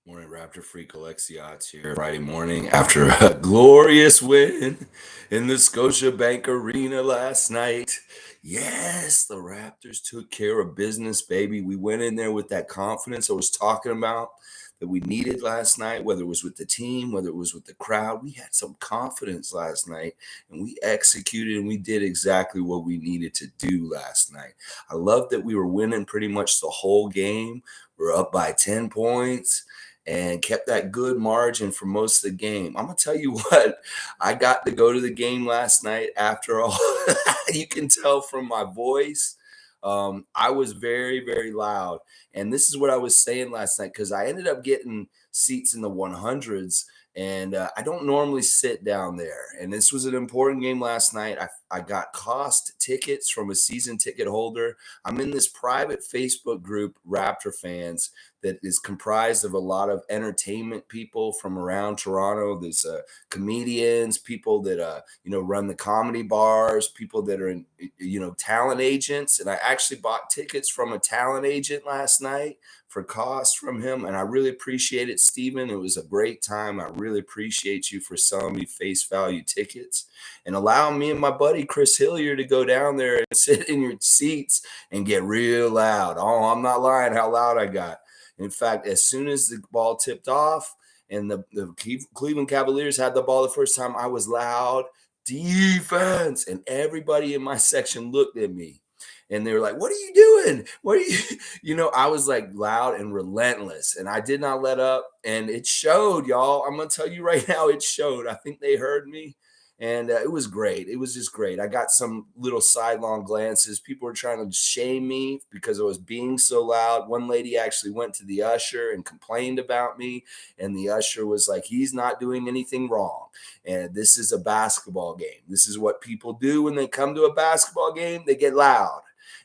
Morning, Raptor Freak Alexiot's here Friday morning after a glorious win in the Scotiabank Arena last night. Yes, the Raptors took care of business, baby. We went in there with that confidence I was talking about that we needed last night, whether it was with the team, whether it was with the crowd. We had some confidence last night and we executed and we did exactly what we needed to do last night. I love that we were winning pretty much the whole game. We're up by 10 points and kept that good margin for most of the game. I'm gonna tell you what, I got to go to the game last night. After all, you can tell from my voice. I was very, very loud, and this is what I was saying last night because I ended up getting seats in the 100s, and I don't normally sit down there. And this was an important game last night. I got cost tickets from a season ticket holder. I'm in this private Facebook group, Raptor fans, that is comprised of a lot of entertainment people from around Toronto. There's comedians, people that run the comedy bars, people that are in talent agents. And I actually bought tickets from a talent agent last night for cost from him, and I really appreciate it, Steven. It was a great time. I really appreciate you for selling me face value tickets and allowing me and my buddy Chris Hillier to go down there and sit in your seats and get real loud. Oh, I'm not lying how loud I got. In fact, as soon as the ball tipped off and the Cleveland Cavaliers had the ball the first time, I was loud, defense. And everybody in my section looked at me and they were like, "What are you doing? What are you?" I was like loud and relentless and I did not let up. And it showed, y'all. I'm going to tell you right now, it showed. I think they heard me. And it was great. It was just great. I got some little sidelong glances. People were trying to shame me because I was being so loud. One lady actually went to the usher and complained about me. And the usher was like, "He's not doing anything wrong. And this is a basketball game. This is what people do when they come to a basketball game. They get loud."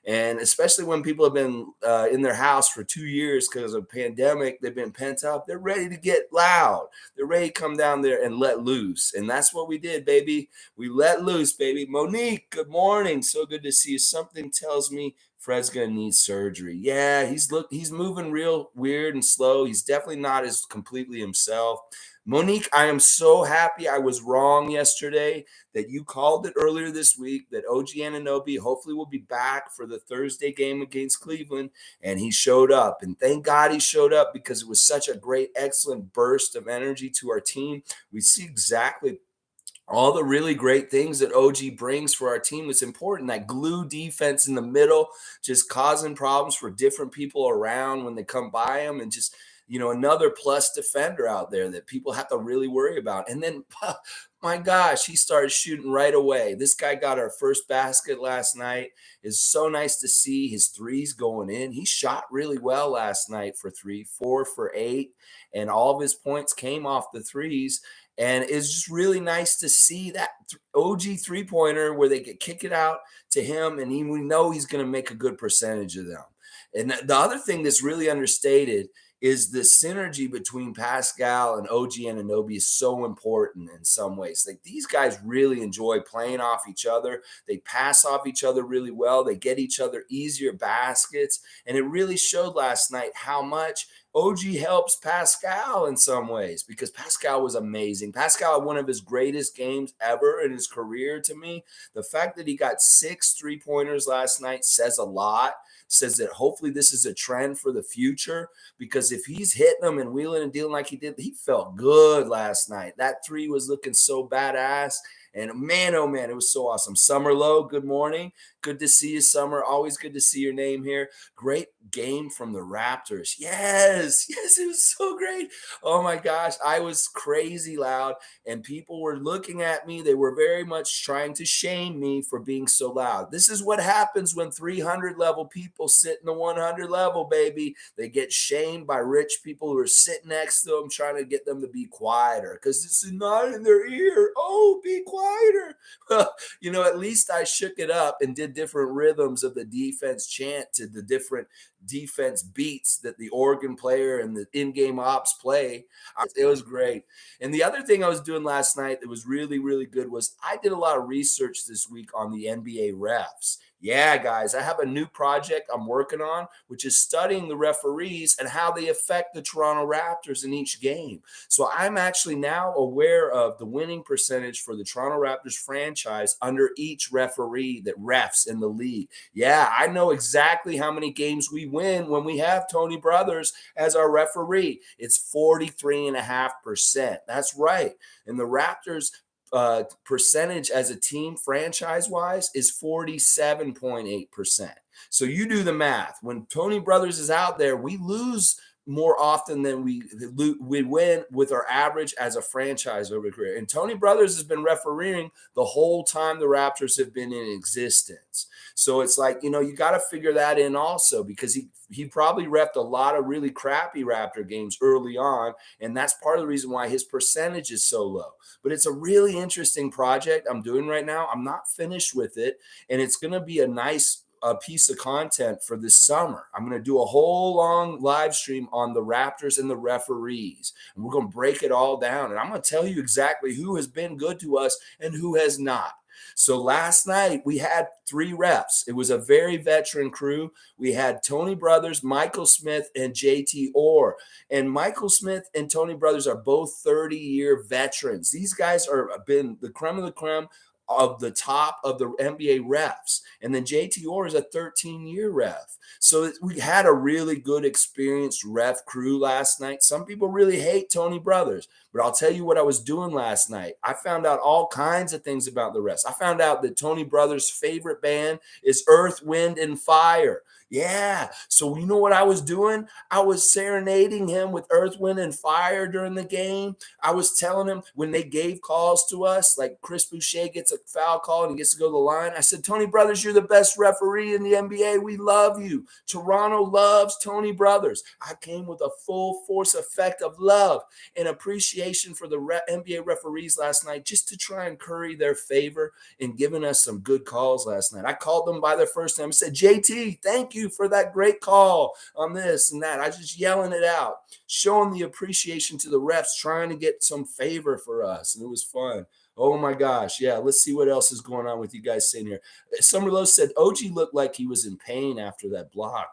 And especially when people have been in their house for 2 years because of pandemic, they've been pent up. They're ready to get loud. They're ready to come down there and let loose. And that's what we did, baby. We let loose, baby. Monique, good morning. So good to see you. Something tells me Fred's gonna need surgery. Yeah, he's moving real weird and slow. He's definitely not as completely himself. Monique, I am so happy I was wrong yesterday that you called it earlier this week that OG Anunoby hopefully will be back for the Thursday game against Cleveland, and he showed up. And thank God he showed up because it was such a great, excellent burst of energy to our team. We see exactly all the really great things that OG brings for our team. It's important. That glue defense in the middle, just causing problems for different people around when they come by him, and just another plus defender out there that people have to really worry about. And then my gosh, he started shooting right away. This guy got our first basket last night. It's so nice to see his threes going in. He shot really well last night for three, 4 for 8, and all of his points came off the threes. And it's just really nice to see that OG three-pointer where they could kick it out to him, and we know he's going to make a good percentage of them. And the other thing that's really understated is the synergy between Pascal and OG Anunoby is so important in some ways. Like, these guys really enjoy playing off each other. They pass off each other really well. They get each other easier baskets. And it really showed last night how much OG helps Pascal in some ways, because Pascal was amazing. Pascal had one of his greatest games ever in his career to me. The fact that he got 6 3-pointers last night says a lot. Says that hopefully this is a trend for the future, because if he's hitting them and wheeling and dealing like he did, he felt good last night. That three was looking so badass. And man, oh man, it was so awesome. Summer Low, good morning. Good to see you, Summer. Always good to see your name here. Great game from the Raptors. Yes, it was so great. Oh my gosh, I was crazy loud, and people were looking at me. They were very much trying to shame me for being so loud. This is what happens when 300 level people sit in the 100 level, baby. They get shamed by rich people who are sitting next to them, trying to get them to be quieter because this is not in their ear. Oh, be quieter. At least I shook it up and did different rhythms of the defense chant to the different defense beats that the organ player and the in-game ops play. It was great. And the other thing I was doing last night that was really, really good was I did a lot of research this week on the NBA refs. Yeah, guys, I have a new project I'm working on, which is studying the referees and how they affect the Toronto Raptors in each game. So I'm actually now aware of the winning percentage for the Toronto Raptors franchise under each referee that refs in the league. Yeah, I know exactly how many games we win when we have Tony Brothers as our referee. It's 43.5%. That's right. And the Raptors percentage as a team franchise wise is 47.8%. So you do the math. When Tony Brothers is out there, we lose more often than we win with our average as a franchise over career. And Tony Brothers has been refereeing the whole time the Raptors have been in existence. So it's like, you got to figure that in also, because he probably repped a lot of really crappy Raptor games early on, and that's part of the reason why his percentage is so low. But it's a really interesting project I'm doing right now. I'm not finished with it, and it's going to be a nice piece of content for this summer. I'm going to do a whole long live stream on the Raptors and the referees, and we're going to break it all down, and I'm going to tell you exactly who has been good to us and who has not. So last night we had 3 refs. It was a very veteran crew. We had Tony Brothers, Michael Smith, and JT Orr. And Michael Smith and Tony Brothers are both 30-year veterans. These guys are been the creme of the creme of the top of the NBA refs. And then JT Orr is a 13-year ref. So we had a really good experienced ref crew last night. Some people really hate Tony Brothers, but I'll tell you what I was doing last night. I found out all kinds of things about the refs. I found out that Tony Brothers' favorite band is Earth, Wind, and Fire. Yeah. So you know what I was doing? I was serenading him with Earth, Wind, and Fire during the game. I was telling him when they gave calls to us, like Chris Boucher gets a foul call and he gets to go to the line. I said, Tony Brothers, you're the best referee in the NBA. We love you. Toronto loves Tony Brothers. I came with a full force effect of love and appreciation for the NBA referees last night, just to try and curry their favor in giving us some good calls last night. I called them by their first name. I said, JT, thank you for that great call on this and that. I was just yelling it out, showing the appreciation to the refs, trying to get some favor for us. And it was fun. Oh my gosh. Yeah. Let's see what else is going on with you guys sitting here. Summerlow said OG looked like he was in pain after that block.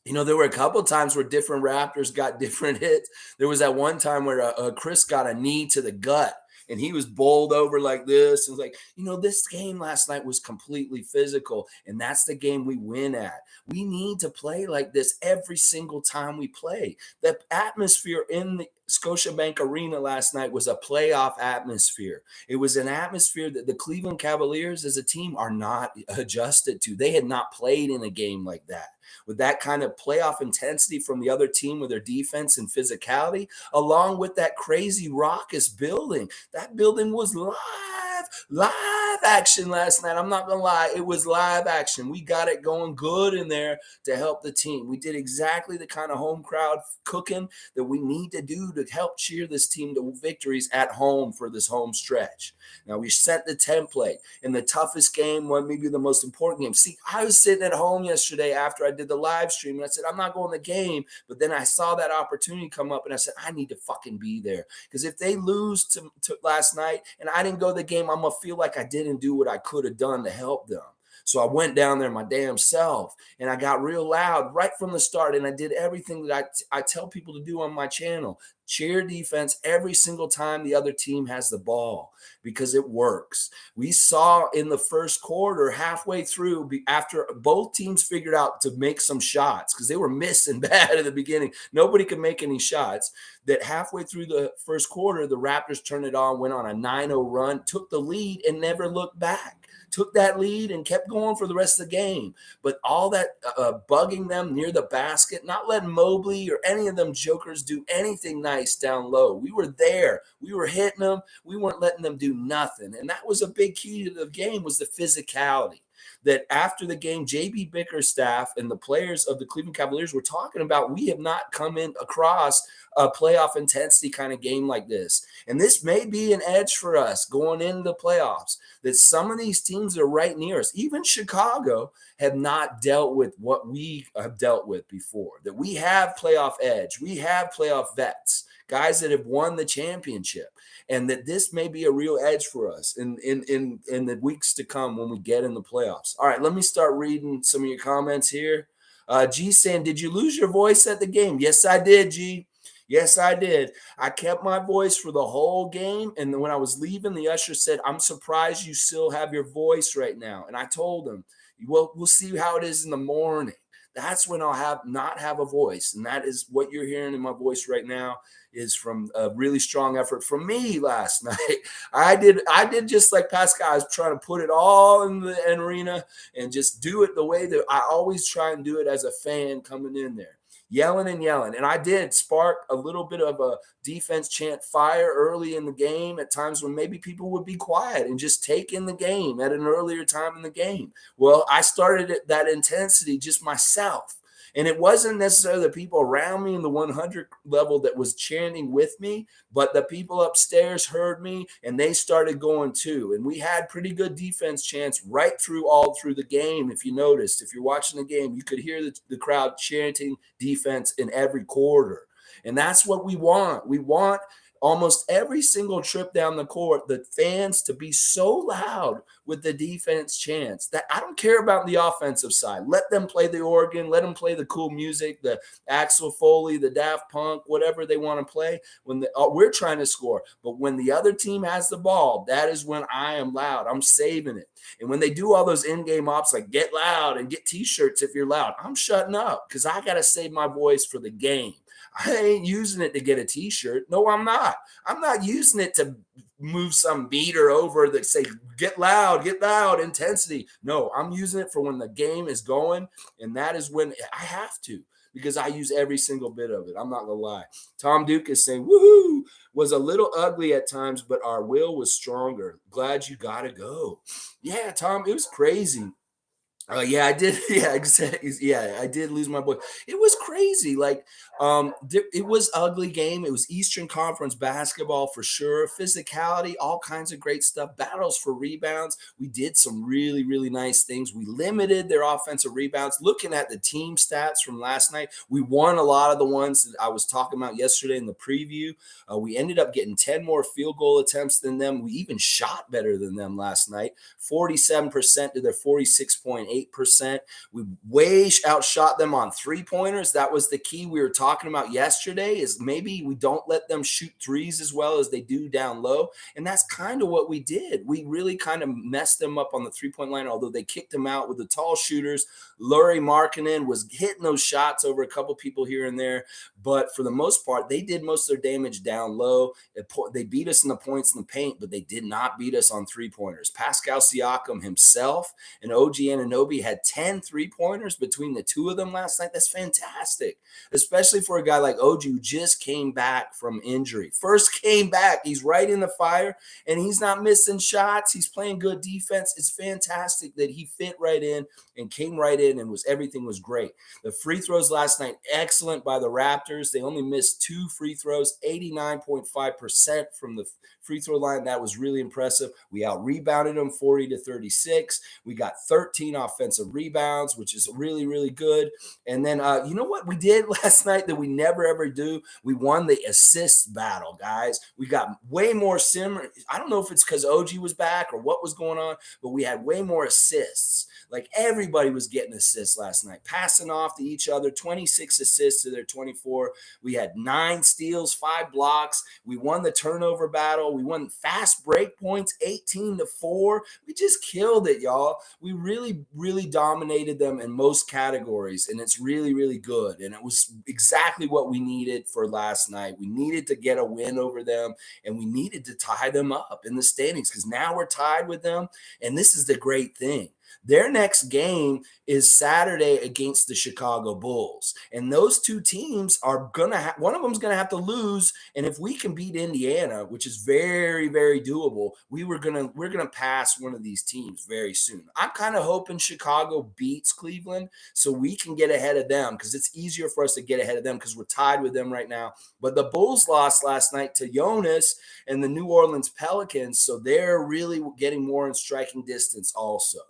There were a couple of times where different Raptors got different hits. There was that one time where Chris got a knee to the gut and he was bowled over like this. And like, this game last night was completely physical, and that's the game we win at. We need to play like this every single time we play. The atmosphere in the Scotiabank Arena last night was a playoff atmosphere. It was an atmosphere that the Cleveland Cavaliers as a team are not adjusted to. They had not played in a game like that, with that kind of playoff intensity from the other team with their defense and physicality, along with that crazy raucous building. That building was live action last night. I'm not going to lie. It was live action. We got it going good in there to help the team. We did exactly the kind of home crowd cooking that we need to do to help cheer this team to victories at home for this home stretch. Now, we set the template in the toughest game, one maybe the most important game. See, I was sitting at home yesterday after I did the live stream, and I said, I'm not going to the game. But then I saw that opportunity come up, and I said, I need to fucking be there. Because if they lose to last night and I didn't go to the game, I'm going to feel like I didn't do what I could have done to help them. So I went down there my damn self, and I got real loud right from the start, and I did everything that I tell people to do on my channel. Cheer defense every single time the other team has the ball, because it works. We saw in the first quarter, halfway through, after both teams figured out to make some shots, because they were missing bad at the beginning. Nobody could make any shots. That halfway through the first quarter, the Raptors turned it on, went on a 9-0 run, took the lead, and never looked back. Took that lead and kept going for the rest of the game. But all that bugging them near the basket, not letting Mobley or any of them jokers do anything nice down low. We were there. We were hitting them. We weren't letting them do nothing. And that was a big key to the game, was the physicality. That after the game, J.B. Bickerstaff and the players of the Cleveland Cavaliers were talking about, we have not come in across a playoff intensity kind of game like this. And this may be an edge for us going into the playoffs, that some of these teams that are right near us, even Chicago, have not dealt with what we have dealt with before, that we have playoff edge. We have playoff vets, guys that have won the championship, and that this may be a real edge for us in the weeks to come when we get in the playoffs. All right, let me start reading some of your comments here. G saying, did you lose your voice at the game? Yes, I did, G. Yes, I did. I kept my voice for the whole game. And then when I was leaving, the usher said, I'm surprised you still have your voice right now. And I told him, well, we'll see how it is in the morning. That's when I'll not have a voice. And that is what you're hearing in my voice right now is from a really strong effort from me last night. I did just like Pascal. I was trying to put it all in the arena and just do it the way that I always try and do it as a fan coming in there. Yelling and yelling. And I did spark a little bit of a defense chant fire early in the game at times when maybe people would be quiet and just take in the game at an earlier time in the game. Well, I started at that intensity just myself. And it wasn't necessarily the people around me in the 100 level that was chanting with me, but the people upstairs heard me and they started going too. And we had pretty good defense chants all through the game. If you noticed, if you're watching the game, you could hear the crowd chanting defense in every quarter. And that's what we want. We want almost every single trip down the court, the fans to be so loud with the defense chants that I don't care about the offensive side. Let them play the organ, let them play the cool music, the Axel Foley, the Daft Punk, whatever they want to play when we're trying to score. But when the other team has the ball, that is when I am loud. I'm saving it. And when they do all those in-game ops like get loud and get T-shirts if you're loud, I'm shutting up because I got to save my voice for the game. I ain't using it to get a T-shirt. No, I'm not. I'm not using it to move some beater over that say, get loud, intensity. No, I'm using it for when the game is going, and that is when I have to because I use every single bit of it. I'm not going to lie. Tom Duke is saying, woohoo, was a little ugly at times, but our will was stronger. Glad you got to go. Yeah, Tom, it was crazy. Yeah, I did. Yeah, exactly. Yeah, I did lose my boy. It was crazy. Like, it was ugly game. It was Eastern Conference basketball for sure. Physicality, all kinds of great stuff. Battles for rebounds. We did some really, really nice things. We limited their offensive rebounds. Looking at the team stats from last night, we won a lot of the ones that I was talking about yesterday in the preview. We ended up getting 10 more field goal attempts than them. We even shot better than them last night. 47% to their 46.8%. We way outshot them on three-pointers. That was the key we were talking about yesterday is maybe we don't let them shoot threes as well as they do down low. And that's kind of what we did. We really kind of messed them up on the three-point line, although they kicked them out with the tall shooters. Lauri Markkanen was hitting those shots over a couple people here and there. But for the most part, they did most of their damage down low. They beat us in the points in the paint, but they did not beat us on three-pointers. Pascal Siakam himself and OG Anunoby had 10 three-pointers between the two of them last night. That's fantastic, especially for a guy like OG who just came back from injury. First came back. He's right in the fire, and he's not missing shots. He's playing good defense. It's fantastic that he fit right in and came right in and everything was great. The free throws last night, excellent by the Raptors. They only missed 2 free throws, 89.5% from the free throw line. That was really impressive. We out-rebounded them 40-36. We got 13 offensive rebounds, which is really, really good. And then, you know what we did last night that we never, ever do? We won the assist battle, guys. We got way more I don't know if it's because OG was back or what was going on, but we had way more assists. Like everybody was getting assists last night, passing off to each other, 26 assists to their 24. We had 9 steals, 5 blocks. We won the turnover battle. We won fast break points, 18-4. We just killed it, y'all. We really, really dominated them in most categories, and it's really, really good. And it was exactly what we needed for last night. We needed to get a win over them, and we needed to tie them up in the standings because now we're tied with them, and this is the great thing. Their next game is Saturday against the Chicago Bulls. And those two teams are going to one of them is going to have to lose. And if we can beat Indiana, which is very, very doable, we're going to pass one of these teams very soon. I'm kind of hoping Chicago beats Cleveland so we can get ahead of them because it's easier for us to get ahead of them because we're tied with them right now. But the Bulls lost last night to Jonas and the New Orleans Pelicans, so they're really getting more in striking distance also.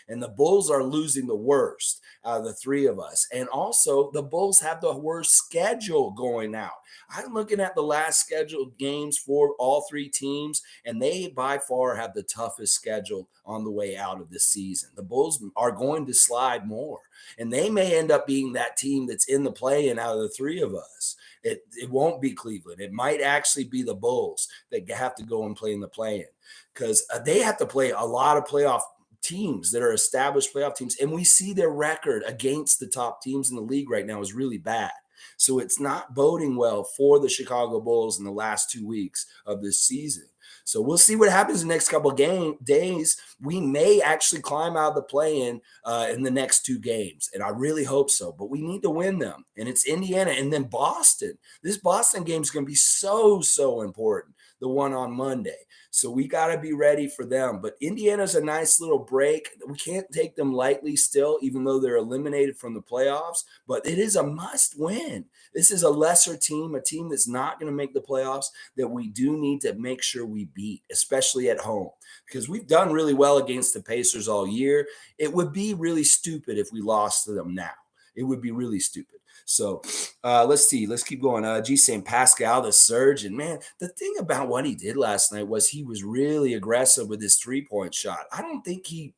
And the Bulls are losing the worst out of the three of us. And also, the Bulls have the worst schedule going out. I'm looking at the last scheduled games for all three teams, and they by far have the toughest schedule on the way out of this season. The Bulls are going to slide more, and they may end up being that team that's in the play-in out of the three of us. It won't be Cleveland. It might actually be the Bulls that have to go and play in the play-in, because they have to play a lot of playoff teams that are established playoff teams. And we see their record against the top teams in the league right now is really bad. So it's not boding well for the Chicago Bulls in the last 2 weeks of this season. So we'll see what happens in the next couple of days. We may actually climb out of the play-in in the next 2 games, and I really hope so. But we need to win them, and it's Indiana and then Boston. This Boston game is going to be so important, the one on Monday. So we got to be ready for them. But Indiana's a nice little break. We can't take them lightly still, even though they're eliminated from the playoffs. But it is a must win. This is a lesser team, a team that's not going to make the playoffs, that we do need to make sure we beat, especially at home, because we've done really well against the Pacers all year. It would be really stupid if we lost to them now. It would be really stupid. So let's see. Let's keep going. G saying Pascal, the surge. And man, the thing about what he did last night was he was really aggressive with his three-point shot. I don't think he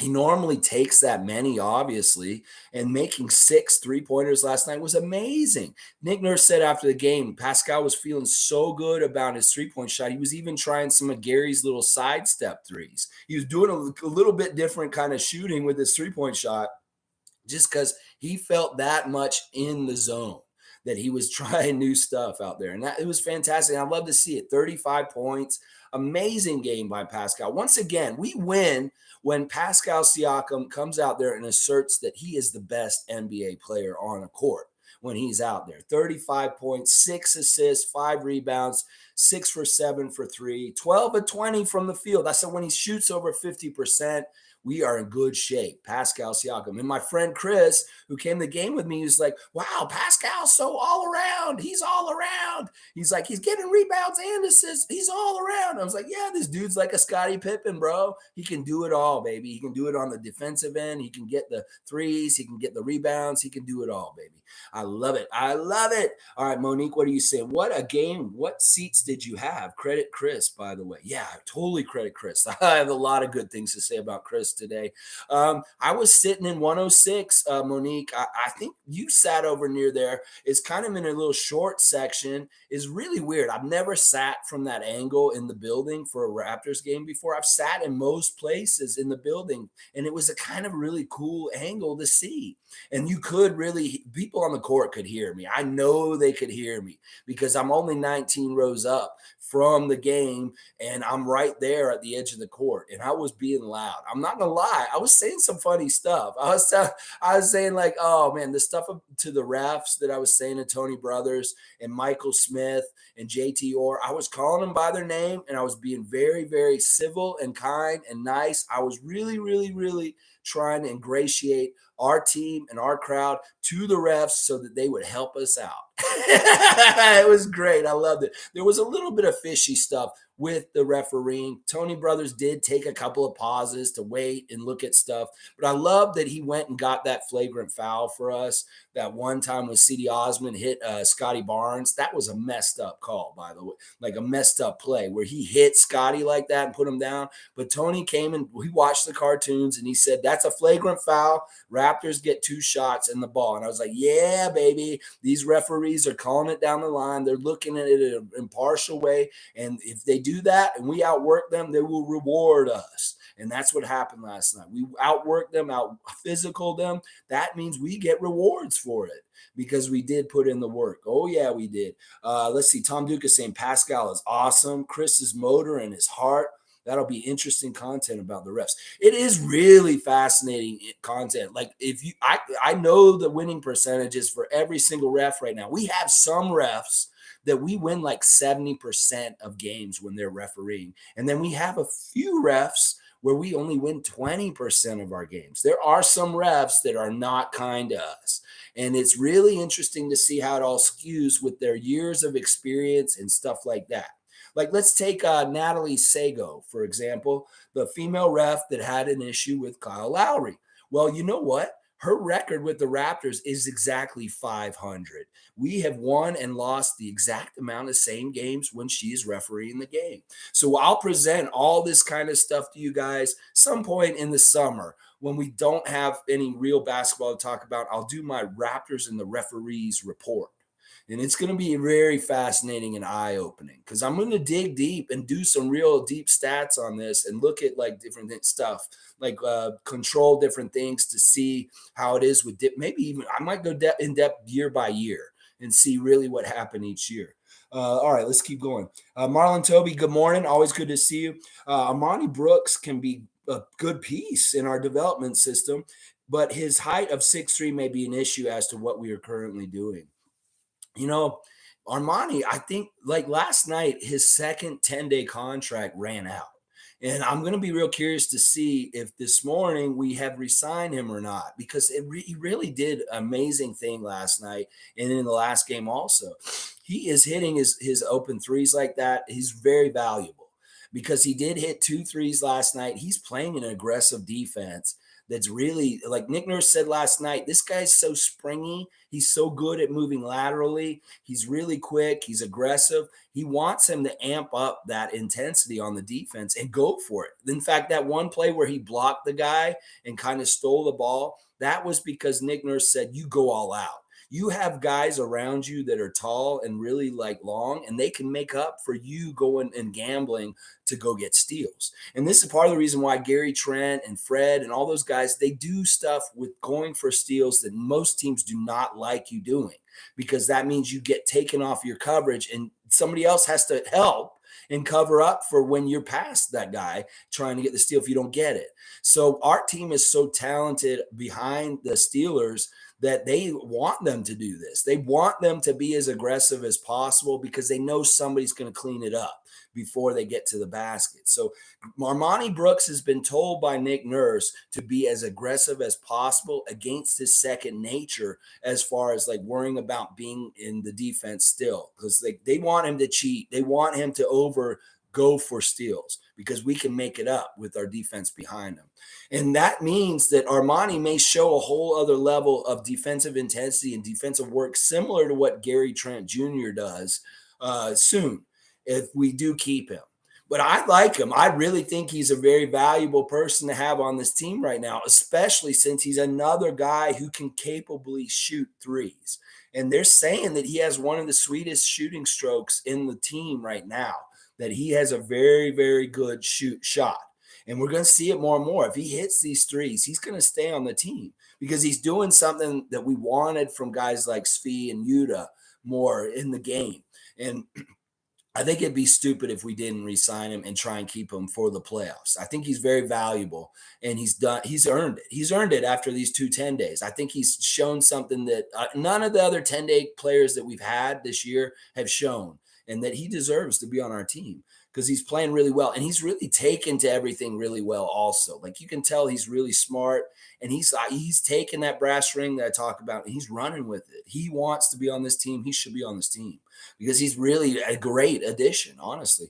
normally takes that many, obviously, and making 6 3-pointers last night was amazing. Nick Nurse said after the game, Pascal was feeling so good about his three-point shot. He was even trying some of Gary's little sidestep threes. He was doing a little bit different kind of shooting with his three-point shot, just because he felt that much in the zone, that he was trying new stuff out there. And it was fantastic. I love to see it. 35 points. Amazing game by Pascal. Once again, we win when Pascal Siakam comes out there and asserts that he is the best NBA player on a court when he's out there. 35 points, 6 assists, 5 rebounds, 6 for 7 for 3, 12 of 20 from the field. I said when he shoots over 50%, we are in good shape. Pascal Siakam. And my friend Chris, who came to the game with me, he was like, wow, Pascal's so all around. He's all around. He's like, he's getting rebounds and assists. He's all around. I was like, yeah, this dude's like a Scottie Pippen, bro. He can do it all, baby. He can do it on the defensive end. He can get the threes. He can get the rebounds. He can do it all, baby. I love it. I love it. All right, Monique, what are you saying? What a game. What seats did you have? Credit Chris, by the way. Yeah, totally credit Chris. I have a lot of good things to say about Chris today. I was sitting in 106, Monique. I think you sat over near there. It's kind of in a little short section. It's really weird. I've never sat from that angle in the building for a Raptors game before. I've sat in most places in the building, and it was a kind of really cool angle to see. And you could really, people on the court could hear me. I know they could hear me because I'm only 19 rows up from the game, and I'm right there at the edge of the court, and I was being loud. I'm not gonna lie, I was saying some funny stuff. I was saying like, oh man, the stuff to the refs that I was saying to Tony Brothers and Michael Smith and JT Orr. I was calling them by their name, and I was being very, very civil and kind and nice. I was really trying to ingratiate our team and our crowd to the refs so that they would help us out. It was great. I loved it. There was a little bit of fishy stuff with the refereeing. Tony Brothers did take a couple of pauses to wait and look at stuff, but I love that he went and got that flagrant foul for us. That one time when C.D. Osman hit Scottie Barnes, that was a messed up call, by the way, like a messed up play where he hit Scottie like that and put him down. But Tony came and he watched the cartoons and he said, that's a flagrant foul. Raptors get 2 shots in the ball. And I was like, yeah, baby, these referees are calling it down the line. They're looking at it in an impartial way. And if they do that and we outwork them, they will reward us. And that's what happened last night. We outworked them, out physical them. That means we get rewards for it because we did put in the work. Oh, yeah, we did. Let's see. Tom Duke is saying Pascal is awesome. Chris's motor and his heart. That'll be interesting content about the refs. It is really fascinating content. Like I know the winning percentages for every single ref right now. We have some refs that we win like 70% of games when they're refereeing. And then we have a few refs where we only win 20% of our games. There are some refs that are not kind to us. And it's really interesting to see how it all skews with their years of experience and stuff like that. Like, let's take Natalie Sago, for example, the female ref that had an issue with Kyle Lowry. Well, you know what? Her record with the Raptors is exactly 500. We have won and lost the exact amount of same games when she's refereeing the game. So I'll present all this kind of stuff to you guys some point in the summer when we don't have any real basketball to talk about. I'll do my Raptors and the referees report. And it's going to be very fascinating and eye-opening because I'm going to dig deep and do some real deep stats on this and look at like different stuff, like control different things to see how it is with maybe even I might go in depth year by year and see really what happened each year. All right, let's keep going. Marlon Toby, good morning. Always good to see you. Armoni Brooks can be a good piece in our development system, but his height of 6'3" may be an issue as to what we are currently doing. You know, Armoni, I think like last night, his second 10-day contract ran out. And I'm going to be real curious to see if this morning we have re-signed him or not, because he really did an amazing thing last night and in the last game also. He is hitting his open threes like that. He's very valuable because he did hit 2 threes last night. He's playing an aggressive defense that's really, like Nick Nurse said last night, this guy's so springy. He's so good at moving laterally. He's really quick. He's aggressive. He wants him to amp up that intensity on the defense and go for it. In fact, that one play where he blocked the guy and kind of stole the ball, that was because Nick Nurse said, you go all out. You have guys around you that are tall and really like long, and they can make up for you going and gambling to go get steals. And this is part of the reason why Gary Trent and Fred and all those guys, they do stuff with going for steals that most teams do not like you doing, because that means you get taken off your coverage and somebody else has to help and cover up for when you're past that guy trying to get the steal if you don't get it. So our team is so talented behind the Steelers that they want them to do this. They want them to be as aggressive as possible because they know somebody's going to clean it up before they get to the basket. So Armoni Brooks has been told by Nick Nurse to be as aggressive as possible against his second nature, as far as like worrying about being in the defense still, because they want him to cheat. They want him to go for steals because we can make it up with our defense behind him. And that means that Armoni may show a whole other level of defensive intensity and defensive work similar to what Gary Trent Jr. does soon if we do keep him. But I like him. I really think he's a very valuable person to have on this team right now, especially since he's another guy who can capably shoot threes. And they're saying that he has one of the sweetest shooting strokes in the team right now, that he has a very, very good shot. And we're going to see it more and more. If he hits these threes, he's going to stay on the team because he's doing something that we wanted from guys like Svi and Yuta more in the game. And I think it'd be stupid if we didn't re-sign him and try and keep him for the playoffs. I think he's very valuable and he's earned it. He's earned it after these 2 10 days. I think he's shown something that none of the other 10-day players that we've had this year have shown, and that he deserves to be on our team because he's playing really well. And he's really taken to everything really well also. Like you can tell he's really smart, and he's taken that brass ring that I talk about and he's running with it. He wants to be on this team. He should be on this team because he's really a great addition, honestly.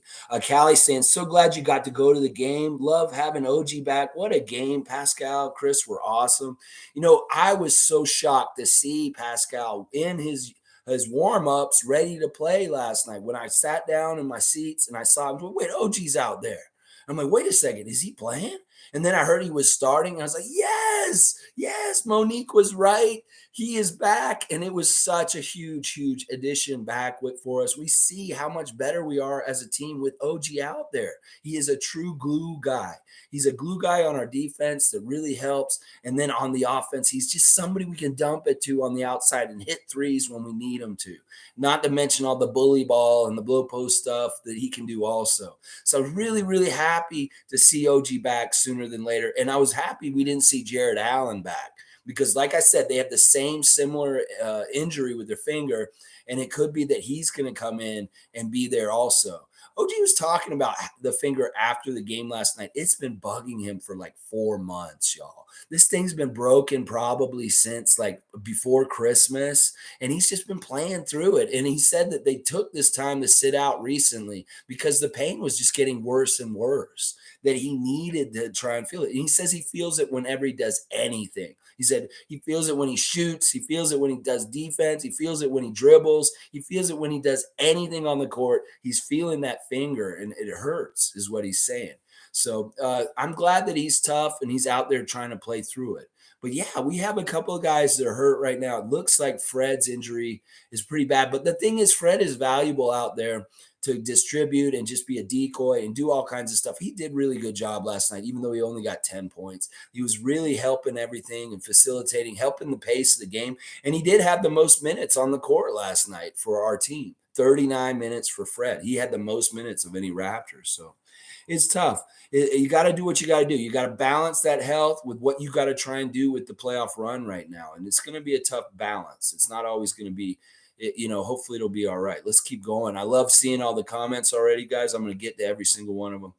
Callie saying, so glad you got to go to the game. Love having OG back. What a game. Pascal, Chris were awesome. You know, I was so shocked to see Pascal in his warm-ups ready to play last night. When I sat down in my seats and I saw him, wait, OG's out there. I'm like, wait a second, is he playing? And then I heard he was starting. And I was like, yes, Monique was right. He is back. And it was such a huge, huge addition back for us. We see how much better we are as a team with OG out there. He is a true glue guy. He's a glue guy on our defense that really helps. And then on the offense, he's just somebody we can dump it to on the outside and hit threes when we need him to. Not to mention all the bully ball and the blow post stuff that he can do also. So really, really happy to see OG back sooner than later. And I was happy we didn't see Jared Allen back because, like I said, they have the same similar injury with their finger. And it could be that he's going to come in and be there also. OG was talking about the finger after the game last night. It's been bugging him for like 4 months, y'all. This thing's been broken probably since like before Christmas, and he's just been playing through it. And he said that they took this time to sit out recently because the pain was just getting worse and worse, that he needed to try and feel it. And he says he feels it whenever he does anything. He said he feels it when he shoots. He feels it when he does defense. He feels it when he dribbles. He feels it when he does anything on the court. He's feeling that finger, and it hurts, is what he's saying. So I'm glad that he's tough and he's out there trying to play through it. But yeah, we have a couple of guys that are hurt right now. It looks like Fred's injury is pretty bad. But the thing is, Fred is valuable out there to distribute and just be a decoy and do all kinds of stuff. He did really good job last night, even though he only got 10 points. He was really helping everything and facilitating, helping the pace of the game. And he did have the most minutes on the court last night for our team. 39 minutes for Fred. He had the most minutes of any Raptors. So it's tough. You got to do what you got to do. You got to balance that health with what you got to try and do with the playoff run right now. And it's going to be a tough balance. It's not always going to be, hopefully it'll be all right. Let's keep going. I love seeing all the comments already, guys. I'm going to get to every single one of them.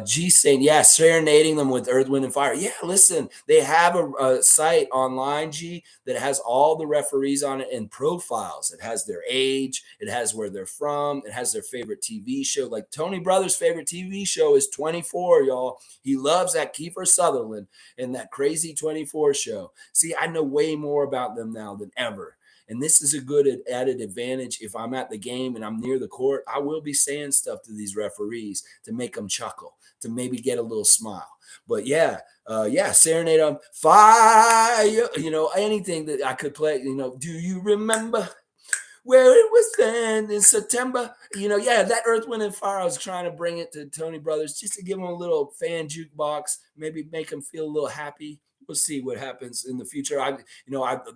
G saying, yeah, serenading them with Earth, Wind, and Fire. Yeah, listen, they have a site online, G, that has all the referees on it and profiles. It has their age. It has where they're from. It has their favorite TV show. Like Tony Brothers' favorite TV show is 24, y'all. He loves that Kiefer Sutherland and that crazy 24 show. See, I know way more about them now than ever. And this is a good added advantage. If I'm at the game and I'm near the court, I will be saying stuff to these referees to make them chuckle, to maybe get a little smile. But yeah, serenade them, fire, anything that I could play. Do you remember where it was then in September? That Earth, Wind, and Fire, I was trying to bring it to Tony Brothers just to give them a little fan jukebox, maybe make them feel a little happy. We'll see what happens in the future. I'm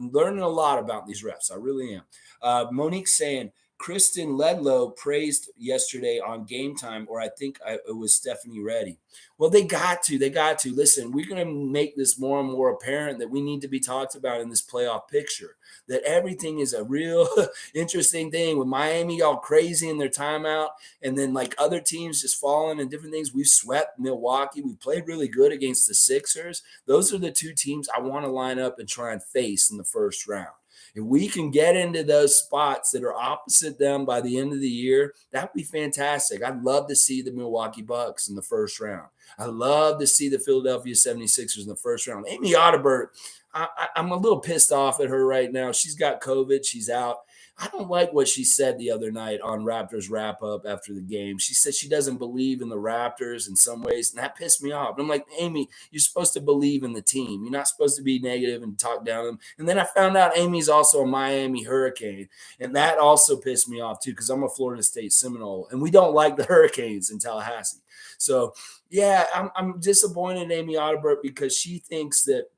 learning a lot about these refs. I really am. Monique saying, Kristen Ledlow praised yesterday on Game Time, or I think it was Stephanie Reddy. Well, they got to. Listen, we're going to make this more and more apparent that we need to be talked about in this playoff picture, that everything is a real interesting thing with Miami all crazy in their timeout, and then like other teams just falling and different things. We've swept Milwaukee. We played really good against the Sixers. Those are the two teams I want to line up and try and face in the first round. If we can get into those spots that are opposite them by the end of the year, that would be fantastic. I'd love to see the Milwaukee Bucks in the first round. I'd love to see the Philadelphia 76ers in the first round. Amy Audibert, I'm a little pissed off at her right now. She's got COVID. She's out. I don't like what she said the other night on Raptors wrap up after the game. She said she doesn't believe in the Raptors in some ways, and that pissed me off. And I'm like, Amy, you're supposed to believe in the team. You're not supposed to be negative and talk down them. And then I found out Amy's also a Miami Hurricane, and that also pissed me off too because I'm a Florida State Seminole, and we don't like the Hurricanes in Tallahassee. So, yeah, I'm disappointed in Amy Audibert because she thinks that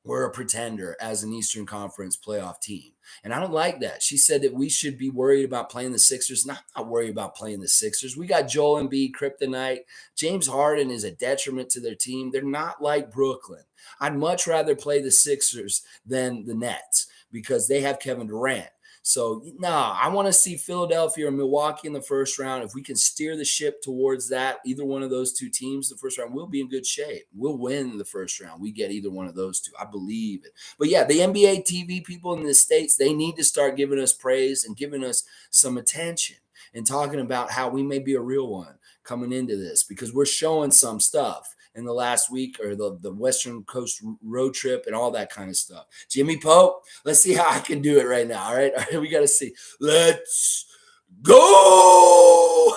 we're a pretender as an Eastern Conference playoff team. And I don't like that. She said that we should be worried about playing the Sixers. Not worried about playing the Sixers. We got Joel Embiid, kryptonite. James Harden is a detriment to their team. They're not like Brooklyn. I'd much rather play the Sixers than the Nets because they have Kevin Durant. So, I want to see Philadelphia or Milwaukee in the first round. If we can steer the ship towards that, either one of those two teams, the first round, we'll be in good shape. We'll win the first round. We get either one of those two. I believe it. But yeah, the NBA TV people in the States, they need to start giving us praise and giving us some attention and talking about how we may be a real one coming into this because we're showing some stuff in the last week or the Western Coast road trip and all that kind of stuff. Jimmy Pope, let's see how I can do it right now. All right, we got to see. Let's go.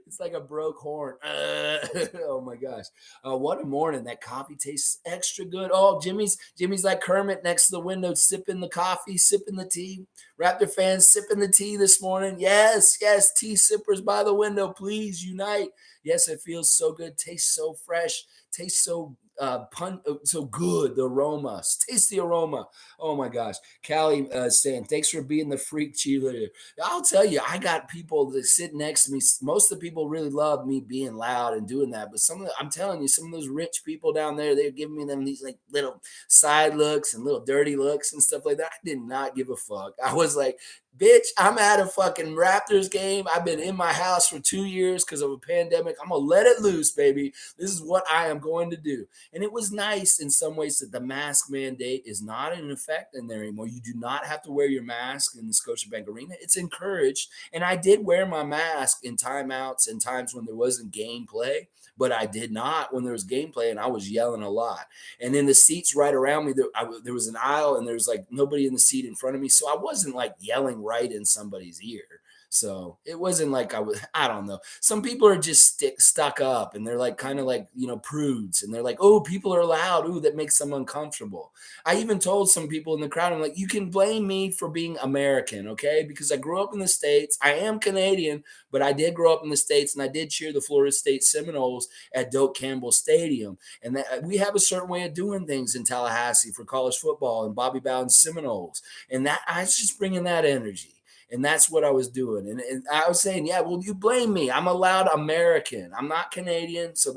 It's like a broke horn. Oh my gosh. What a morning. That coffee tastes extra good. Oh, Jimmy's like Kermit next to the window, sipping the coffee, sipping the tea. Raptor fans sipping the tea this morning. Yes. Tea sippers by the window, please unite. Yes, it feels so good. Tastes so fresh. Tastes so so good. The aroma, taste the aroma. Oh my gosh. Callie saying, thanks for being the freak cheerleader. I'll tell you, I got people that sit next to me. Most of the people really love me being loud and doing that. But I'm telling you, some of those rich people down there, they're giving me these like little side looks and little dirty looks and stuff like that. I did not give a fuck. I was like, bitch, I'm at a fucking Raptors game. I've been in my house for 2 years because of a pandemic. I'm going to let it loose, baby. This is what I am going to do. And it was nice in some ways that the mask mandate is not in effect in there anymore. You do not have to wear your mask in the Scotiabank Arena. It's encouraged. And I did wear my mask in timeouts and times when there wasn't gameplay, but I did not when there was gameplay, and I was yelling a lot. And in the seats right around me, there was an aisle, and there was like nobody in the seat in front of me. So I wasn't like yelling right in somebody's ear. So it wasn't like I don't know. Some people are just stuck up, and they're like kind of like, prudes, and they're like, oh, people are loud. Ooh, that makes them uncomfortable. I even told some people in the crowd, I'm like, you can blame me for being American, okay? Because I grew up in the States. I am Canadian, but I did grow up in the States, and I did cheer the Florida State Seminoles at Doak Campbell Stadium. And we have a certain way of doing things in Tallahassee for college football and Bobby Bowden's Seminoles. And that I was just bringing that energy. And that's what I was doing. And I was saying, yeah, well, you blame me. I'm a loud American. I'm not Canadian. So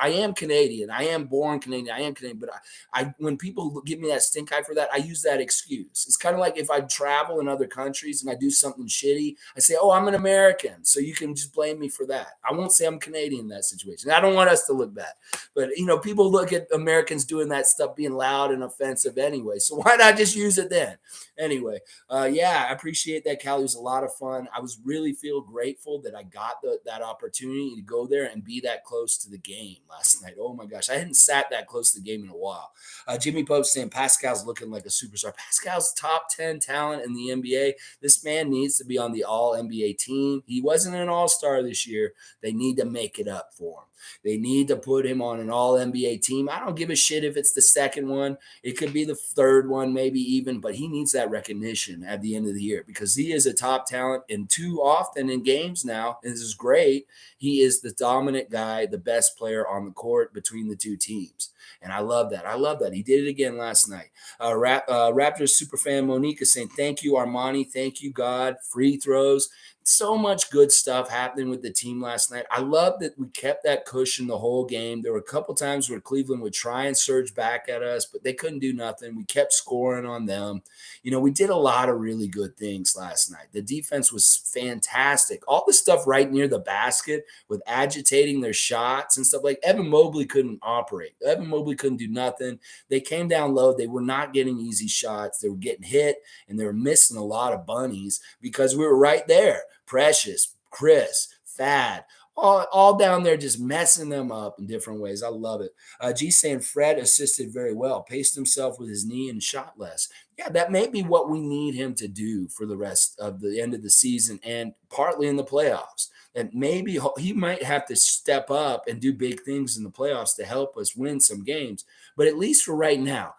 I am Canadian. I am born Canadian. I am Canadian. But when people give me that stink eye for that, I use that excuse. It's kind of like if I travel in other countries and I do something shitty, I say, oh, I'm an American. So you can just blame me for that. I won't say I'm Canadian in that situation. I don't want us to look bad. But, people look at Americans doing that stuff being loud and offensive anyway. So why not just use it then? Anyway, yeah, I appreciate that, Callie. It was a lot of fun. I was really feel grateful that I got that opportunity to go there and be that close to the game last night. Oh my gosh, I hadn't sat that close to the game in a while. Jimmy Pope saying Pascal's looking like a superstar. Pascal's top 10 talent in the NBA. This man needs to be on the All-NBA team. He wasn't an All-Star this year. They need to make it up for him. They need to put him on an All-NBA team. I don't give a shit if it's the second one. It could be the third one, maybe even, but he needs that recognition at the end of the year because he is a top talent, and too often in games now, and this is great, he is the dominant guy, the best player on the court between the two teams. And I love that. I love that. He did it again last night. Raptors superfan Monica saying, thank you, Armani. Thank you, God. Free throws. So much good stuff happening with the team last night. I love that we kept that cushion the whole game. There were a couple times where Cleveland would try and surge back at us, but they couldn't do nothing. We kept scoring on them. We did a lot of really good things last night. The defense was fantastic. All the stuff right near the basket with agitating their shots and stuff, like Evan Mobley couldn't operate. Evan Mobley couldn't do nothing. They came down low. They were not getting easy shots. They were getting hit, and they were missing a lot of bunnies because we were right there. Precious, Chris, Thad, all down there just messing them up in different ways. I love it. G saying Fred assisted very well, paced himself with his knee and shot less. Yeah, that may be what we need him to do for the rest of the end of the season and partly in the playoffs. And maybe he might have to step up and do big things in the playoffs to help us win some games. But at least for right now,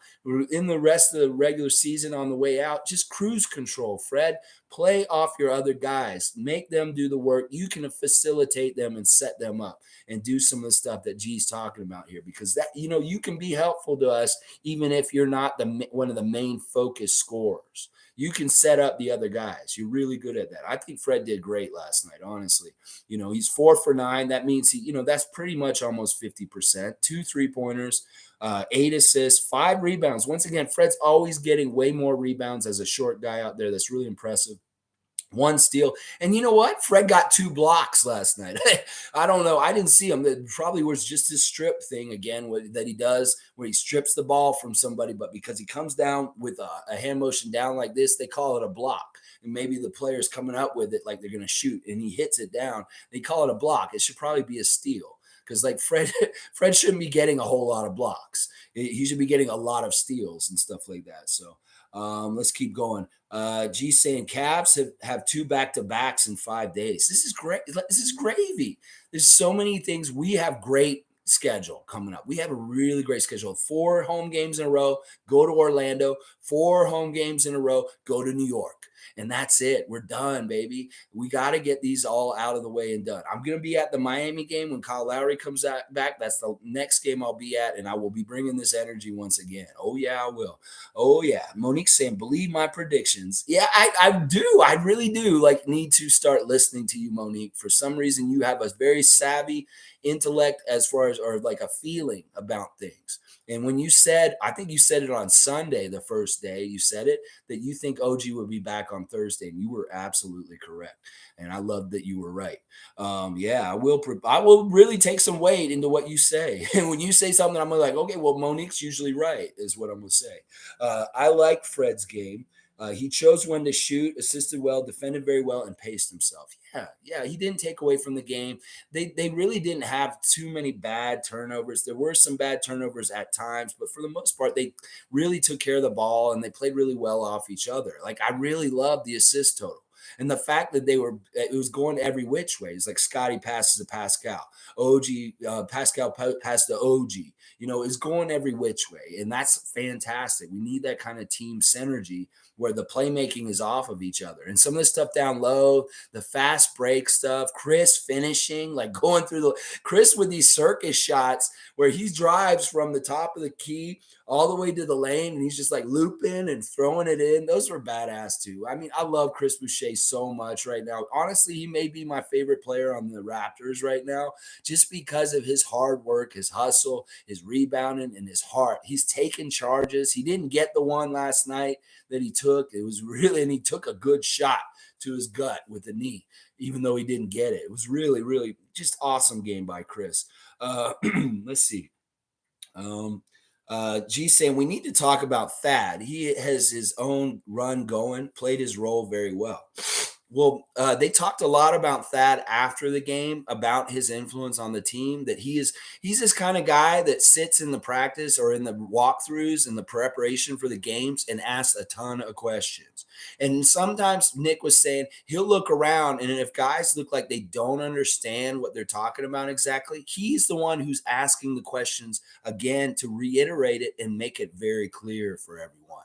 in the rest of the regular season on the way out, just cruise control, Fred. Play off your other guys. Make them do the work. You can facilitate them and set them up and do some of the stuff that G's talking about here, because that, you can be helpful to us even if you're not one of the main focus scorers. You can set up the other guys. You're really good at that. I think Fred did great last night, honestly. He's 4 for 9. That means that's pretty much almost 50%. 2 3-pointers, 8 assists, 5 rebounds. Once again, Fred's always getting way more rebounds as a short guy out there. That's really impressive. 1 steal. And you know what? Fred got 2 blocks last night. I don't know. I didn't see him. It probably was just his strip thing again that he does where he strips the ball from somebody. But because he comes down with a hand motion down like this, they call it a block. And maybe the player's coming up with it like they're going to shoot, and he hits it down. They call it a block. It should probably be a steal. Because like Fred shouldn't be getting a whole lot of blocks. He should be getting a lot of steals and stuff like that. So let's keep going. G saying Cavs have 2 back-to-backs in 5 days. This is great. This is gravy. There's so many things. We have great schedule coming up. We have a really great schedule. 4 home games in a row, go to Orlando. 4 home games in a row, go to New York. And that's it. We're done, baby. We got to get these all out of the way and done. I'm going to be at the Miami game when Kyle Lowry comes back. That's the next game I'll be at, and I will be bringing this energy once again. Oh, yeah, I will. Oh, yeah. Monique's saying, believe my predictions. Yeah, I do. I really do need to start listening to you, Monique. For some reason, you have a very savvy intellect as far as, or like a feeling about things. And when you said, I think you said it on Sunday, the first day you said it, that you think OG would be back on Thursday, and you were absolutely correct. And I love that you were right. Yeah, I will really take some weight into what you say. And when you say something, I'm like, okay, well, Monique's usually right, is what I'm gonna say. I like Fred's game. He chose when to shoot, assisted well, defended very well, and paced himself. Yeah, he didn't take away from the game. They really didn't have too many bad turnovers. There were some bad turnovers at times, but for the most part, they really took care of the ball and they played really well off each other. Like, I really love the assist total. And the fact that it was going every which way. It's like Scottie passes to Pascal, Pascal passed to OG. It's going every which way, and that's fantastic. We need that kind of team synergy where the playmaking is off of each other. And some of the stuff down low, the fast break stuff, Chris finishing, like going through Chris with these circus shots where he drives from the top of the key all the way to the lane, and he's just like looping and throwing it in. Those were badass too. I mean, I love Chris Boucher so much right now. Honestly, he may be my favorite player on the Raptors right now, just because of his hard work, his hustle, his rebounding, and his heart. He's taking charges. He didn't get the one last night that he took. It was really, and he took a good shot to his gut with the knee, even though he didn't get it. It was really, really just awesome game by Chris. Let's see. G saying we need to talk about Thad. He has his own run going, played his role very well. Well, they talked a lot about Thad after the game, about his influence on the team, that he's this kind of guy that sits in the practice or in the walkthroughs and the preparation for the games and asks a ton of questions. And sometimes Nick was saying he'll look around, and if guys look like they don't understand what they're talking about exactly, he's the one who's asking the questions again to reiterate it and make it very clear for everyone.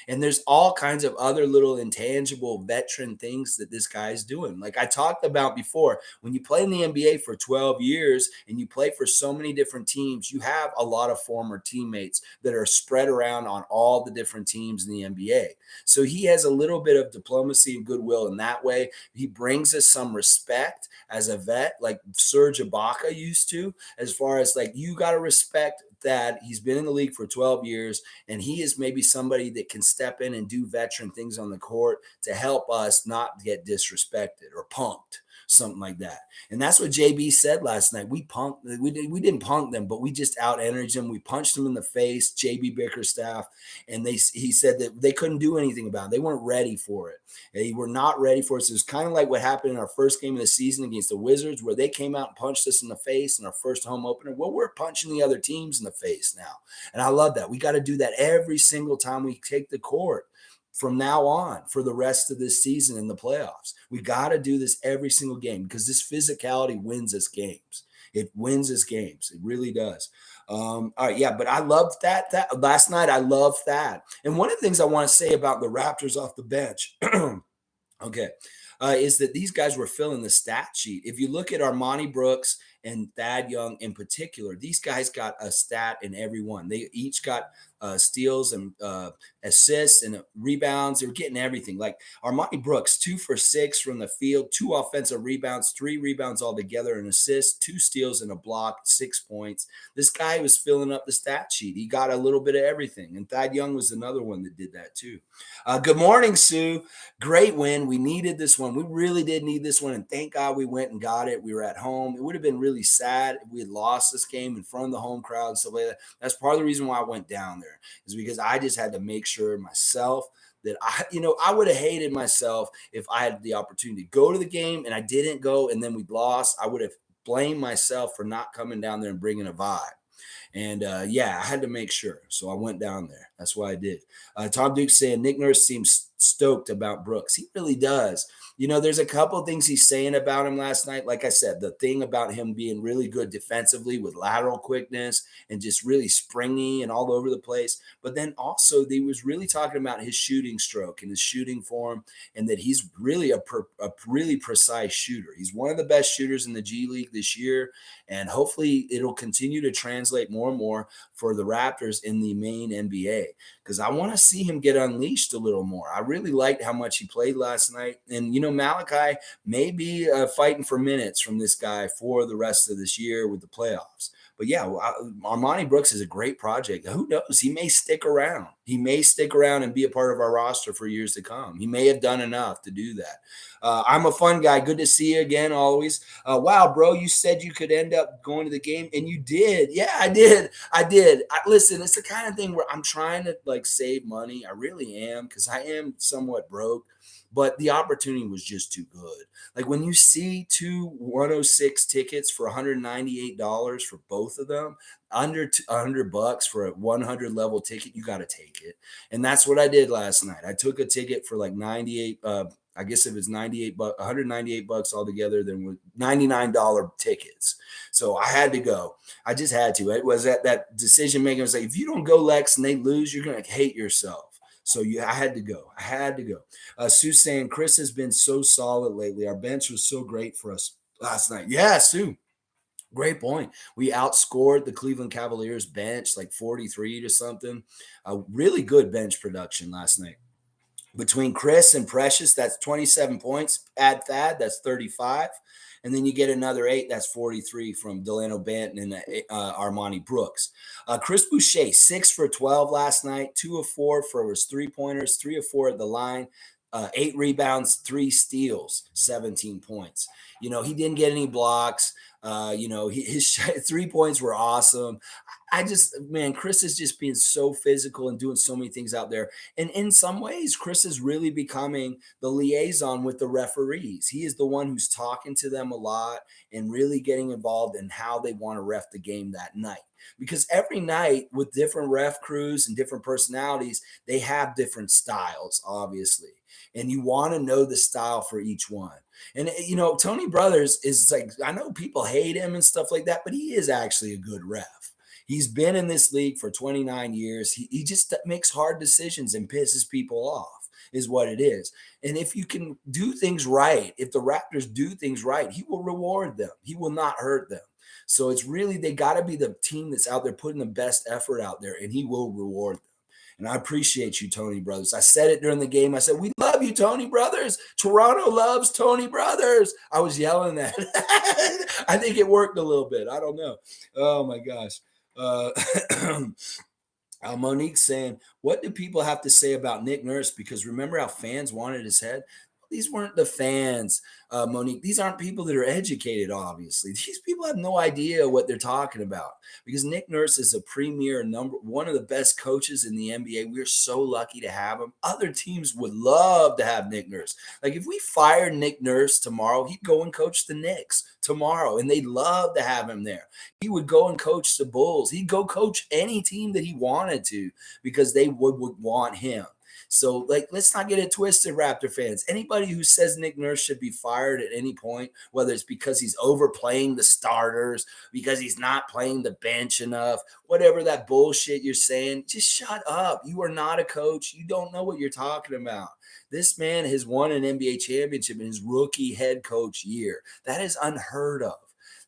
And there's all kinds of other little intangible veteran things that this guy's doing. Like I talked about before, when you play in the NBA for 12 years and you play for so many different teams, you have a lot of former teammates that are spread around on all the different teams in the NBA. So he has a little bit of diplomacy and goodwill in that way. He brings us some respect as a vet, like Serge Ibaka used to, as far as like, you got to respect that he's been in the league for 12 years, and he is maybe somebody that can step in and do veteran things on the court to help us not get disrespected or punked, something like that. And that's what JB said last night. We didn't punk them, but we just out-energized them. We punched them in the face, JB Bickerstaff, and he said that they couldn't do anything about it. They weren't ready for it. They were not ready for it. So it was kind of like what happened in our first game of the season against the Wizards, where they came out and punched us in the face in our first home opener. Well, we're punching the other teams in the face now. And I love that. We got to do that every single time we take the court from now on for the rest of this season in the playoffs. We got to do this every single game because this physicality wins us games. It wins us games. It really does. All right, yeah, but I love that. Last night, I loved that. And one of the things I want to say about the Raptors off the bench, okay, is that these guys were filling the stat sheet. If you look at Armoni Brooks and Thad Young in particular, these guys got a stat in every one. They each got steals and assists and rebounds. They were getting everything. Like Armoni Brooks, 2 for 6 from the field, 2 offensive rebounds, 3 rebounds altogether, an assist, 2 steals and a block, 6 points. This guy was filling up the stat sheet. He got a little bit of everything. And Thad Young was another one that did that too. Good morning, Sue. Great win. We needed this one. We really did need this one. And thank God we went and got it. We were at home. It would have been really sad if we had lost this game in front of the home crowd and stuff like that. That's part of the reason why I went down there, is because I just had to make sure myself that I would have hated myself if I had the opportunity to go to the game and I didn't go and then we lost. I would have blamed myself for not coming down there and bringing a vibe. And yeah, I had to make sure. So I went down there. That's why I did. Tom Duke saying Nick Nurse seems stoked about Brooks. He really does. You know, there's a couple of things he's saying about him last night. Like I said, the thing about him being really good defensively with lateral quickness and just really springy and all over the place. But then also, he was really talking about his shooting stroke and his shooting form, and that he's really a really precise shooter. He's one of the best shooters in the G League this year, and hopefully it'll continue to translate more and more for the Raptors in the main NBA, because I want to see him get unleashed a little more. I really liked how much he played last night. And, you know, Malachi may be fighting for minutes from this guy for the rest of this year with the playoffs. But yeah, Armoni Brooks is a great project. Who knows? He may stick around. He may stick around and be a part of our roster for years to come. He may have done enough to do that. I'm a fun guy. Good to see you again, always. Wow, bro, you said you could end up going to the game, and you did. Yeah, I did. Listen, it's the kind of thing where I'm trying to like save money. I really am, because I am somewhat broke. But the opportunity was just too good. Like when you see two 106 tickets for $198 for both of them, under $100 for a 100 level ticket, you got to take it. And that's what I did last night. I took a ticket for like 98. I guess if it's 98 bucks, $198 altogether, then with $99 tickets. So I had to go. I just had to. It was that decision making. Was like, if you don't go, Lex, and they lose, you're gonna hate yourself. So I had to go. I had to go. Sue saying Chris has been so solid lately. Our bench was so great for us last night. Yeah, Sue. Great point. We outscored the Cleveland Cavaliers bench like 43 to something. A really good bench production last night. Between Chris and Precious, that's 27 points. Add Thad, that's 35. And then you get another 8, that's 43 from Delano Banton and Armoni Brooks. Chris Boucher, 6 for 12 last night, 2 of 4 for his 3-pointers, 3 of 4 at the line. 8 rebounds, 3 steals, 17 points. You know, he didn't get any blocks. His 3 points were awesome. Man, Chris is just being so physical and doing so many things out there. And in some ways, Chris is really becoming the liaison with the referees. He is the one who's talking to them a lot and really getting involved in how they want to ref the game that night. Because every night with different ref crews and different personalities, they have different styles, obviously. And you want to know the style for each one. And, you know, Tony Brothers is like, I know people hate him and stuff like that, but he is actually a good ref. He's been in this league for 29 years. He just makes hard decisions and pisses people off, is what it is. And if you can do things right, if the Raptors do things right, he will reward them. He will not hurt them. So it's really, they got to be the team that's out there putting the best effort out there, and he will reward them. And I appreciate you, Tony Brothers. I said it during the game. I said, we love you, Tony Brothers. Toronto loves Tony Brothers. I was yelling that. I think it worked a little bit. I don't know. Oh, my gosh. Monique saying, what do people have to say about Nick Nurse? Because remember how fans wanted his head? These weren't the fans, Monique. These aren't people that are educated, obviously. These people have no idea what they're talking about, because Nick Nurse is a premier one of the best coaches in the NBA. We're so lucky to have him. Other teams would love to have Nick Nurse. Like if we fired Nick Nurse tomorrow, he'd go and coach the Knicks tomorrow, and they'd love to have him there. He would go and coach the Bulls. He'd go coach any team that he wanted to, because they would want him. So, like, let's not get it twisted, Raptor fans. Anybody who says Nick Nurse should be fired at any point, whether it's because he's overplaying the starters, because he's not playing the bench enough, whatever that bullshit you're saying, just shut up. You are not a coach. You don't know what you're talking about. This man has won an NBA championship in his rookie head coach year. That is unheard of.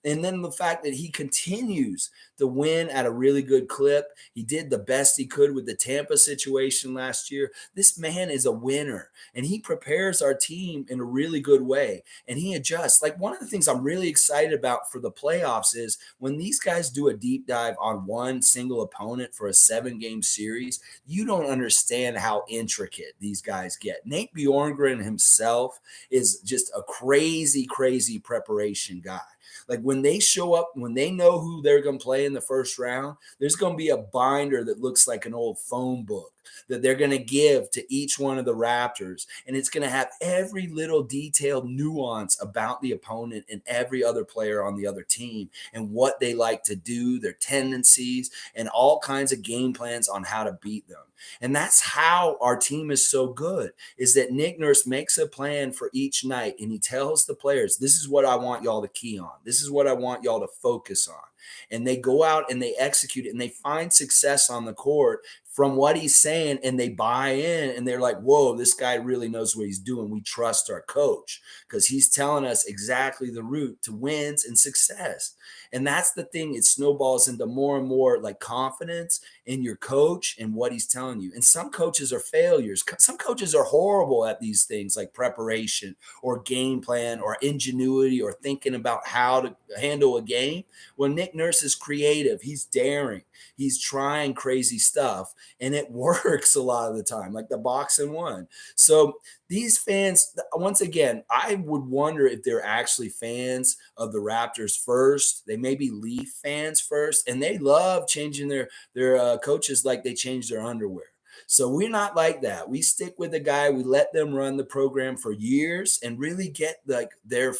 And then the fact that he continues to win at a really good clip. He did the best he could with the Tampa situation last year. This man is a winner, and he prepares our team in a really good way, and he adjusts. Like, one of the things I'm really excited about for the playoffs is when these guys do a deep dive on one single opponent for a 7-game series, you don't understand how intricate these guys get. Nate Bjorkgren himself is just a crazy, crazy preparation guy. Like, when they show up, when they know who they're going to play in the first round, there's going to be a binder that looks like an old phone book that they're going to give to each one of the Raptors. And it's going to have every little detailed nuance about the opponent and every other player on the other team and what they like to do, their tendencies, and all kinds of game plans on how to beat them. And that's how our team is so good, is that Nick Nurse makes a plan for each night and he tells the players, this is what I want y'all to key on. This is what I want y'all to focus on. And they go out and they execute it and they find success on the court from what he's saying, and they buy in and they're like, whoa, this guy really knows what he's doing. We trust our coach because he's telling us exactly the route to wins and success. And that's the thing. It snowballs into more and more like confidence in your coach and what he's telling you. And some coaches are failures. Some coaches are horrible at these things like preparation or game plan or ingenuity or thinking about how to handle a game. Well, Nick Nurse is creative. He's daring. He's trying crazy stuff, and it works a lot of the time, like the box and one. So these fans, once again, I would wonder if they're actually fans of the Raptors first. They may be Leaf fans first, and they love changing their coaches like they change their underwear. So we're not like that. We stick with the guy. We let them run the program for years and really get like their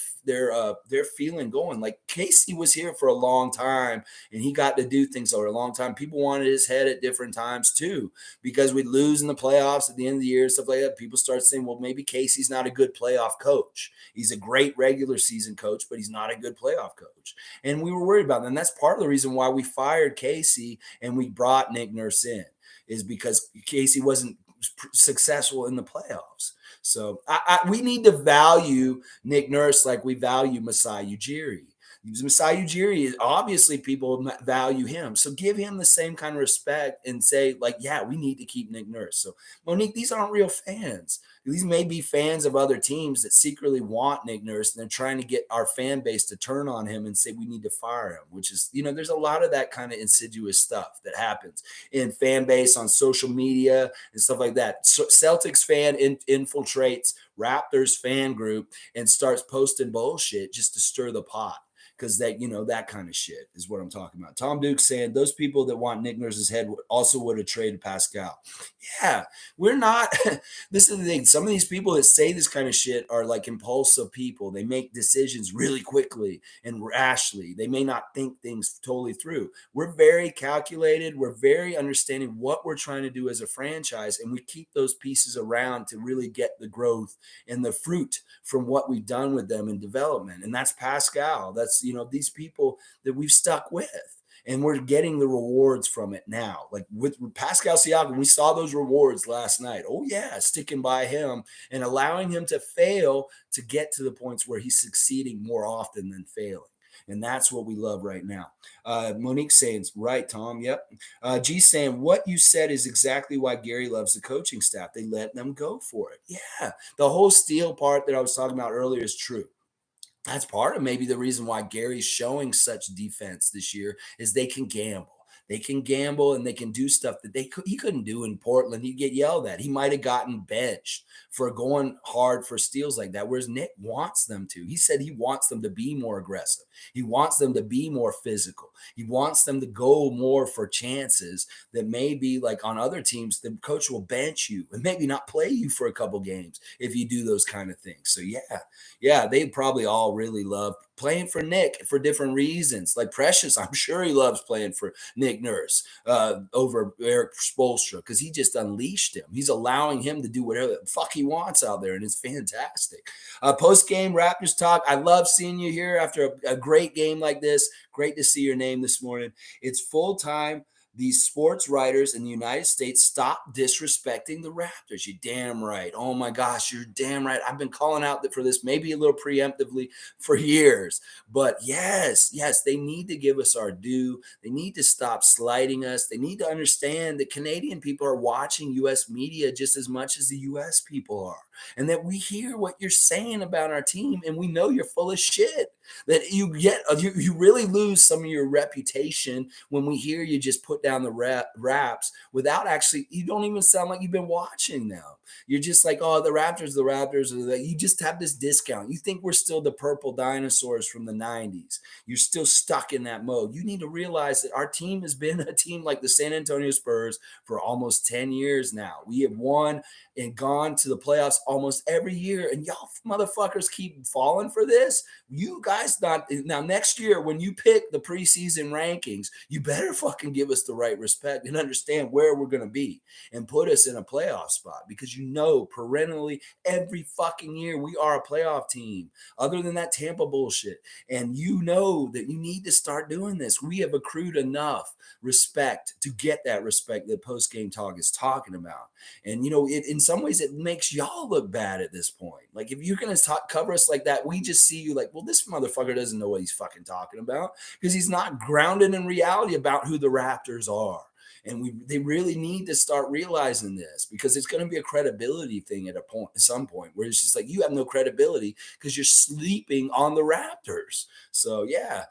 feeling going. Like Casey was here for a long time and he got to do things over a long time. People wanted his head at different times too, because we'd lose in the playoffs at the end of the year, stuff like that. People start saying, well, maybe Casey's not a good playoff coach. He's a great regular season coach, but he's not a good playoff coach. And we were worried about that. And that's part of the reason why we fired Casey and we brought Nick Nurse in, is because Casey wasn't successful in the playoffs. So we need to value Nick Nurse like we value Masai Ujiri. Masai Ujiri, obviously people value him. So give him the same kind of respect and say, like, yeah, we need to keep Nick Nurse. So, Monique, these aren't real fans. These may be fans of other teams that secretly want Nick Nurse, and they're trying to get our fan base to turn on him and say we need to fire him, which is, there's a lot of that kind of insidious stuff that happens in fan base on social media and stuff like that. So Celtics fan infiltrates Raptors fan group and starts posting bullshit just to stir the pot. Because that kind of shit is what I'm talking about. Tom Duke's saying those people that want Nick Nurse's head also would have traded Pascal. Yeah, we're not. This is the thing. Some of these people that say this kind of shit are like impulsive people. They make decisions really quickly and rashly. They may not think things totally through. We're very calculated. We're very understanding what we're trying to do as a franchise. And we keep those pieces around to really get the growth and the fruit from what we've done with them in development. And that's Pascal. That's, these people that we've stuck with, and we're getting the rewards from it now. Like with Pascal Siakam, we saw those rewards last night. Oh yeah, sticking by him and allowing him to fail to get to the points where he's succeeding more often than failing. And that's what we love right now. Monique saying, right, Tom. Yep. G saying, what you said is exactly why Gary loves the coaching staff. They let them go for it. Yeah. The whole steal part that I was talking about earlier is true. That's part of maybe the reason why Gary's showing such defense this year is they can gamble. They can gamble and they can do stuff that he couldn't do in Portland. He'd get yelled at. He might have gotten benched for going hard for steals like that, whereas Nick wants them to. He said he wants them to be more aggressive. He wants them to be more physical. He wants them to go more for chances that maybe like on other teams, the coach will bench you and maybe not play you for a couple games if you do those kind of things. So yeah, they probably all really love playing for Nick for different reasons. Like Precious, I'm sure he loves playing for Nick Nurse over Eric Spoelstra because he just unleashed him. He's allowing him to do whatever the fuck he wants out there, and it's fantastic. Post-game Raptors talk. I love seeing you here after a great game like this. Great to see your name this morning. It's full-time. These sports writers in the United States stop disrespecting the Raptors. You're damn right. Oh my gosh, you're damn right. I've been calling out for this maybe a little preemptively for years. But yes, they need to give us our due. They need to stop slighting us. They need to understand that Canadian people are watching U.S. media just as much as the U.S. people are. And that we hear what you're saying about our team and we know you're full of shit. That you really lose some of your reputation when we hear you just put down the raps without actually, you don't even sound like you've been watching them. You're just like, oh, the Raptors, you just have this discount. You think we're still the purple dinosaurs from the 90s. You're still stuck in that mode. You need to realize that our team has been a team like the San Antonio Spurs for almost 10 years now. We have won and gone to the playoffs almost every year, and y'all motherfuckers keep falling for this. You guys not now next year when you pick the preseason rankings, you better fucking give us the right respect and understand where we're going to be and put us in a playoff spot, because you know perennially every fucking year we are a playoff team other than that Tampa bullshit. And you know that you need to start doing this. We have accrued enough respect to get that respect that post-game talk is talking about. And, you know, in some ways it makes y'all look bad at this point. Like, if you're going to cover us like that, we just see you like, well, this motherfucker doesn't know what he's fucking talking about, because he's not grounded in reality about who the Raptors are. And they really need to start realizing this, because it's going to be a credibility thing at some point where it's just like, you have no credibility because you're sleeping on the Raptors. So yeah,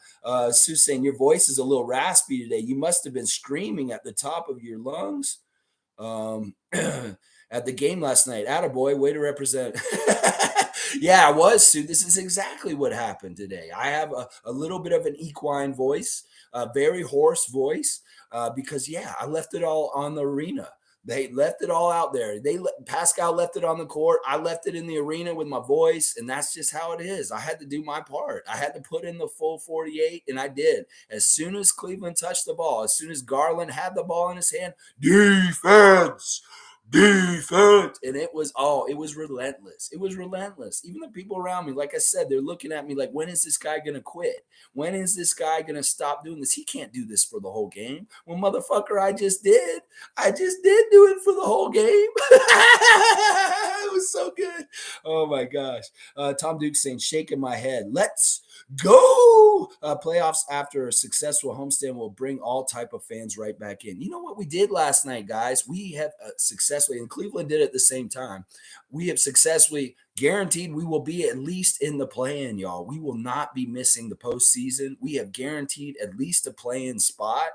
Sue saying your voice is a little raspy today. You must have been screaming at the top of your lungs at the game last night. Attaboy, way to represent. Yeah, I was, Sue. This is exactly what happened today. I have a little bit of an equine voice, a very hoarse voice, because, yeah, I left it all on the arena. They left it all out there. Pascal left it on the court. I left it in the arena with my voice, and that's just how it is. I had to do my part. I had to put in the full 48, and I did. As soon as Cleveland touched the ball, as soon as Garland had the ball in his hand, defense, and it was relentless. It was relentless. Even the people around me, like I said, they're looking at me like, when is this guy gonna quit? When is this guy gonna stop doing this? He can't do this for the whole game. Well, motherfucker, I just did do it for the whole game. It was so good. Oh my gosh. Tom Duke saying, shaking my head, let's go. Playoffs after a successful homestand will bring all type of fans right back in. You know what we did last night, guys? We have successfully, and Cleveland did it at the same time, we have successfully guaranteed we will be at least in the play-in, y'all. We will not be missing the postseason. We have guaranteed at least a play-in spot.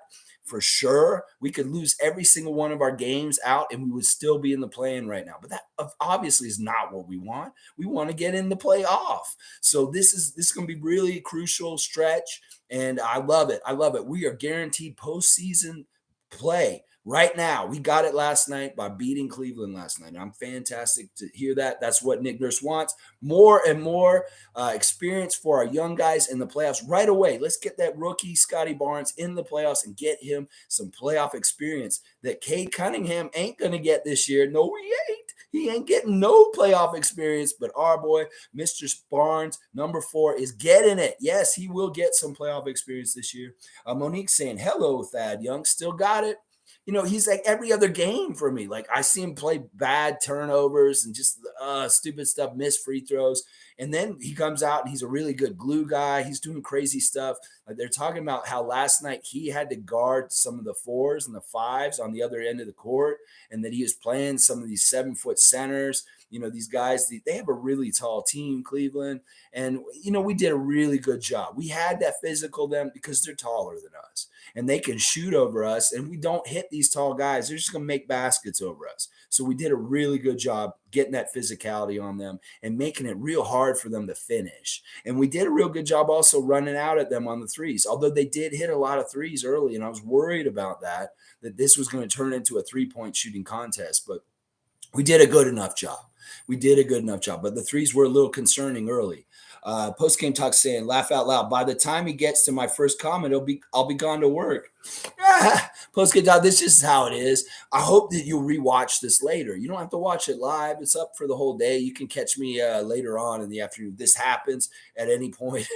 For sure, we could lose every single one of our games out and we would still be in the play-in right now. But that obviously is not what we want. We want to get in the playoff. So this is going to be really crucial stretch, and I love it. I love it. We are guaranteed postseason play right now. We got it last night by beating Cleveland last night. I'm fantastic to hear that. That's what Nick Nurse wants. More and more experience for our young guys in the playoffs right away. Let's get that rookie Scottie Barnes in the playoffs and get him some playoff experience that Cade Cunningham ain't going to get this year. No, he ain't. He ain't getting no playoff experience, but our boy, Mr. Barnes, number 4, is getting it. Yes, he will get some playoff experience this year. Monique saying, hello, Thad Young. Still got it. You know, he's like every other game for me. Like, I see him play bad turnovers and just stupid stuff, miss free throws. And then he comes out and he's a really good glue guy. He's doing crazy stuff. Like, they're talking about how last night he had to guard some of the 4s and the 5s on the other end of the court, and that he was playing some of these 7-foot centers. You know, these guys, they have a really tall team, Cleveland. And, you know, we did a really good job. We had that physical them because they're taller than us and they can shoot over us. And we don't hit these tall guys. They're just going to make baskets over us. So we did a really good job getting that physicality on them and making it real hard for them to finish. And we did a real good job also running out at them on the threes, although they did hit a lot of threes early. And I was worried about that this was going to turn into a 3-point shooting contest. But we did a good enough job. But the threes were a little concerning early. Post-game talk saying, laugh out loud. By the time he gets to my first comment, I'll be gone to work. Post-game talk, this is how it is. I hope that you'll rewatch this later. You don't have to watch it live. It's up for the whole day. You can catch me later on in the afternoon. This happens at any point,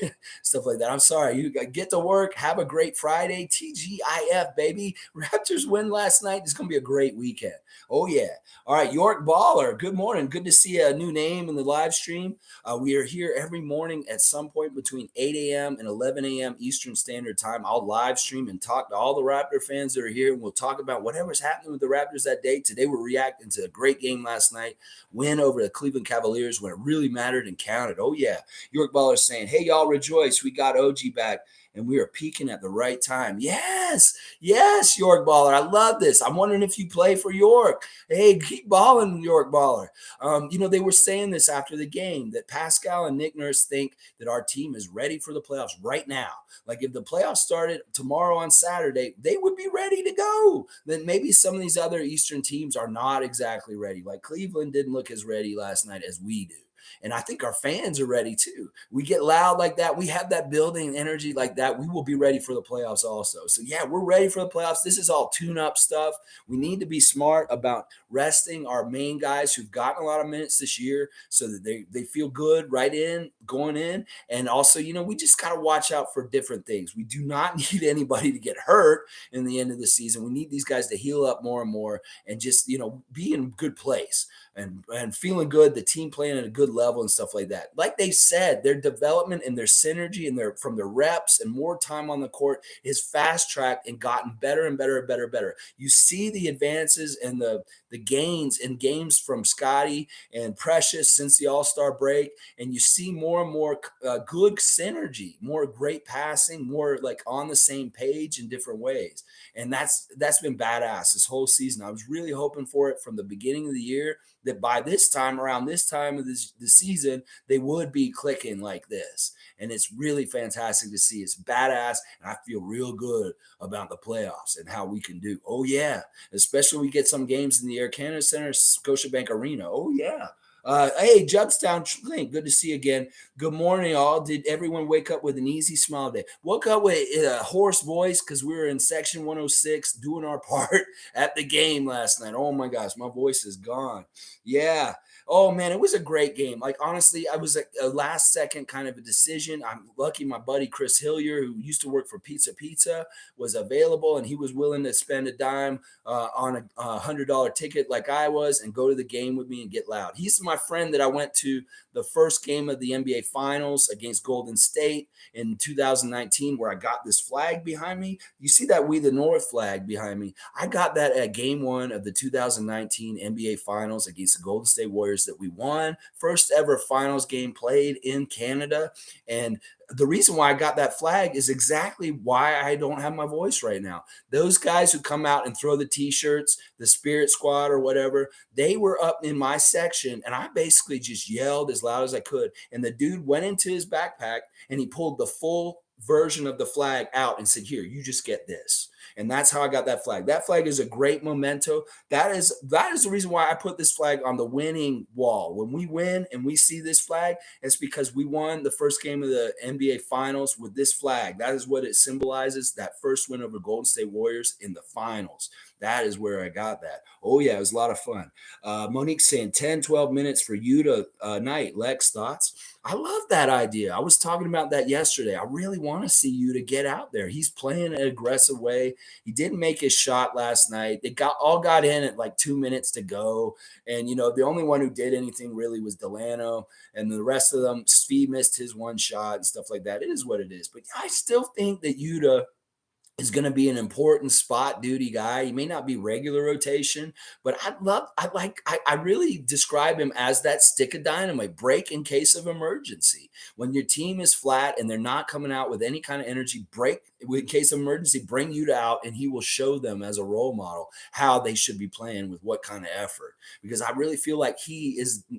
stuff like that. I'm sorry. You get to work. Have a great Friday. TGIF, baby. Raptors win last night. It's going to be a great weekend. Oh, yeah. All right, York Baller, good morning. Good to see a new name in the live stream. We are here every morning at some point between 8 a.m. and 11 a.m. Eastern Standard Time. I'll live stream and talk to all the Raptor Raptor fans that are here, and we'll talk about whatever's happening with the Raptors that day. Today, we're reacting to a great game last night, win over the Cleveland Cavaliers when it really mattered and counted. Oh, yeah. York Baller saying, hey, y'all rejoice. We got OG back, and we are peaking at the right time. Yes, York Baller. I love this. I'm wondering if you play for York. Hey, keep balling, York Baller. They were saying this after the game that Pascal and Nick Nurse think that our team is ready for the playoffs right now. Like if the playoffs started tomorrow on Saturday, they would be ready to go. Then maybe some of these other Eastern teams are not exactly ready. Like Cleveland didn't look as ready last night as we do. And I think our fans are ready too. We get loud like that. We have that building energy like that. We will be ready for the playoffs also. So, yeah, we're ready for the playoffs. This is all tune-up stuff. We need to be smart about resting our main guys who've gotten a lot of minutes this year so that they feel good going in. And also, we just got to watch out for different things. We do not need anybody to get hurt in the end of the season. We need these guys to heal up more and more and just, be in good place. And feeling good, the team playing at a good level and stuff like that. Like they said, their development and their synergy and from their reps and more time on the court is fast-tracked and gotten better and better and better and better. You see the advances and the gains in games from Scottie and Precious since the All-Star break, and you see more and more good synergy, more great passing, more like on the same page in different ways. And that's been badass this whole season. I was really hoping for it from the beginning of the year that by around this time of the season, they would be clicking like this. And it's really fantastic to see. It's badass, and I feel real good about the playoffs and how we can do. Oh, yeah. Especially when we get some games in the Air Canada Center, Scotiabank Arena. Oh, yeah. Hey, Judstown Link, good to see you again. Good morning, all. Did everyone wake up with an easy smile day? Woke up with a hoarse voice because we were in section 106 doing our part at the game last night. Oh, my gosh, my voice is gone. Yeah. Oh, man, it was a great game. Like, honestly, I was a last second kind of a decision. I'm lucky my buddy Chris Hillier, who used to work for Pizza, was available, and he was willing to spend a dime on a $100 ticket like I was and go to the game with me and get loud. He's my friend that I went to the first game of the NBA Finals against Golden State in 2019 where I got this flag behind me. You see that We the North flag behind me? I got that at game 1 of the 2019 NBA Finals against the Golden State Warriors that we won. First ever finals game played in Canada. And the reason why I got that flag is exactly why I don't have my voice right now. Those guys who come out and throw the T-shirts, the Spirit Squad or whatever, they were up in my section, and I basically just yelled as loud as I could. And the dude went into his backpack, and he pulled the full version of the flag out and said, here, you just get this. And that's how I got that flag. That flag is a great memento. That is the reason why I put this flag on the winning wall. When we win and we see this flag, it's because we won the first game of the NBA Finals with this flag. That is what it symbolizes, that first win over Golden State Warriors in the finals. That is where I got that. Oh, yeah, it was a lot of fun. Monique saying 10, 12 minutes for Yuta night. Lex, thoughts? I love that idea. I was talking about that yesterday. I really want to see Yuta get out there. He's playing an aggressive way. He didn't make his shot last night. They all got in at like 2 minutes to go. And, the only one who did anything really was Delano. And the rest of them, Svi missed his one shot and stuff like that. It is what it is. But I still think that Yuta is going to be an important spot duty guy. He may not be regular rotation, but I really describe him as that stick of dynamite, break in case of emergency. When your team is flat and they're not coming out with any kind of energy, break in case of emergency, bring Yuta out, and he will show them as a role model how they should be playing with what kind of effort. Because I really feel like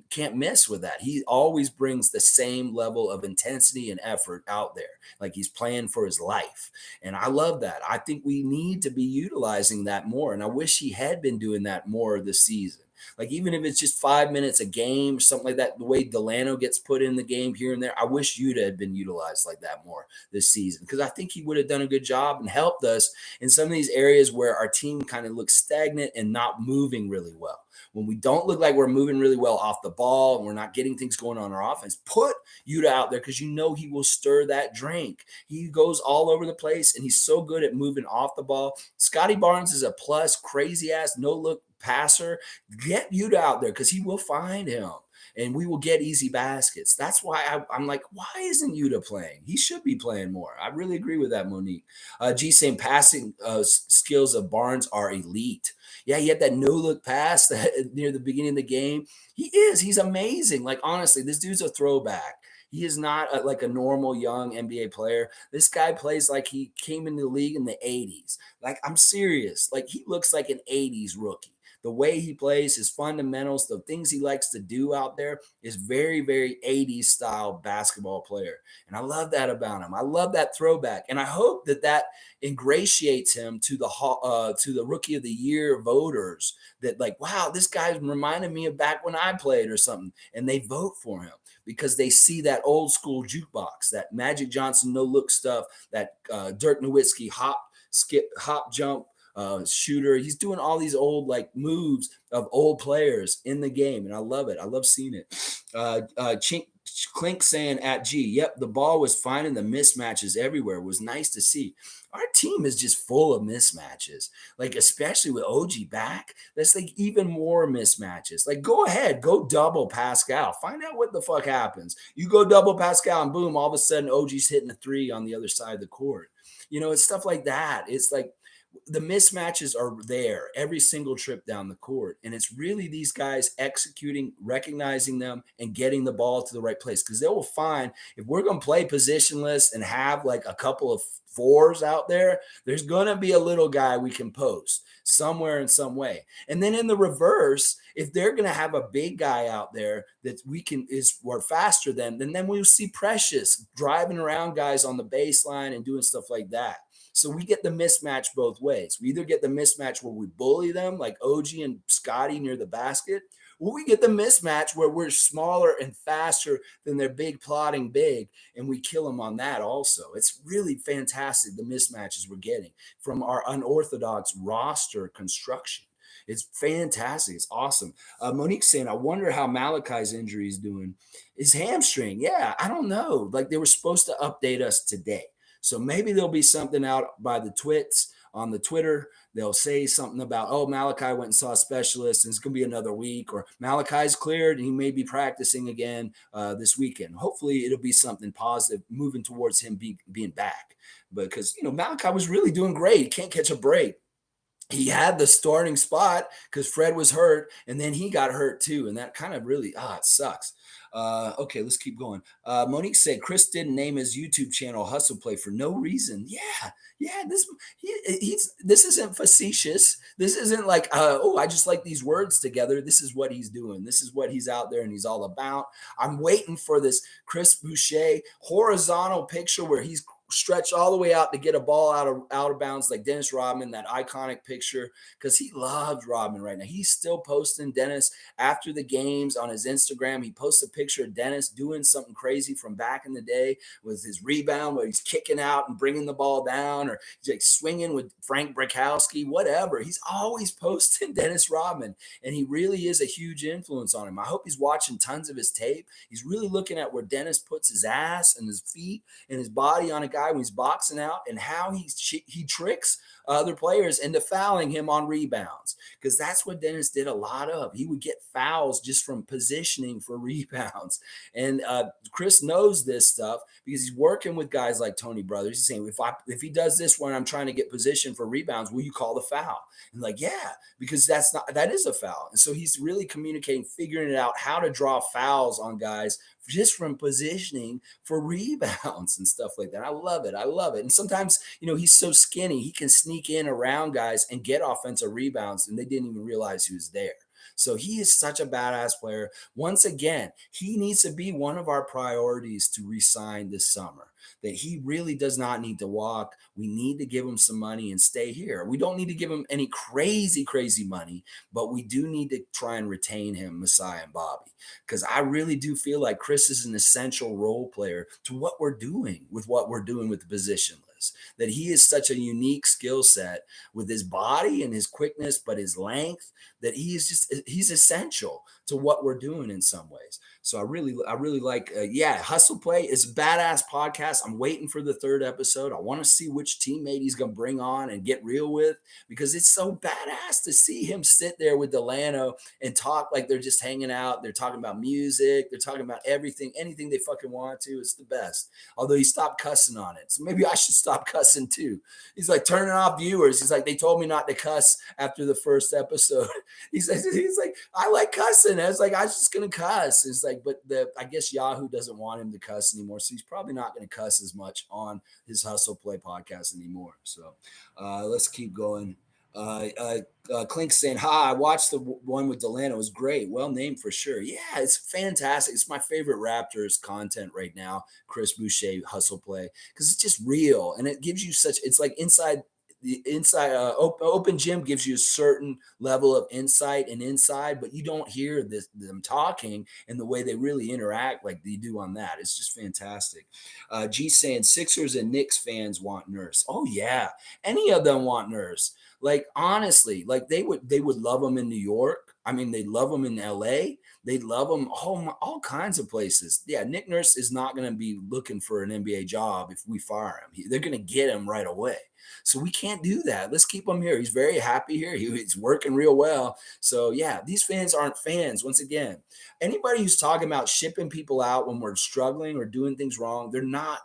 can't miss with that. He always brings the same level of intensity and effort out there, like he's playing for his life. And I love that. I think we need to be utilizing that more. And I wish he had been doing that more this season. Like, even if it's just 5 minutes a game or something like that, the way Delano gets put in the game here and there, I wish Yuta had been utilized like that more this season, because I think he would have done a good job and helped us in some of these areas where our team kind of looks stagnant and not moving really well. When we don't look like we're moving really well off the ball and we're not getting things going on our offense, put Yuta out there, because he will stir that drink. He goes all over the place, and he's so good at moving off the ball. Scottie Barnes is a plus, crazy-ass, no-look passer. Get Yuta out there, because he will find him. and we will get easy baskets. That's why I'm like, why isn't Yuta playing? He should be playing more. I really agree with that, Monique. G saying passing skills of Barnes are elite. Yeah, he had that no look pass near the beginning of the game. He's amazing. Like, honestly, this dude's a throwback. He is not like a normal young NBA player. This guy plays like he came into the league in the 80s. Like, I'm serious. Like, he looks like an 80s rookie. The way he plays, his fundamentals, the things he likes to do out there is very, very 80s style basketball player. And I love that about him. I love that throwback. And I hope that ingratiates him to the rookie of the year voters, that like, wow, this guy reminded me of back when I played or something. And they vote for him because they see that old school jukebox, that Magic Johnson no look stuff, that Dirk Nowitzki hop, jump, shooter. He's doing all these old like moves of old players in the game, and I love it. I love seeing it. Clink saying at G, yep, the ball was fine and the mismatches everywhere. It was nice to see. Our team is just full of mismatches, like especially with OG back. That's like even more mismatches. Like, go ahead, go double Pascal. Find out what the fuck happens. You go double Pascal, and boom, all of a sudden OG's hitting a three on the other side of the court. It's stuff like that. It's like the mismatches are there every single trip down the court. And it's really these guys executing, recognizing them, and getting the ball to the right place. Because they will find, if we're going to play positionless and have like a couple of fours out there, there's going to be a little guy we can post somewhere in some way. And then in the reverse, if they're going to have a big guy out there that we're faster than, then we'll see Precious driving around guys on the baseline and doing stuff like that. So we get the mismatch both ways. We either get the mismatch where we bully them like OG and Scottie near the basket, or we get the mismatch where we're smaller and faster than their big plotting big, and we kill them on that also. It's really fantastic, the mismatches we're getting from our unorthodox roster construction. It's fantastic. It's awesome. Monique saying, I wonder how Malachi's injury is doing. His hamstring. Yeah, I don't know. Like, they were supposed to update us today. So maybe there'll be something out by the twits on the Twitter. They'll say something about, oh, Malachi went and saw a specialist and it's going to be another week, or Malachi's cleared and he may be practicing again this weekend. Hopefully it'll be something positive moving towards him being back, because, Malachi was really doing great. He can't catch a break. He had the starting spot because Fred was hurt, and then he got hurt too. And that kind of really, it sucks. Okay, let's keep going. Monique said Chris didn't name his YouTube channel Hustle Play for no reason. Yeah. This isn't facetious. This isn't like, I just like these words together. This is what he's doing. This is what he's out there and he's all about. I'm waiting for this Chris Boucher horizontal picture where he's stretched all the way out to get a ball out of bounds, like Dennis Rodman, that iconic picture, because he loves Rodman right now. He's still posting Dennis after the games on his Instagram. He posts a picture of Dennis doing something crazy from back in the day with his rebound where he's kicking out and bringing the ball down, or he's like swinging with Frank Brakowski, whatever. He's always posting Dennis Rodman, and he really is a huge influence on him. I hope he's watching tons of his tape. He's really looking at where Dennis puts his ass and his feet and his body on a guy when he's boxing out, and how he tricks other players into fouling him on rebounds, because that's what Dennis did a lot of. He would get fouls just from positioning for rebounds. And Chris knows this stuff because he's working with guys like Tony Brothers. He's saying, if he does this when I'm trying to get position for rebounds, will you call the foul? And like, yeah, because that is a foul. And so he's really communicating, figuring it out, how to draw fouls on guys just from positioning for rebounds and stuff like that. I love it. And sometimes, he's so skinny, he can sneak in around guys and get offensive rebounds, and they didn't even realize he was there. So he is such a badass player. Once again, he needs to be one of our priorities to re-sign this summer. That he really does not need to walk. We need to give him some money and stay here. We don't need to give him any crazy money, but we do need to try and retain him, Messiah and Bobby, because I really do feel like Chris is an essential role player to what we're doing with the positionless. That he is such a unique skill set with his body and his quickness, but his length, that he's essential to what we're doing in some ways. So I really like, Hustle Play is a badass podcast. podcast. I'm waiting for the third episode. I want to see which teammate he's going to bring on and get real with, because it's so badass to see him sit there with Delano and talk like they're just hanging out. They're talking about music. They're talking about everything, anything they fucking want to. It's the best. Although he stopped cussing on it. So maybe I should stop cussing too. He's like, turning off viewers. He's like, they told me not to cuss after the first episode. He's like, I like cussing. I was like, I was just going to cuss. It's like, but I guess Yahoo doesn't want him to cuss anymore. So he's probably not going to cuss as much on his Hustle Play podcast anymore. So let's keep going. Clink saying, hi, I watched the one with Delano. It was great. Well named for sure. Yeah, it's fantastic. It's my favorite Raptors content right now. Chris Boucher Hustle Play, because it's just real. And it gives you it's like the inside open gym gives you a certain level of insight and inside, but you don't hear them talking and the way they really interact like they do on that. It's just fantastic. G saying Sixers and Knicks fans want Nurse. Oh yeah, any of them want Nurse. Like honestly, like they would love him in New York. I mean, they'd love him in LA. They'd love him all kinds of places. Yeah, Nick Nurse is not going to be looking for an NBA job if we fire him. They're going to get him right away. So we can't do that. Let's keep him here. He's very happy here. He's working real well. So yeah, these fans aren't fans. Once again, anybody who's talking about shipping people out when we're struggling or doing things wrong, they're not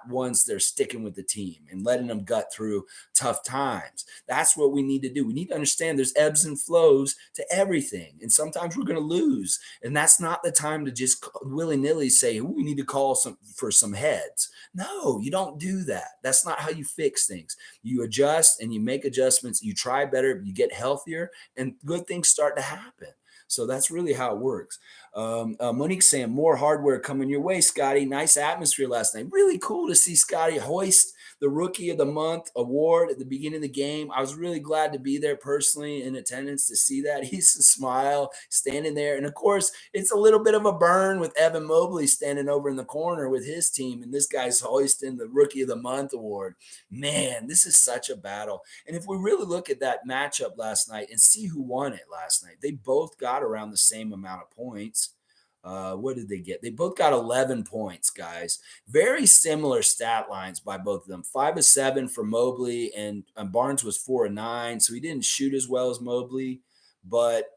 ones that are sticking with the team and letting them gut through tough times. That's what we need to do. We need to understand there's ebbs and flows to everything. And sometimes we're going to lose. And that's not the time to just willy-nilly say, we need to call for some heads. No, you don't do that. That's not how you fix things. You adjust and you make adjustments. You try better, you get healthier, and good things start to happen. So that's really how it works. Monique saying, more hardware coming your way, Scottie. Nice atmosphere last night. Really cool to see Scottie hoist the Rookie of the Month award at the beginning of the game. I was really glad to be there personally in attendance to see that. He's a smile standing there. And of course, it's a little bit of a burn with Evan Mobley standing over in the corner with his team. And this guy's hoisting the Rookie of the Month award. Man, this is such a battle. And if we really look at that matchup last night and see who won it last night, they both got around the same amount of points. What did they get? They both got 11 points, guys. Very similar stat lines by both of them. 5 of 7 for Mobley, and Barnes was 4 of 9, so he didn't shoot as well as Mobley, but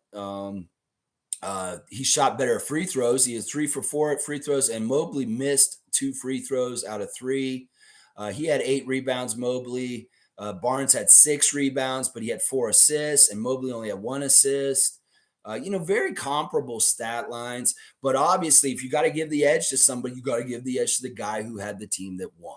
he shot better at free throws. He had 3 for 4 at free throws, and Mobley missed 2 free throws out of 3. He had 8 rebounds, Mobley. Barnes had 6 rebounds, but he had 4 assists, and Mobley only had 1 assist. Very comparable stat lines, but obviously if you got to give the edge to somebody, you got to give the edge to the guy who had the team that won.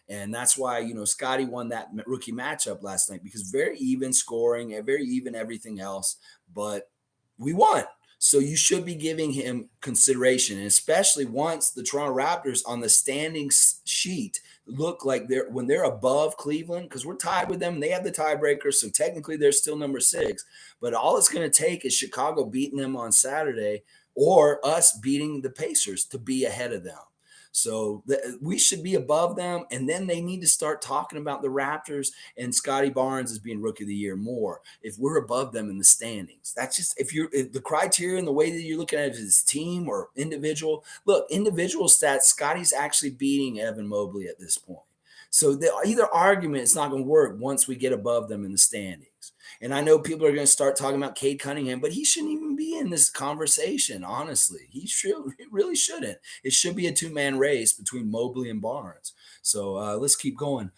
And that's why, Scottie won that rookie matchup last night, because very even scoring and very even everything else, but we won. So you should be giving him consideration, and especially once the Toronto Raptors on the standings sheet look like when they're above Cleveland, because we're tied with them. They have the tiebreaker, so technically they're still number 6. But all it's going to take is Chicago beating them on Saturday or us beating the Pacers to be ahead of them. So we should be above them, and then they need to start talking about the Raptors and Scottie Barnes as being Rookie of the Year more if we're above them in the standings. That's just if the criteria and the way that you're looking at it is team or individual. Look, individual stats, Scottie's actually beating Evan Mobley at this point. So either argument is not going to work once we get above them in the standings. And I know people are going to start talking about Cade Cunningham, but he shouldn't even be in this conversation, honestly. He really shouldn't. It should be a 2-man race between Mobley and Barnes. So let's keep going.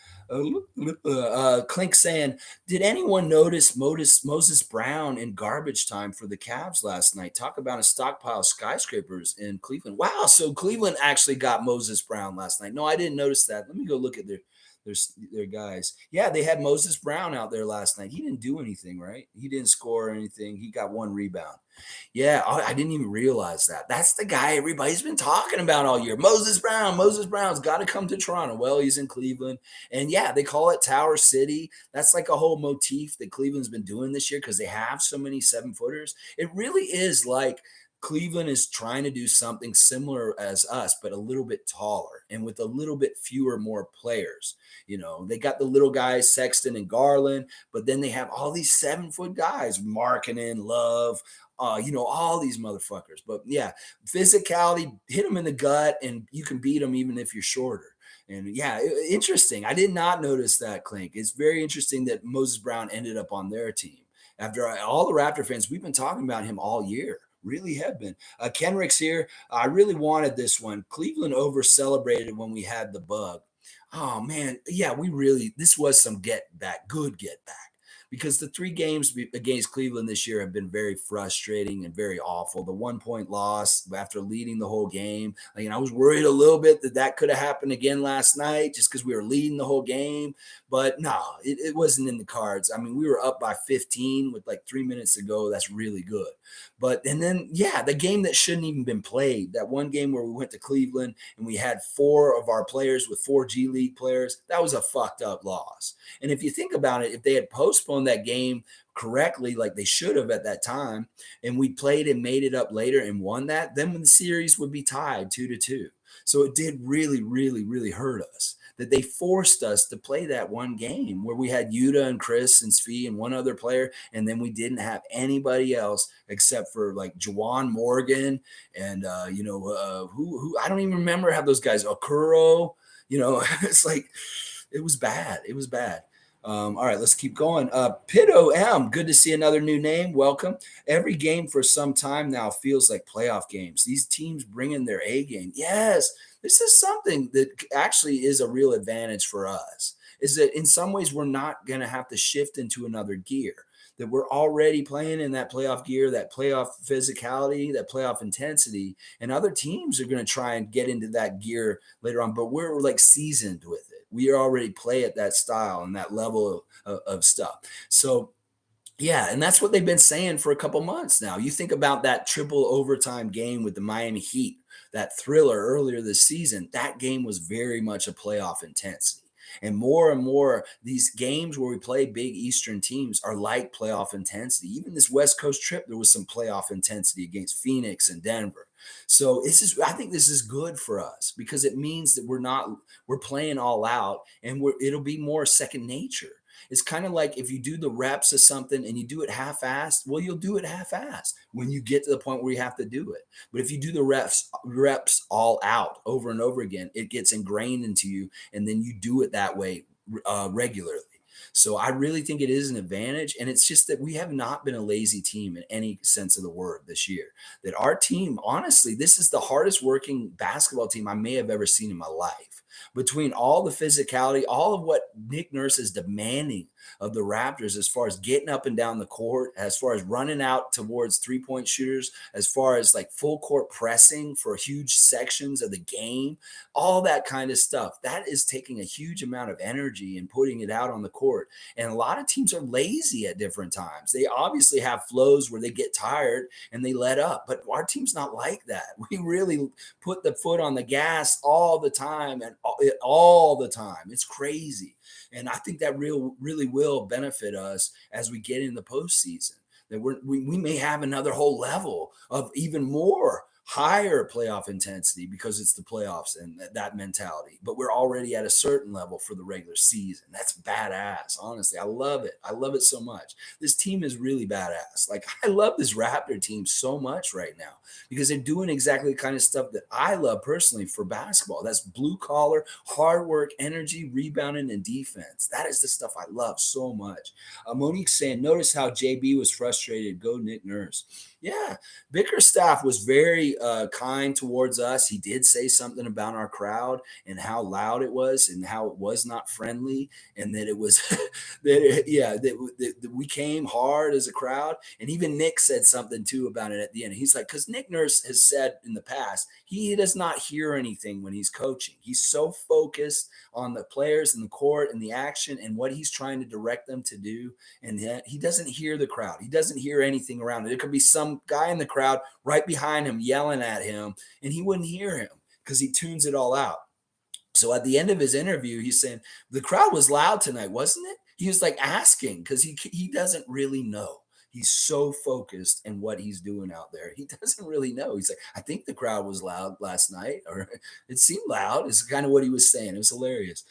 Clink saying, did anyone notice Moses Brown in garbage time for the Cavs last night? Talk about a stockpile of skyscrapers in Cleveland. Wow, so Cleveland actually got Moses Brown last night. No, I didn't notice that. Let me go look at their guys. Yeah, they had Moses Brown out there last night. He didn't do anything, right? He didn't score anything. He got 1 rebound. Yeah, I didn't even realize that. That's the guy everybody's been talking about all year. Moses Brown. Moses Brown's got to come to Toronto. Well, he's in Cleveland. And yeah, they call it Tower City. That's like a whole motif that Cleveland's been doing this year because they have so many 7-footers. It really is like Cleveland is trying to do something similar as us, but a little bit taller and with a little bit fewer more players. They got the little guys, Sexton and Garland, but then they have all these 7-foot guys, Markkanen, Love, all these motherfuckers. But yeah, physicality, hit them in the gut, and you can beat them even if you're shorter. And yeah, interesting. I did not notice that, Clink. It's very interesting that Moses Brown ended up on their team. After all the Raptor fans, we've been talking about him all year. Really have been. Kenrick's here. I really wanted this one. Cleveland over celebrated when we had the bug. Oh man, yeah, this was some good get back. Because the 3 games against Cleveland this year have been very frustrating and very awful. The 1-point loss after leading the whole game. I was worried a little bit that could have happened again last night just because we were leading the whole game. But no, it wasn't in the cards. I mean, we were up by 15 with like 3 minutes to go. That's really good. And then, yeah, the game that shouldn't even been played, that one game where we went to Cleveland and we had 4 of our players with 4 G League players, that was a fucked up loss. And if you think about it, if they had postponed that game correctly, like they should have at that time, and we played and made it up later and won that, then the series would be tied 2-2. So it did really, really, really hurt us that they forced us to play that one game where we had Yuta and Chris and Svi and one other player, and then we didn't have anybody else except for like Juwan Morgan and who I don't even remember how those guys, Okuro, it's like it was bad. It was bad. All right, let's keep going. Pit OM, good to see another new name. Welcome. Every game for some time now feels like playoff games. These teams bring in their A game. Yes, this is something that actually is a real advantage for us, is that in some ways we're not going to have to shift into another gear, that we're already playing in that playoff gear, that playoff physicality, that playoff intensity, and other teams are going to try and get into that gear later on, but we're like seasoned with it. We already play at that style and that level of stuff. So yeah, and that's what they've been saying for a couple months now. You think about that triple overtime game with the Miami Heat, that thriller earlier this season, that game was very much a playoff intensity. And more, these games where we play big Eastern teams are like playoff intensity. Even this West Coast trip, there was some playoff intensity against Phoenix and Denver. So I think this is good for us because it means that we're playing all out, and it'll be more second nature. It's kind of like if you do the reps of something and you do it half-assed, well, you'll do it half-assed when you get to the point where you have to do it. But if you do the reps all out over and over again, it gets ingrained into you, and then you do it that way regularly. So I really think it is an advantage, and it's just that we have not been a lazy team in any sense of the word this year. That our team, honestly, this is the hardest working basketball team I may have ever seen in my life. Between all the physicality, all of what Nick Nurse is demanding of the Raptors as far as getting up and down the court, as far as running out towards three-point shooters, as far as like full court pressing for huge sections of the game, all that kind of stuff, that is taking a huge amount of energy and putting it out on the court. And a lot of teams are lazy at different times. They obviously have flows where they get tired and they let up, but our team's not like that. We really put the foot on the gas all the time and all the time. It's crazy. And I think that really will benefit us as we get in the postseason, that we may have another whole level of even more higher playoff intensity because it's the playoffs and that mentality. But we're already at a certain level for the regular season. That's badass. Honestly, I love it. I love it so much. This team is really badass. Like, I love this Raptor team so much right now because they're doing exactly the kind of stuff that I love personally for basketball. That's blue collar, hard work, energy, rebounding, and defense. That is the stuff I love so much. Monique's saying, notice how JB was frustrated. Go Nick Nurse. Yeah, Bickerstaff was very kind towards us. He did say something about our crowd and how loud it was and how it was not friendly, and that it was that we came hard as a crowd. And even Nick said something too about it at the end. He's like, because Nick Nurse has said in the past, he does not hear anything when he's coaching. He's so focused on the players and the court and the action and what he's trying to direct them to do, and he doesn't hear the crowd. He doesn't hear anything around it. It could be some guy in the crowd right behind him yelling at him, and he wouldn't hear him because he tunes it all out. So at the end of his interview, he's saying, the crowd was loud tonight, wasn't it? He was like asking because he doesn't really know. He's so focused in what he's doing out there. He doesn't really know. He's like, I think the crowd was loud last night, or it seemed loud. It's kind of what he was saying. It was hilarious.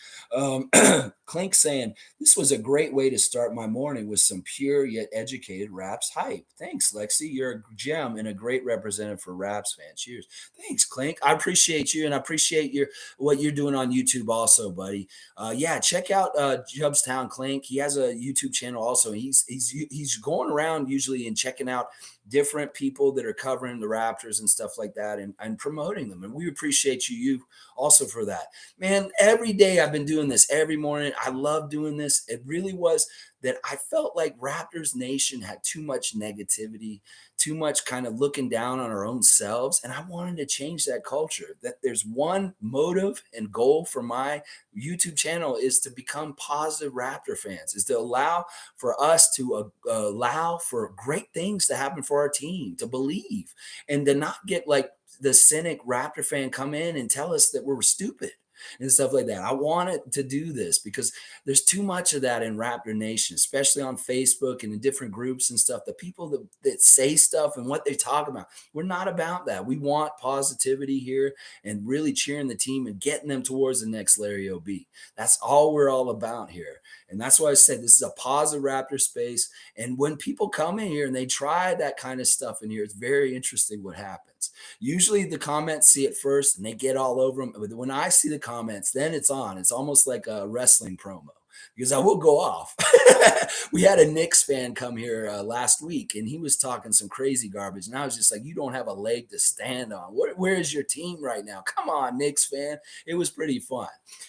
Clink saying, this was a great way to start my morning with some pure yet educated Raps hype. Thanks, Lexi. You're a gem and a great representative for Raps fans. Cheers. Thanks, Clink. I appreciate you, and I appreciate what you're doing on YouTube also, buddy. Yeah, check out Jubstown Clink. He has a YouTube channel also. He's going around usually and checking out different people that are covering the Raptors and stuff like that, and promoting them. And we appreciate you also for that. Man, every day I've been doing this every morning. I love doing this. It really was that I felt like Raptors Nation had too much negativity, too much kind of looking down on our own selves. And I wanted to change that culture. That there's one motive and goal for my YouTube channel is to become positive Raptor fans, is to allow for us to allow for great things to happen for our team, to believe, and to not get like the cynic Raptor fan come in and tell us that we're stupid and stuff like that. I wanted to do this because there's too much of that in Raptor Nation, especially on Facebook and in different groups and stuff. The people that say stuff and what they talk about, we're not about that. We want positivity here and really cheering the team and getting them towards the next Larry O.B. That's all we're all about here. And that's why I said this is a positive Raptor space. And when people come in here and they try that kind of stuff in here, it's very interesting what happens. Usually the comments see it first and they get all over them. But when I see the comments, then it's on. It's almost like a wrestling promo because I will go off. We had a Knicks fan come here last week and he was talking some crazy garbage. And I was just like, you don't have a leg to stand on. Where is your team right now? Come on, Knicks fan. It was pretty fun.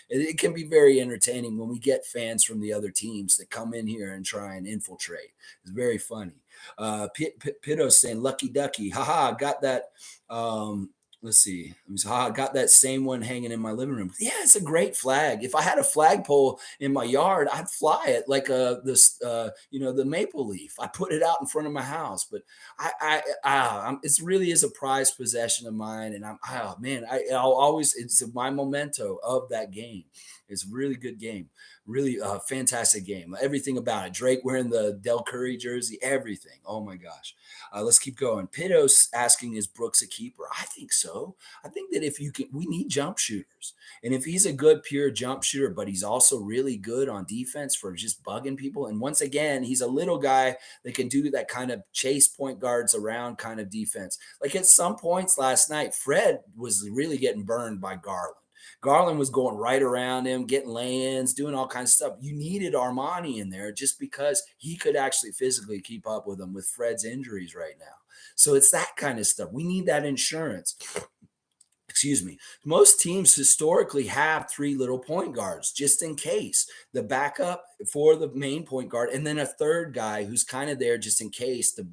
It can be very entertaining when we get fans from the other teams that come in here and try and infiltrate. It's very funny. Pitto saying lucky ducky. Haha, got that. Let's see. Got that same one hanging in my living room. Yeah, it's a great flag. If I had a flagpole in my yard, I'd fly it like the maple leaf. I put it out in front of my house. But it really is a prized possession of mine, and I'll always. It's my memento of that game. It's a really good game. Really fantastic game. Everything about it. Drake wearing the Del Curry jersey, everything. Oh my gosh. Let's keep going. Pitto's asking, is Brooks a keeper? I think so. I think that we need jump shooters. And if he's a good pure jump shooter, but he's also really good on defense for just bugging people. And once again, he's a little guy that can do that kind of chase point guards around kind of defense. Like at some points last night, Fred was really getting burned by Garland. Garland was going right around him, getting lay-ins, doing all kinds of stuff. You needed Armoni in there just because he could actually physically keep up with him with Fred's injuries right now. So it's that kind of stuff. We need that insurance. Excuse me. Most teams historically have three little point guards just in case, the backup for the main point guard, and then a third guy who's kind of there just in case to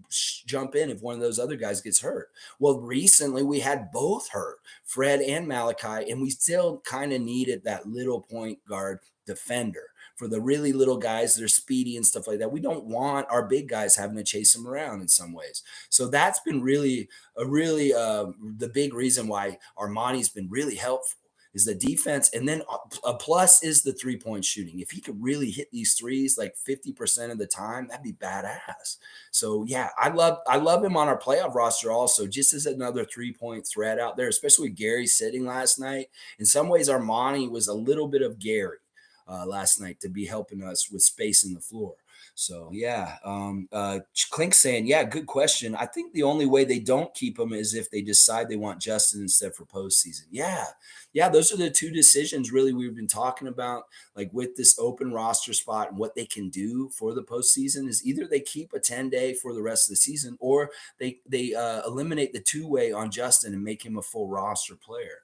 jump in if one of those other guys gets hurt. Well, recently we had both hurt, Fred and Malachi, and we still kind of needed that little point guard defender for the really little guys that are speedy and stuff like that. We don't want our big guys having to chase them around in some ways. So that's been really the big reason why Armani's been really helpful is the defense. And then a plus is the 3-point shooting. If he could really hit these threes like 50% of the time, that'd be badass. So yeah, I love him on our playoff roster also, just as another 3-point threat out there, especially with Gary sitting last night. In some ways, Armoni was a little bit of Gary last night to be helping us with space in the floor. So yeah, Clink saying, yeah, good question. I think the only way they don't keep him is if they decide they want Justin instead for postseason. Yeah, those are the two decisions really we've been talking about, like with this open roster spot and what they can do for the postseason is either they keep a 10-day for the rest of the season or they eliminate the two-way on Justin and make him a full roster player.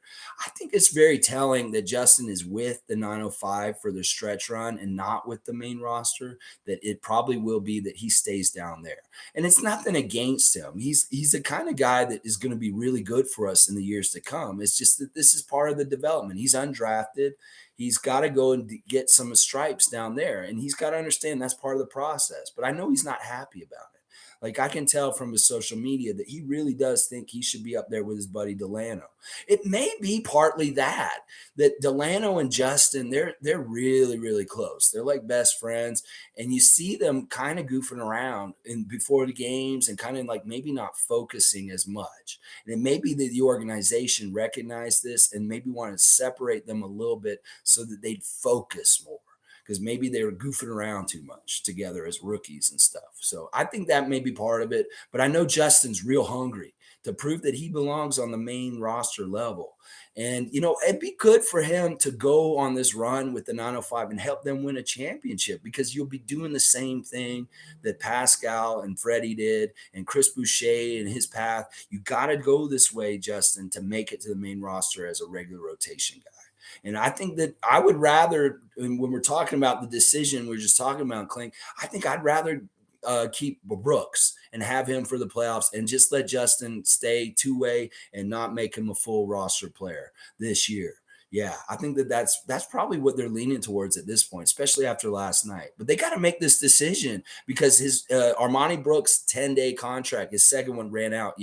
I think it's very telling that Justin is with the 905 for their stretch run and not with the main roster, that it probably will be that he stays down there. And it's nothing against him. He's the kind of guy that is going to be really good for us in the years to come. It's just that this is part of the development. He's undrafted. He's got to go and get some stripes down there. And he's got to understand that's part of the process. But I know he's not happy about it. Like I can tell from his social media that he really does think he should be up there with his buddy Delano. It may be partly that Delano and Justin, they're really, really close. They're like best friends. And you see them kind of goofing around in before the games and kind of like maybe not focusing as much. And it may be that the organization recognized this and maybe want to separate them a little bit so that they'd focus more because maybe they were goofing around too much together as rookies and stuff. So I think that may be part of it. But I know Justin's real hungry to prove that he belongs on the main roster level. And, it'd be good for him to go on this run with the 905 and help them win a championship because you'll be doing the same thing that Pascal and Freddie did and Chris Boucher and his path. You got to go this way, Justin, to make it to the main roster as a regular rotation guy. And I think that I would rather, when we're talking about the decision we're just talking about, Clink, I think I'd rather keep Brooks and have him for the playoffs and just let Justin stay two-way and not make him a full roster player this year. Yeah, I think that's probably what they're leaning towards at this point, especially after last night. But they got to make this decision because his Armoni Brooks 10-day contract, his second one ran out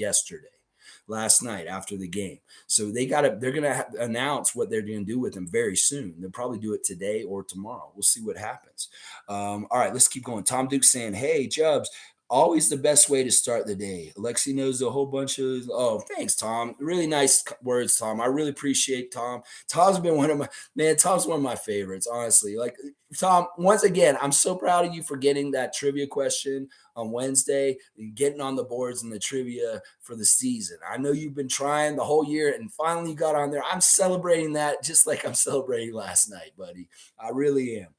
last night after the game. So they're going to announce what they're going to do with him very soon. They'll probably do it today or tomorrow. We'll see what happens. All right, let's keep going. Tom Duke saying, hey, Jubs, always the best way to start the day. Alexi knows a whole bunch of, thanks, Tom. Really nice words, Tom. I really appreciate Tom. Tom's one of my favorites, honestly. Like, Tom, once again, I'm so proud of you for getting that trivia question on Wednesday, getting on the boards in the trivia for the season. I know you've been trying the whole year and finally you got on there. I'm celebrating that just like I'm celebrating last night, buddy. I really am.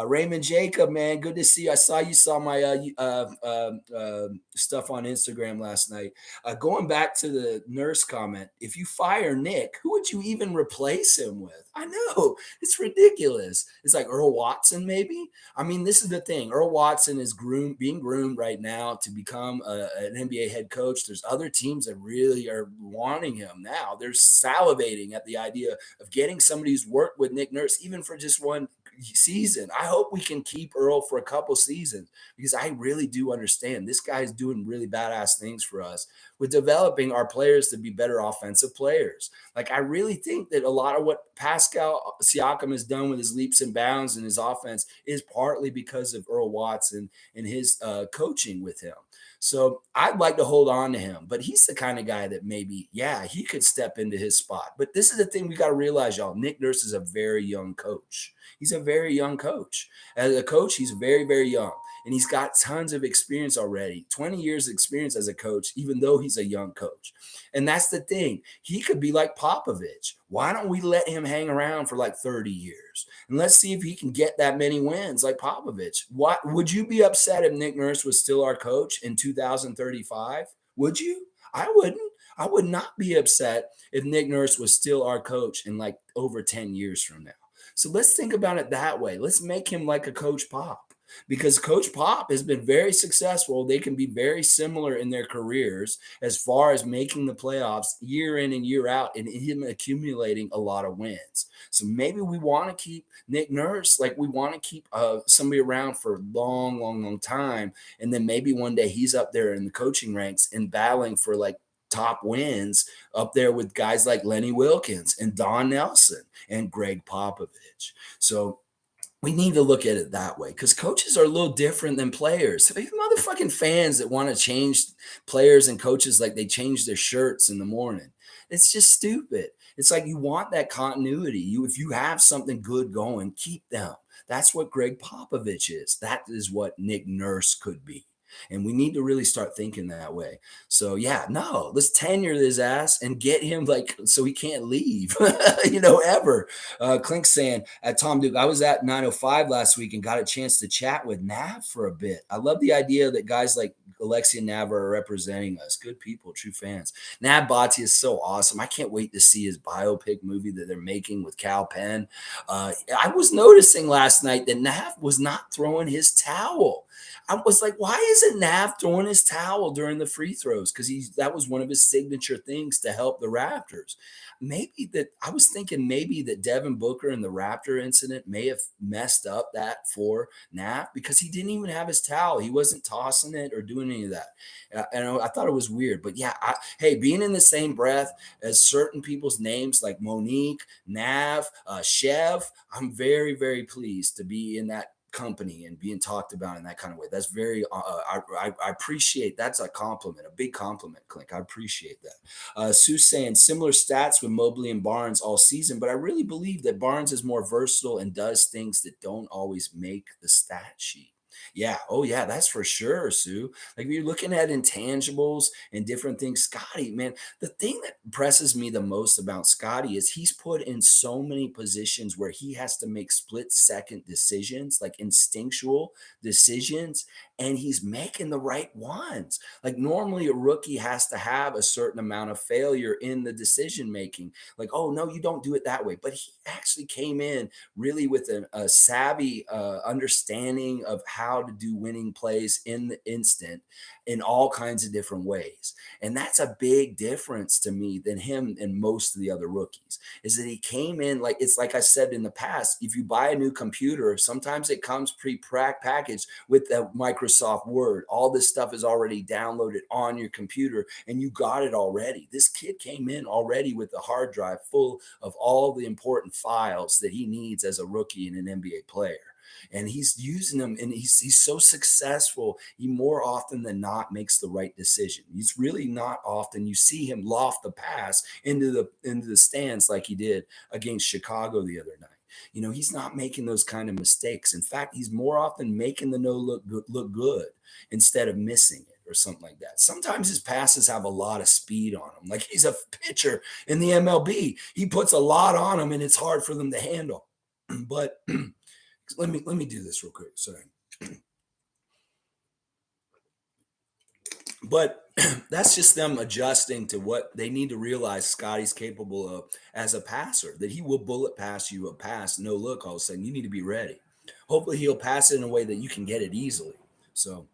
Raymond Jacob, man, good to see you. I saw you saw my stuff on Instagram last night. Going back to the nurse comment, if you fire Nick, who would you even replace him with? I know, it's ridiculous. It's like Earl Watson, maybe. I mean, this is the thing. Earl Watson is being groomed right now to become an NBA head coach. There's other teams that really are wanting him now. They're salivating at the idea of getting somebody who's worked with Nick Nurse, even for just one season. I hope we can keep Earl for a couple seasons because I really do understand this guy's doing really badass things for us with developing our players to be better offensive players. Like I really think that a lot of what Pascal Siakam has done with his leaps and bounds and his offense is partly because of Earl Watson and his coaching with him. So I'd like to hold on to him, but he's the kind of guy that maybe, he could step into his spot. But this is the thing we got to realize, y'all. Nick Nurse is a very young coach. He's a very young coach. As a coach, he's very, very young. And he's got tons of experience already, 20 years of experience as a coach, even though he's a young coach. And that's the thing. He could be like Popovich. Why don't we let him hang around for like 30 years? And let's see if he can get that many wins like Popovich. What would you be upset if Nick Nurse was still our coach in 2035? Would you? I wouldn't. I would not be upset if Nick Nurse was still our coach in like over 10 years from now. So let's think about it that way. Let's make him like a Coach Pop because Coach Pop has been very successful. They can be very similar in their careers as far as making the playoffs year in and year out and him accumulating a lot of wins. So maybe we want to keep Nick Nurse, like we want to keep somebody around for a long, long, long time. And then maybe one day he's up there in the coaching ranks and battling for like top wins up there with guys like Lenny Wilkins and Don Nelson and Greg Popovich. So we need to look at it that way because coaches are a little different than players. There's motherfucking fans that want to change players and coaches like they change their shirts in the morning. It's just stupid. It's like you want that continuity. If you have something good going, keep them. That's what Greg Popovich is. That is what Nick Nurse could be. And we need to really start thinking that way. So let's tenure his ass and get him so he can't leave, ever. Clink saying at Tom Duke, I was at 905 last week and got a chance to chat with Nav for a bit. I love the idea that guys like Alexi and Nav are representing us. Good people, true fans. Nav Bhatti is so awesome. I can't wait to see his biopic movie that they're making with Cal Penn. I was noticing last night that Nav was not throwing his towel. I was like, why isn't Nav throwing his towel during the free throws? Because that was one of his signature things to help the Raptors. Maybe that I was thinking maybe that Devin Booker and the Raptor incident may have messed up that for Nav because he didn't even have his towel. He wasn't tossing it or doing any of that. And I thought it was weird. But yeah, hey, being in the same breath as certain people's names like Monique, Nav, Chev, I'm very, very pleased to be in that company and being talked about in that kind of way. That's very, I appreciate that's a compliment, a big compliment, Clink. I appreciate that. Sue's saying similar stats with Mobley and Barnes all season, but I really believe that Barnes is more versatile and does things that don't always make the stat sheet. Yeah. Oh, yeah. That's for sure, Sue. Like if you're looking at intangibles and different things, Scottie, man, the thing that impresses me the most about Scottie is he's put in so many positions where he has to make split second decisions, like instinctual decisions, and he's making the right ones. Like normally a rookie has to have a certain amount of failure in the decision making. Like, oh, no, you don't do it that way. But he actually came in really with a savvy understanding of how to do winning plays in the instant in all kinds of different ways. And that's a big difference to me than him and most of the other rookies is that he came in like it's like I said in the past, if you buy a new computer, sometimes it comes pre-packaged with the Microsoft Word. All this stuff is already downloaded on your computer and you got it already. This kid came in already with a hard drive full of all the important files that he needs as a rookie and an NBA player. And he's using them and he's so successful. He more often than not makes the right decision. He's really not often you see him loft the pass into the stands like he did against Chicago the other night. You know, he's not making those kind of mistakes. In fact, he's more often making the no look good instead of missing it or something like that. Sometimes his passes have a lot of speed on them. Like he's a pitcher in the MLB. He puts a lot on them and it's hard for them to handle. But let me do this real quick. Sorry. But that's just them adjusting to what they need to realize Scottie's capable of as a passer, that he will bullet pass you a pass, no look, all of a sudden. You need to be ready. Hopefully he'll pass it in a way that you can get it easily. So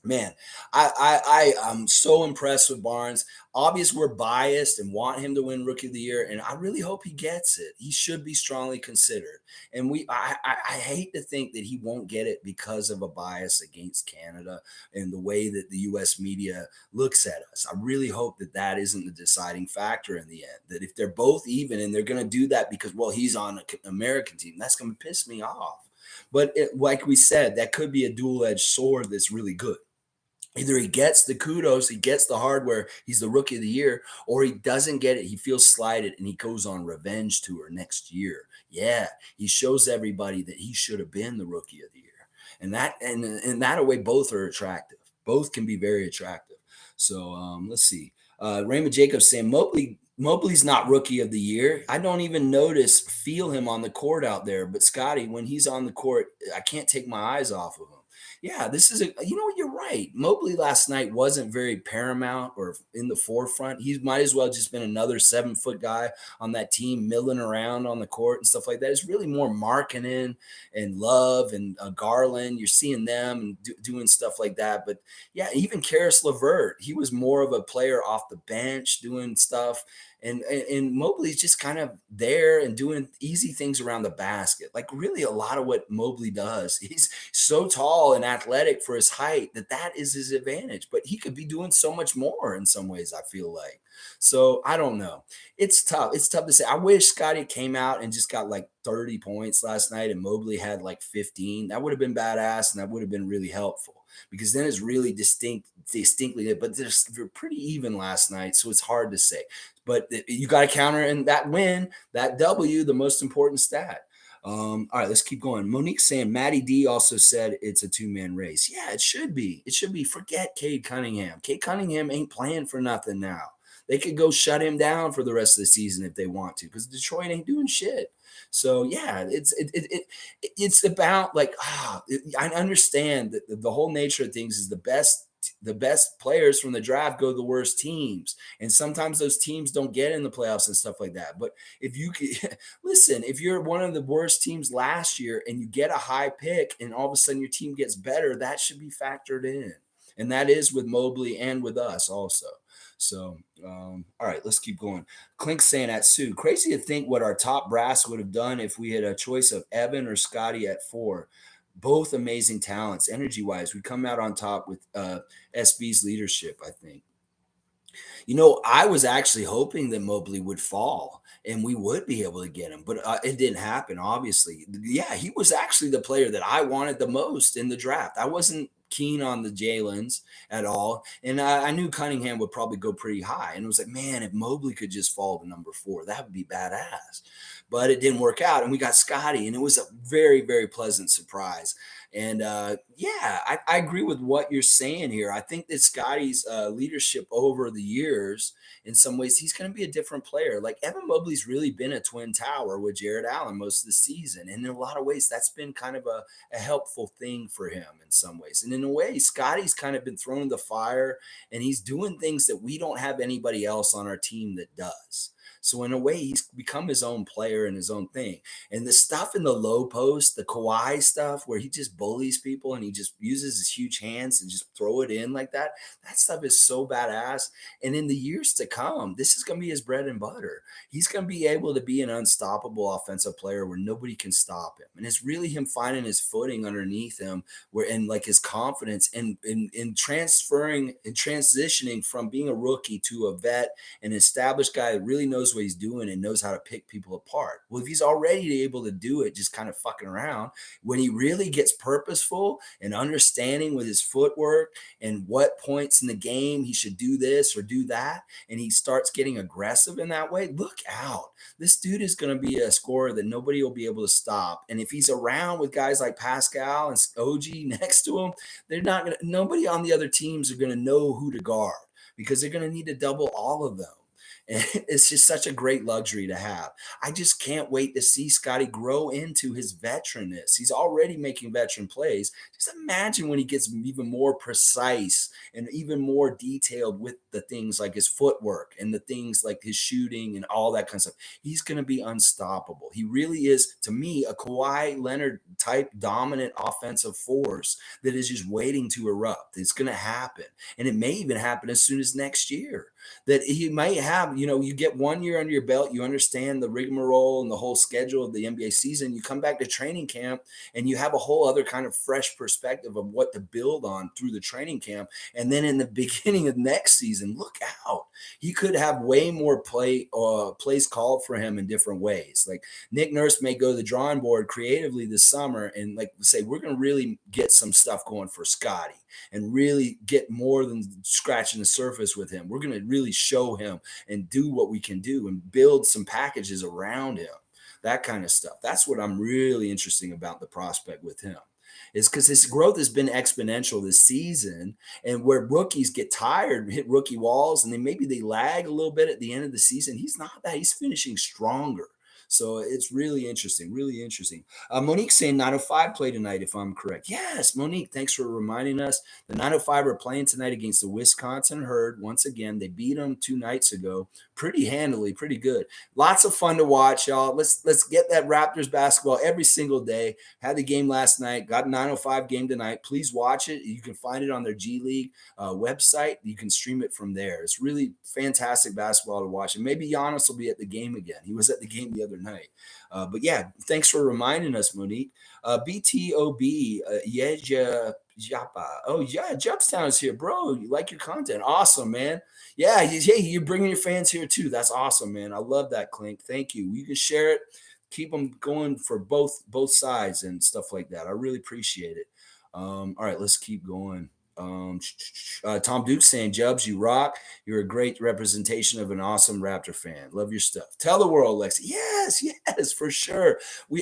man, I'm so impressed with Barnes. Obviously, we're biased and want him to win Rookie of the Year, and I really hope he gets it. He should be strongly considered. And I hate to think that he won't get it because of a bias against Canada and the way that the U.S. media looks at us. I really hope that that isn't the deciding factor in the end. That if they're both even and they're going to do that because well he's on an American team, that's going to piss me off. But like we said, that could be a dual-edged sword that's really good. Either he gets the kudos, he gets the hardware, he's the rookie of the year, or he doesn't get it. He feels slighted and he goes on revenge tour next year. Yeah, he shows everybody that he should have been the rookie of the year. And that and in that way, both are attractive. Both can be very attractive. So let's see. Raymond Jacobs saying Mobley's not rookie of the year. I don't even feel him on the court out there. But Scottie, when he's on the court, I can't take my eyes off of him. Yeah, this is you're right. Mobley last night wasn't very paramount or in the forefront. He might as well just been another 7-foot guy on that team milling around on the court and stuff like that. It's really more Markkanen and Love and Garland. You're seeing them and doing stuff like that. But yeah, even Karis LeVert, he was more of a player off the bench doing stuff. And Mobley's just kind of there and doing easy things around the basket. Like really a lot of what Mobley does. He's so tall and athletic for his height that is his advantage. But he could be doing so much more in some ways, I feel like. So I don't know. It's tough. It's tough to say. I wish Scottie came out and just got like 30 points last night and Mobley had like 15. That would have been badass and that would have been really helpful because then it's really distinctly, but they're pretty even last night. So it's hard to say. But you got to counter in that win, that W, the most important stat. All right, let's keep going. Monique's saying Matty D also said it's a two-man race. Yeah, it should be. It should be. Forget Cade Cunningham. Cade Cunningham ain't playing for nothing now. They could go shut him down for the rest of the season if they want to because Detroit ain't doing shit. So yeah, it's about like I understand that the whole nature of things is the best the best players from the draft go to the worst teams. And sometimes those teams don't get in the playoffs and stuff like that. But if you could listen, if you're one of the worst teams last year and you get a high pick and all of a sudden your team gets better, that should be factored in. And that is with Mobley and with us also. So, all right, let's keep going. Clink saying at Sue, crazy to think what our top brass would have done if we had a choice of Evan or Scottie at 4. Both amazing talents, energy wise. We come out on top with SB's leadership, I think. I was actually hoping that Mobley would fall and we would be able to get him, but it didn't happen, obviously. Yeah, he was actually the player that I wanted the most in the draft. I wasn't keen on the Jalen's at all. And I knew Cunningham would probably go pretty high. And it was like, man, if Mobley could just fall to number 4, that would be badass. But it didn't work out. And we got Scottie, and it was a very, very pleasant surprise. And yeah, I agree with what you're saying here. I think that Scottie's leadership over the years, in some ways, he's going to be a different player. Like Evan Mobley's really been a twin tower with Jared Allen most of the season. And in a lot of ways, that's been kind of a helpful thing for him in some ways. And in a way, Scottie's kind of been thrown in the fire and he's doing things that we don't have anybody else on our team that does. So in a way, he's become his own player and his own thing. And the stuff in the low post, the Kawhi stuff where he just bullies people and he just uses his huge hands and just throw it in like that stuff is so badass. And in the years to come, this is going to be his bread and butter. He's going to be able to be an unstoppable offensive player where nobody can stop him. And it's really him finding his footing underneath him where, and like his confidence and in transferring and transitioning from being a rookie to a vet, an established guy that really knows what he's doing and knows how to pick people apart. Well, if he's already able to do it, just kind of fucking around, when he really gets purposeful and understanding with his footwork and what points in the game he should do this or do that, and he starts getting aggressive in that way, look out. This dude is going to be a scorer that nobody will be able to stop. And if he's around with guys like Pascal and OG next to him, nobody on the other teams are going to know who to guard because they're going to need to double all of them. And it's just such a great luxury to have. I just can't wait to see Scottie grow into his veteranness. He's already making veteran plays. Just imagine when he gets even more precise and even more detailed with the things like his footwork and the things like his shooting and all that kind of stuff. He's going to be unstoppable. He really is, to me, a Kawhi Leonard type dominant offensive force that is just waiting to erupt. It's going to happen. And it may even happen as soon as next year. That he might have, you get 1 year under your belt, you understand the rigmarole and the whole schedule of the NBA season. You come back to training camp and you have a whole other kind of fresh perspective of what to build on through the training camp. And then in the beginning of next season, look out. He could have way more plays called for him in different ways. Like Nick Nurse may go to the drawing board creatively this summer and like say, we're going to really get some stuff going for Scottie and really get more than scratching the surface with him. We're going to really show him and do what we can do and build some packages around him, that kind of stuff. That's what I'm really interesting about the prospect with him, is because his growth has been exponential this season. And where rookies get tired, hit rookie walls, and then maybe they lag a little bit at the end of the season, he's not that. He's finishing stronger. So it's really interesting, really interesting. Monique saying 905 play tonight, if I'm correct. Yes, Monique, thanks for reminding us. The 905 are playing tonight against the Wisconsin Herd. Once again, they beat them 2 nights ago. Pretty handily, pretty good. Lots of fun to watch, y'all. Let's get that Raptors basketball every single day. Had the game last night, got a 905 game tonight. Please watch it. You can find it on their G League website. You can stream it from there. It's really fantastic basketball to watch. And maybe Giannis will be at the game again. He was at the game the other night. But yeah, thanks for reminding us, Monique. BTOB, Yeja Japa. Oh, yeah, Jupstown is here, bro. You like your content. Awesome, man. Yeah, hey, you're bringing your fans here too. That's awesome, man. I love that, Clink. Thank you. You can share it. Keep them going for both sides and stuff like that. I really appreciate it. All right, let's keep going. Tom Duke saying, Jubs, you rock. You're a great representation of an awesome Raptor fan. Love your stuff. Tell the world, Lexi. Yes, for sure.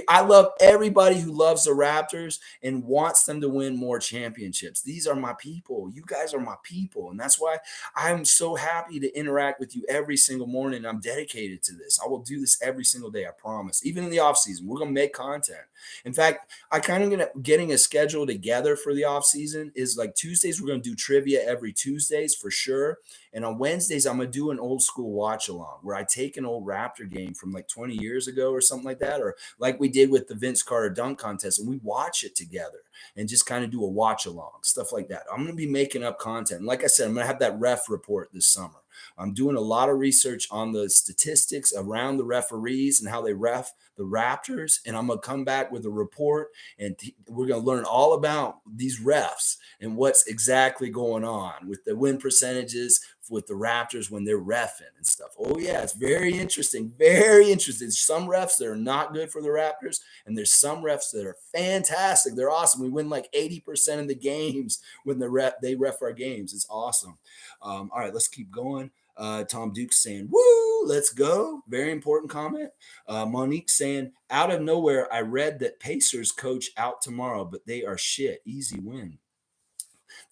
I love everybody who loves the Raptors and wants them to win more championships. These are my people. You guys are my people. And that's why I'm so happy to interact with you every single morning. I'm dedicated to this. I will do this every single day, I promise. Even in the off season, we're going to make content. In fact, I kind of getting a schedule together for the off season is like Tuesday Tuesdays, we're going to do trivia every Tuesdays for sure. And on Wednesdays, I'm going to do an old school watch along where I take an old Raptor game from like 20 years ago or something like that, or like we did with the Vince Carter dunk contest, and we watch it together and just kind of do a watch along, stuff like that. I'm going to be making up content. And like I said, I'm going to have that ref report this summer. I'm doing a lot of research on the statistics around the referees and how they ref the Raptors. And I'm going to come back with a report, and we're going to learn all about these refs and what's exactly going on with the win percentages with the Raptors when they're reffing and stuff. Oh, yeah, it's very interesting. Very interesting. There's some refs that are not good for the Raptors, and there's some refs that are fantastic. They're awesome. We win like 80% of the games when they ref our games. It's awesome. All right, let's keep going. Tom Duke's saying, woo, let's go. Very important comment. Monique saying, out of nowhere, I read that Pacers coach out tomorrow, but they are shit. Easy win.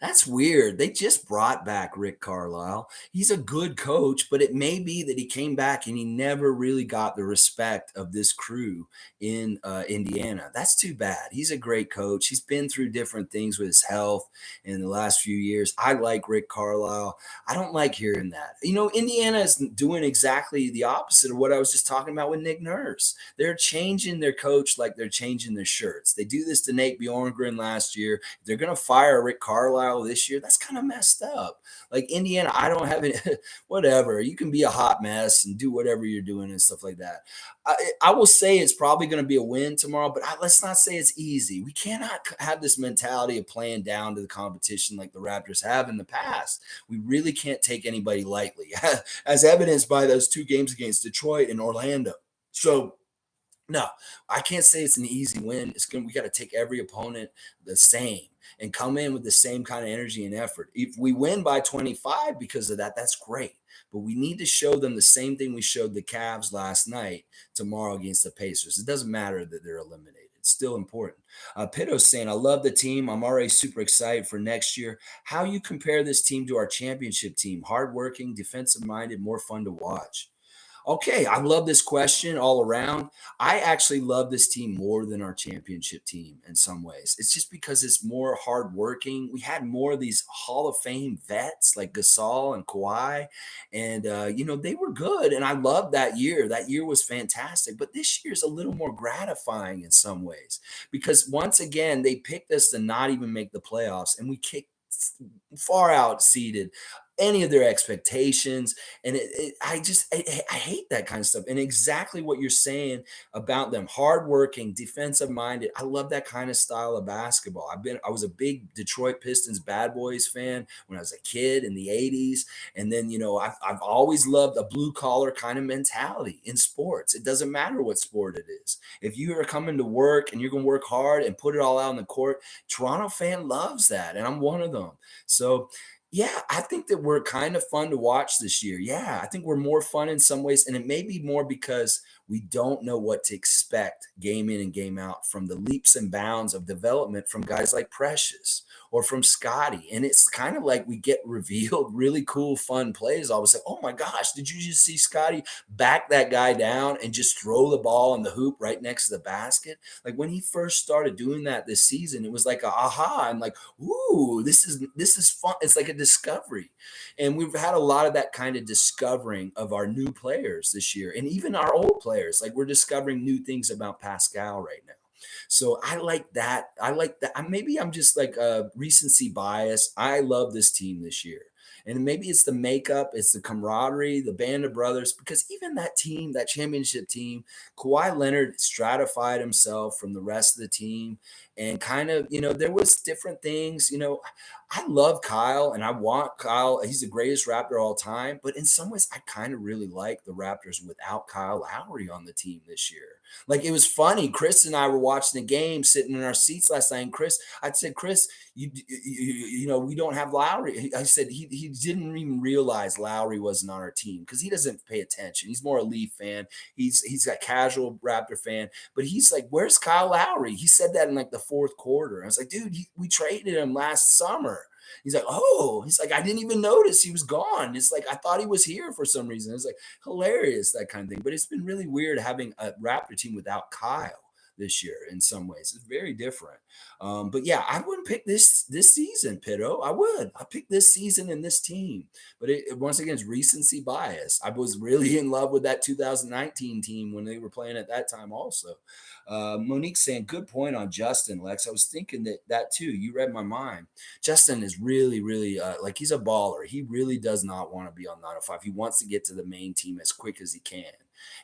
That's weird. They just brought back Rick Carlisle. He's a good coach, but it may be that he came back and he never really got the respect of this crew in Indiana. That's too bad. He's a great coach. He's been through different things with his health in the last few years. I like Rick Carlisle. I don't like hearing that. You know, Indiana is doing exactly the opposite of what I was just talking about with Nick Nurse. They're changing their coach like they're changing their shirts. They do this to Nate Bjorkgren last year. They're going to fire Rick Carlisle this year. That's kind of messed up. Like Indiana, I don't have any, whatever. You can be a hot mess and do whatever you're doing and stuff like that. I will say it's probably going to be a win tomorrow, but let's not say it's easy. We cannot have this mentality of playing down to the competition like the Raptors have in the past. We really can't take anybody lightly, as evidenced by those 2 games against Detroit and Orlando. So, no, I can't say it's an easy win. We got to take every opponent the same and come in with the same kind of energy and effort. If we win by 25 because of that, that's great. But we need to show them the same thing we showed the Cavs last night tomorrow against the Pacers. It doesn't matter that they're eliminated. It's still important. Pitto's saying, I love the team. I'm already super excited for next year. How you compare this team to our championship team? Hardworking, defensive-minded, more fun to watch. Okay, I love this question all around. I actually love this team more than our championship team in some ways. It's just because it's more hardworking. We had more of these Hall of Fame vets like Gasol and Kawhi, and they were good. And I loved that year. That year was fantastic. But this year is a little more gratifying in some ways because once again they picked us to not even make the playoffs, and we kicked far out seeded any of their expectations. And I hate that kind of stuff. And exactly what you're saying about them, hardworking, defensive minded. I love that kind of style of basketball. I was a big Detroit Pistons Bad Boys fan when I was a kid in the 80s. And then, I've always loved a blue collar kind of mentality in sports. It doesn't matter what sport it is. If you are coming to work and you're going to work hard and put it all out on the court, Toronto fan loves that. And I'm one of them. So, yeah, I think that we're kind of fun to watch this year. Yeah, I think we're more fun in some ways. And it may be more because we don't know what to expect game in and game out from the leaps and bounds of development from guys like Precious or from Scottie. And it's kind of like we get revealed really cool, fun plays. All of a sudden, oh my gosh, did you just see Scottie back that guy down and just throw the ball in the hoop right next to the basket? Like when he first started doing that this season, it was like a aha. I'm like, ooh, this is fun. It's like a discovery. And we've had a lot of that kind of discovering of our new players this year and even our old players. Like we're discovering new things about Pascal right now. So I like that. Maybe I'm just like a recency bias. I love this team this year. And maybe it's the makeup, it's the camaraderie, the band of brothers, because even that team, that championship team, Kawhi Leonard stratified himself from the rest of the team. And kind of, there was different things, I love Kyle and I want Kyle. He's the greatest Raptor of all time. But in some ways, I kind of really like the Raptors without Kyle Lowry on the team this year. Like it was funny. Chris and I were watching the game sitting in our seats last night. And I said, Chris, we don't have Lowry. I said he didn't even realize Lowry wasn't on our team because he doesn't pay attention. He's more a Leaf fan. He's a casual Raptor fan. But he's like, where's Kyle Lowry? He said that in like the fourth quarter. I was like, dude, we traded him last summer. He's like, oh, he's like, I didn't even notice he was gone. It's like, I thought he was here for some reason. It's like hilarious, that kind of thing. But it's been really weird having a Raptor team without Kyle this year in some ways. It's very different. But yeah, I wouldn't pick this season, Pitto. I pick this season and this team. But once again, it's recency bias. I was really in love with that 2019 team when they were playing at that time also. Monique saying, good point on Justin, Lex. I was thinking that too. You read my mind. Justin is really, really like he's a baller. He really does not want to be on 905. He wants to get to the main team as quick as he can.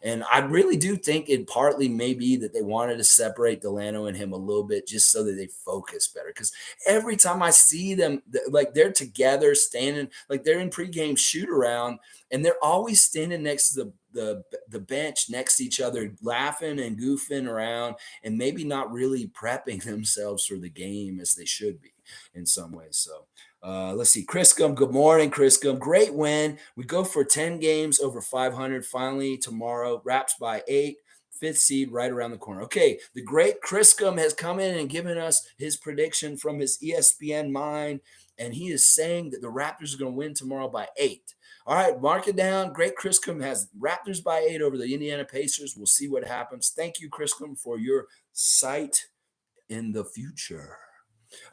And I really do think it partly may be that they wanted to separate Delano and him a little bit just so that they focus better. Because every time I see them, like they're together standing, like they're in pregame shoot around, and they're always standing next to the bench next to each other, laughing and goofing around, and maybe not really prepping themselves for the game as they should be in some ways. So let's see. Chriscom, good morning, Chriscom. Great win. We go for 10 games over 500 finally tomorrow. Raps by 8. 5th seed right around the corner. Okay, the great Chriscom has come in and given us his prediction from his ESPN mind, and he is saying that the Raptors are going to win tomorrow by 8. All right, mark it down. Great Chriscom has Raptors by 8 over the Indiana Pacers. We'll see what happens. Thank you, Chriscom, for your sight in the future.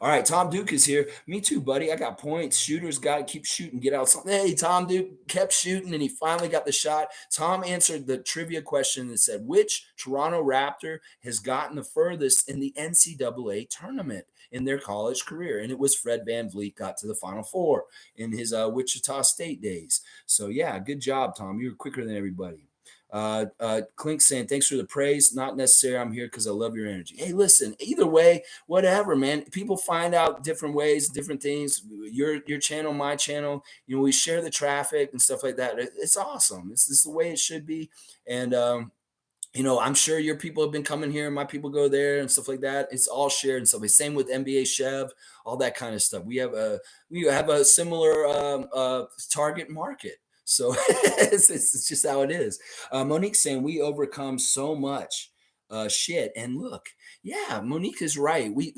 All right, Tom Duke is here. Me too, buddy. I got points. Shooters got to keep shooting, get out something. Hey, Tom Duke kept shooting, and he finally got the shot. Tom answered the trivia question and said, which Toronto Raptor has gotten the furthest in the NCAA tournament in their college career? And it was Fred VanVleet got to the Final Four in his Wichita State days. So, yeah, good job, Tom. You were quicker than everybody. Clink saying, thanks for the praise. Not necessary. I'm here because I love your energy. Hey, listen, either way, whatever, man. People find out different ways, different things. Your channel, my channel, we share the traffic and stuff like that. It's awesome. This is the way it should be. And, I'm sure your people have been coming here, my people go there and stuff like that. It's all shared and stuff. Same with NBA Chev, all that kind of stuff. We have a similar target market. So it's just how it is. Monique saying we overcome so much shit. And look, yeah, Monique is right. We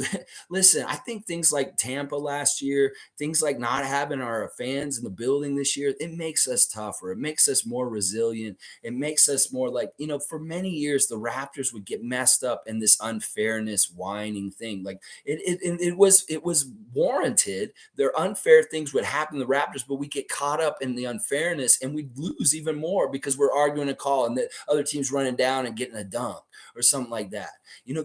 listen, I think things like Tampa last year, things like not having our fans in the building this year, it makes us tougher. It makes us more resilient. It makes us more like, for many years, the Raptors would get messed up in this unfairness, whining thing. Like it was warranted. Their unfair things would happen to the Raptors, but we get caught up in the unfairness and we lose even more because we're arguing a call and the other team's running down and getting a dunk or something like that.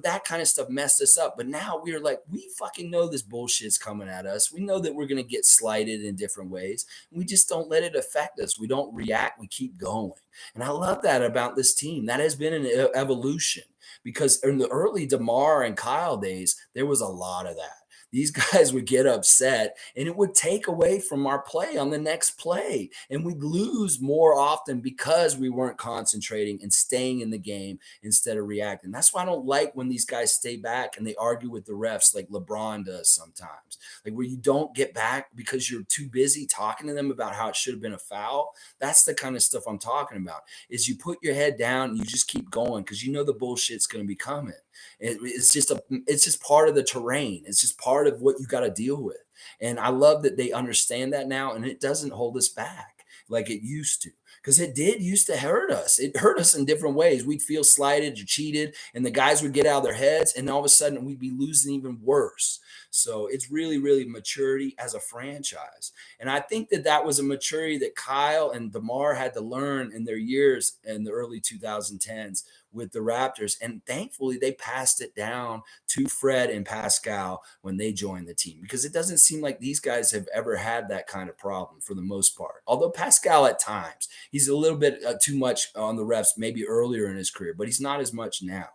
That kind of stuff messed us up. But now we're like, we fucking know this bullshit's coming at us. We know that we're going to get slighted in different ways. We just don't let it affect us. We don't react. We keep going. And I love that about this team. That has been an evolution because in the early DeMar and Kyle days, there was a lot of that. These guys would get upset and it would take away from our play on the next play. And we'd lose more often because we weren't concentrating and staying in the game instead of reacting. That's why I don't like when these guys stay back and they argue with the refs like LeBron does sometimes. Like where you don't get back because you're too busy talking to them about how it should have been a foul. That's the kind of stuff I'm talking about, is you put your head down and you just keep going because the bullshit's going to be coming. It's just part of the terrain. It's just part of what you got to deal with. And I love that they understand that now, and it doesn't hold us back like it used to. Because it did used to hurt us. It hurt us in different ways. We'd feel slighted or cheated, and the guys would get out of their heads, and all of a sudden we'd be losing even worse. So it's really, really maturity as a franchise. And I think that was a maturity that Kyle and DeMar had to learn in their years in the early 2010s with the Raptors. And thankfully, they passed it down to Fred and Pascal when they joined the team, because it doesn't seem like these guys have ever had that kind of problem for the most part. Although Pascal at times, he's a little bit too much on the refs, maybe earlier in his career, but he's not as much now,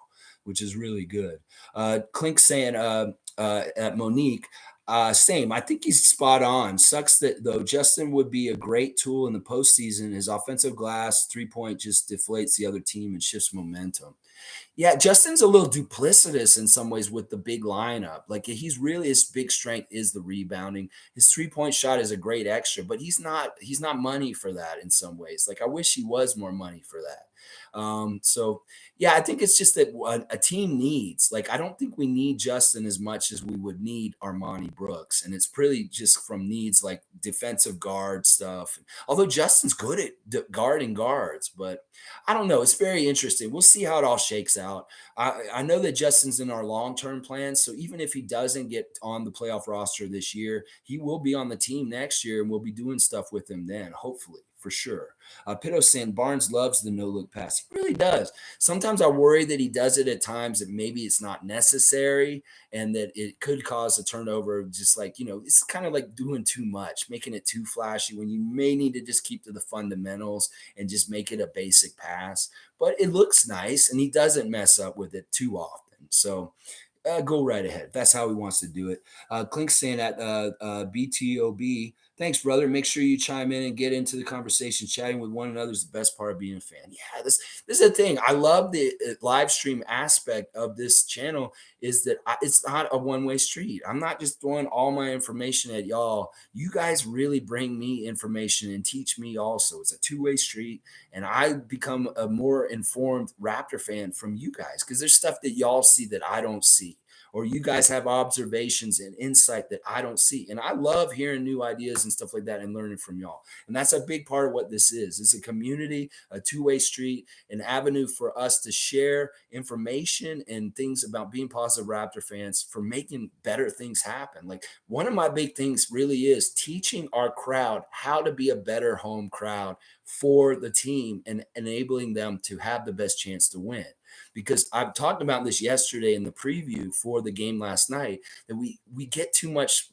which is really good. Clink saying at Monique, same. I think he's spot on. Sucks that though Justin would be a great tool in the postseason. His offensive glass 3-point just deflates the other team and shifts momentum. Yeah, Justin's a little duplicitous in some ways with the big lineup. Like he's really, his big strength is the rebounding. His 3-point shot is a great extra, but he's not money for that in some ways. Like I wish he was more money for that. So yeah, I think it's just that a team needs, like, I don't think we need Justin as much as we would need Armoni Brooks. And it's pretty just from needs like defensive guard stuff. Although Justin's good at guarding guards, but I don't know. It's very interesting. We'll see how it all shakes out. I know that Justin's in our long-term plans. So even if he doesn't get on the playoff roster this year, he will be on the team next year and we'll be doing stuff with him then, hopefully, for sure. Pitto saying Barnes loves the no-look pass. He really does. Sometimes I worry that he does it at times that maybe it's not necessary and that it could cause a turnover. Just like, it's kind of like doing too much, making it too flashy when you may need to just keep to the fundamentals and just make it a basic pass. But it looks nice and he doesn't mess up with it too often. So go right ahead. That's how he wants to do it. Clink's saying at BTOB, thanks, brother. Make sure you chime in and get into the conversation. Chatting with one another is the best part of being a fan. Yeah, this is the thing. I love the live stream aspect of this channel is that it's not a one-way street. I'm not just throwing all my information at y'all. You guys really bring me information and teach me also. It's a two-way street, and I become a more informed Raptor fan from you guys because there's stuff that y'all see that I don't see, or you guys have observations and insight that I don't see. And I love hearing new ideas and stuff like that and learning from y'all. And that's a big part of what this is. It's a community, a two-way street, an avenue for us to share information and things about being positive Raptor fans for making better things happen. Like, one of my big things really is teaching our crowd how to be a better home crowd for the team and enabling them to have the best chance to win. Because I've talked about this yesterday in the preview for the game last night, that we get too much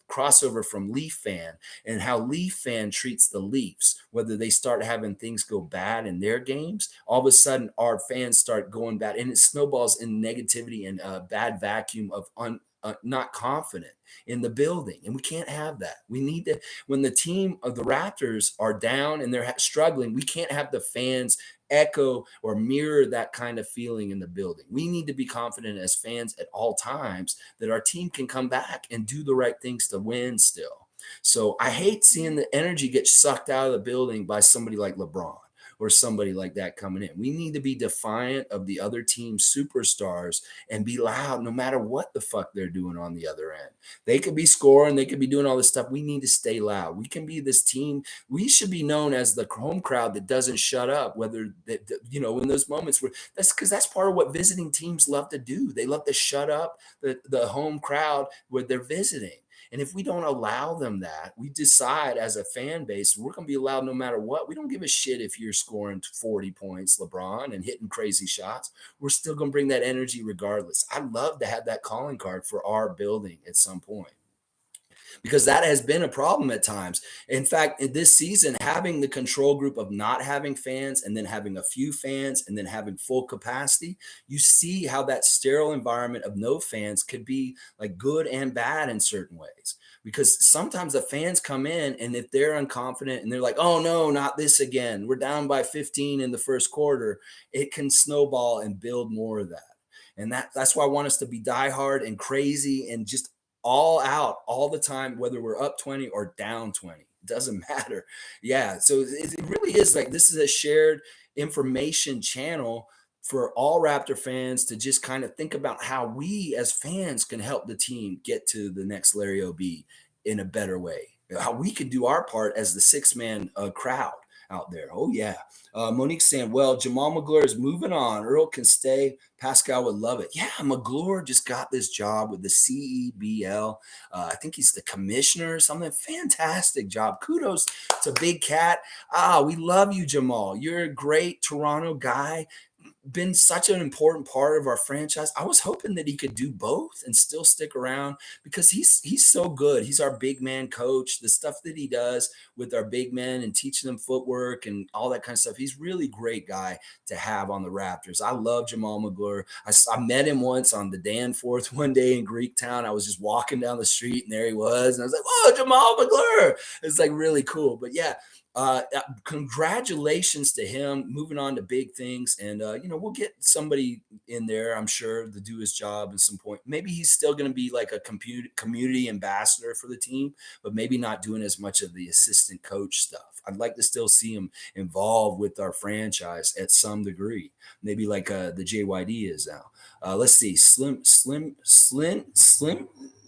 crossover from Leaf fan and how Leaf fan treats the Leafs. Whether they start having things go bad in their games, all of a sudden our fans start going bad, and it snowballs in negativity and a bad vacuum of not confident in the building. And we can't have that. We need to, when the team of the Raptors are down and they're struggling, we can't have the fans echo or mirror that kind of feeling in the building. We need to be confident as fans at all times that our team can come back and do the right things to win still. So I hate seeing the energy get sucked out of the building by somebody like LeBron or somebody like that coming in. We need to be defiant of the other team's superstars and be loud no matter what the fuck they're doing on the other end. They could be scoring, they could be doing all this stuff. We need to stay loud. We can be this team. We should be known as the home crowd that doesn't shut up, whether that, in those moments where that's because that's part of what visiting teams love to do. They love to shut up the home crowd where they're visiting. And if we don't allow them that, we decide as a fan base, we're going to be loud no matter what. We don't give a shit if you're scoring 40 points, LeBron, and hitting crazy shots. We're still going to bring that energy regardless. I'd love to have that calling card for our building at some point, because that has been a problem at times. In fact, in this season, having the control group of not having fans and then having a few fans and then having full capacity, you see how that sterile environment of no fans could be like good and bad in certain ways. Because sometimes the fans come in and if they're unconfident and they're like, oh no, not this again, we're down by 15 in the first quarter, it can snowball and build more of that. And that's why I want us to be diehard and crazy and just all out all the time, whether we're up 20 or down 20. It doesn't matter. Yeah. So it really is like this is a shared information channel for all Raptor fans to just kind of think about how we as fans can help the team get to the next Larry O.B. in a better way. How we can do our part as the six-man crowd out there. Oh, yeah. Monique saying, well, Jamal McGlure is moving on. Earl can stay. Pascal would love it. Yeah, McGlure just got this job with the CEBL. I think he's the commissioner or something. Fantastic job. Kudos to Big Cat. We love you, Jamal. You're a great Toronto guy. Been such an important part of our franchise. I was hoping that he could do both and still stick around because he's so good. He's our big man coach. The stuff that he does with our big men and teaching them footwork and all that kind of stuff. He's really great guy to have on the Raptors. I love Jamal McGlure. I met him once on the Danforth one day in Greektown. I was just walking down the street and there he was. And I was like, oh, Jamal McGlure. It's like really cool. But yeah, Congratulations to him, moving on to big things. And, we'll get somebody in there, I'm sure, to do his job at some point. Maybe he's still going to be like a community ambassador for the team, but maybe not doing as much of the assistant coach stuff. I'd like to still see him involved with our franchise at some degree, maybe like the JYD is now. Let's see,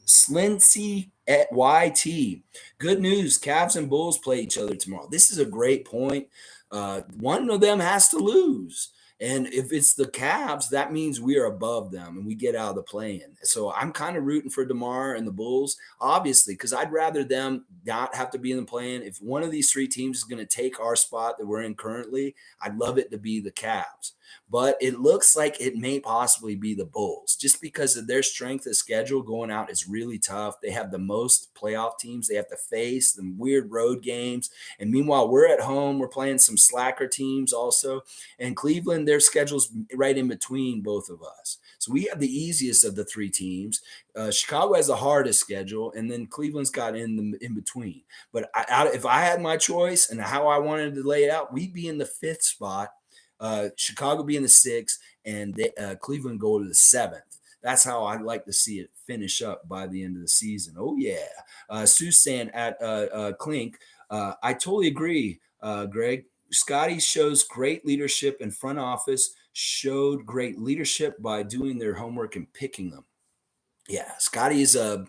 Slincy at YT. Good news. Cavs and Bulls play each other tomorrow. This is a great point. One of them has to lose. And if it's the Cavs, that means we are above them and we get out of the play-in. So I'm kind of rooting for DeMar and the Bulls, obviously, because I'd rather them not have to be in the play-in. If one of these three teams is going to take our spot that we're in currently, I'd love it to be the Cavs. But it looks like it may possibly be the Bulls just because of their strength of schedule going out is really tough. They have the most playoff teams they have to face, the weird road games. And meanwhile, we're at home. We're playing some slacker teams also. And Cleveland, their schedule's right in between both of us. So we have the easiest of the three teams. Chicago has the hardest schedule, and then Cleveland's got in between. But if I had my choice and how I wanted to lay it out, we'd be in the fifth spot. Chicago be in the sixth, and Cleveland go to the seventh. That's how I'd like to see it finish up by the end of the season. Oh, yeah. Susan at Clink. I totally agree, Greg. Scottie shows great leadership in front office, showed great leadership by doing their homework and picking them. Yeah, Scotty's I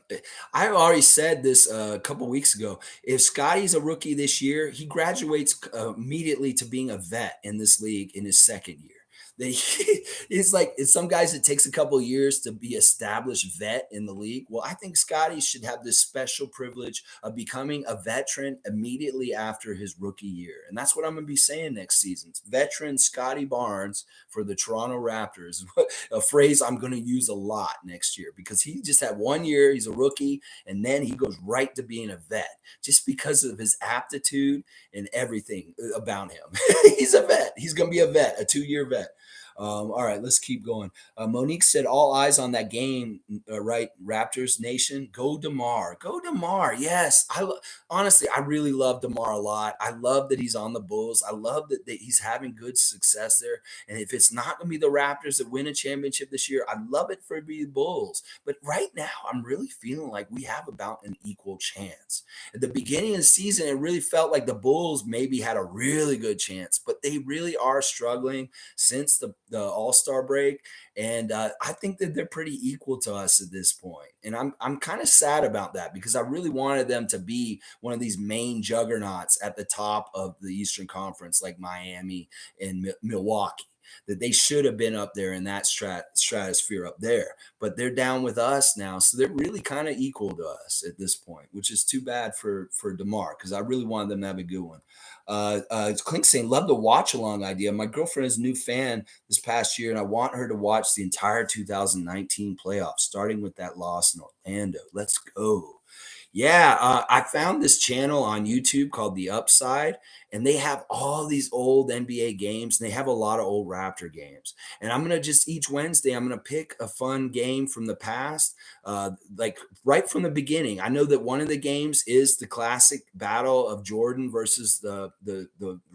already said this a couple weeks ago. If Scotty's a rookie this year, he graduates immediately to being a vet in this league in his second year. It's like some guys it takes a couple of years to be established vet in the league. Well, I think Scotty should have this special privilege of becoming a veteran immediately after his rookie year. And that's what I'm going to be saying next season. Veteran Scottie Barnes for the Toronto Raptors, a phrase I'm going to use a lot next year because he just had 1 year. He's a rookie, and then he goes right to being a vet just because of his aptitude and everything about him. He's a vet. He's going to be a vet, a 2-year vet. All right, let's keep going. Monique said, all eyes on that game, right? Raptors Nation, go DeMar. Go DeMar, yes. Honestly, I really love DeMar a lot. I love that he's on the Bulls. I love that he's having good success there. And if it's not going to be the Raptors that win a championship this year, I'd love it for it to be the Bulls. But right now, I'm really feeling like we have about an equal chance. At the beginning of the season, it really felt like the Bulls maybe had a really good chance, but they really are struggling since the All-Star break. And I think that they're pretty equal to us at this point. And I'm kind of sad about that because I really wanted them to be one of these main juggernauts at the top of the Eastern Conference, like Miami and Milwaukee. That they should have been up there in that stratosphere up there, but they're down with us now, so they're really kind of equal to us at this point, which is too bad for DeMar because I really wanted them to have a good one. Clink saying, love the watch along idea. My girlfriend is a new fan this past year, and I want her to watch the entire 2019 playoffs, starting with that loss in Orlando. Let's go. Yeah, I found this channel on YouTube called The Upside, and they have all these old NBA games, and they have a lot of old Raptor games. And I'm gonna just each Wednesday, I'm gonna pick a fun game from the past, like right from the beginning. I know that one of the games is the classic battle of Jordan versus the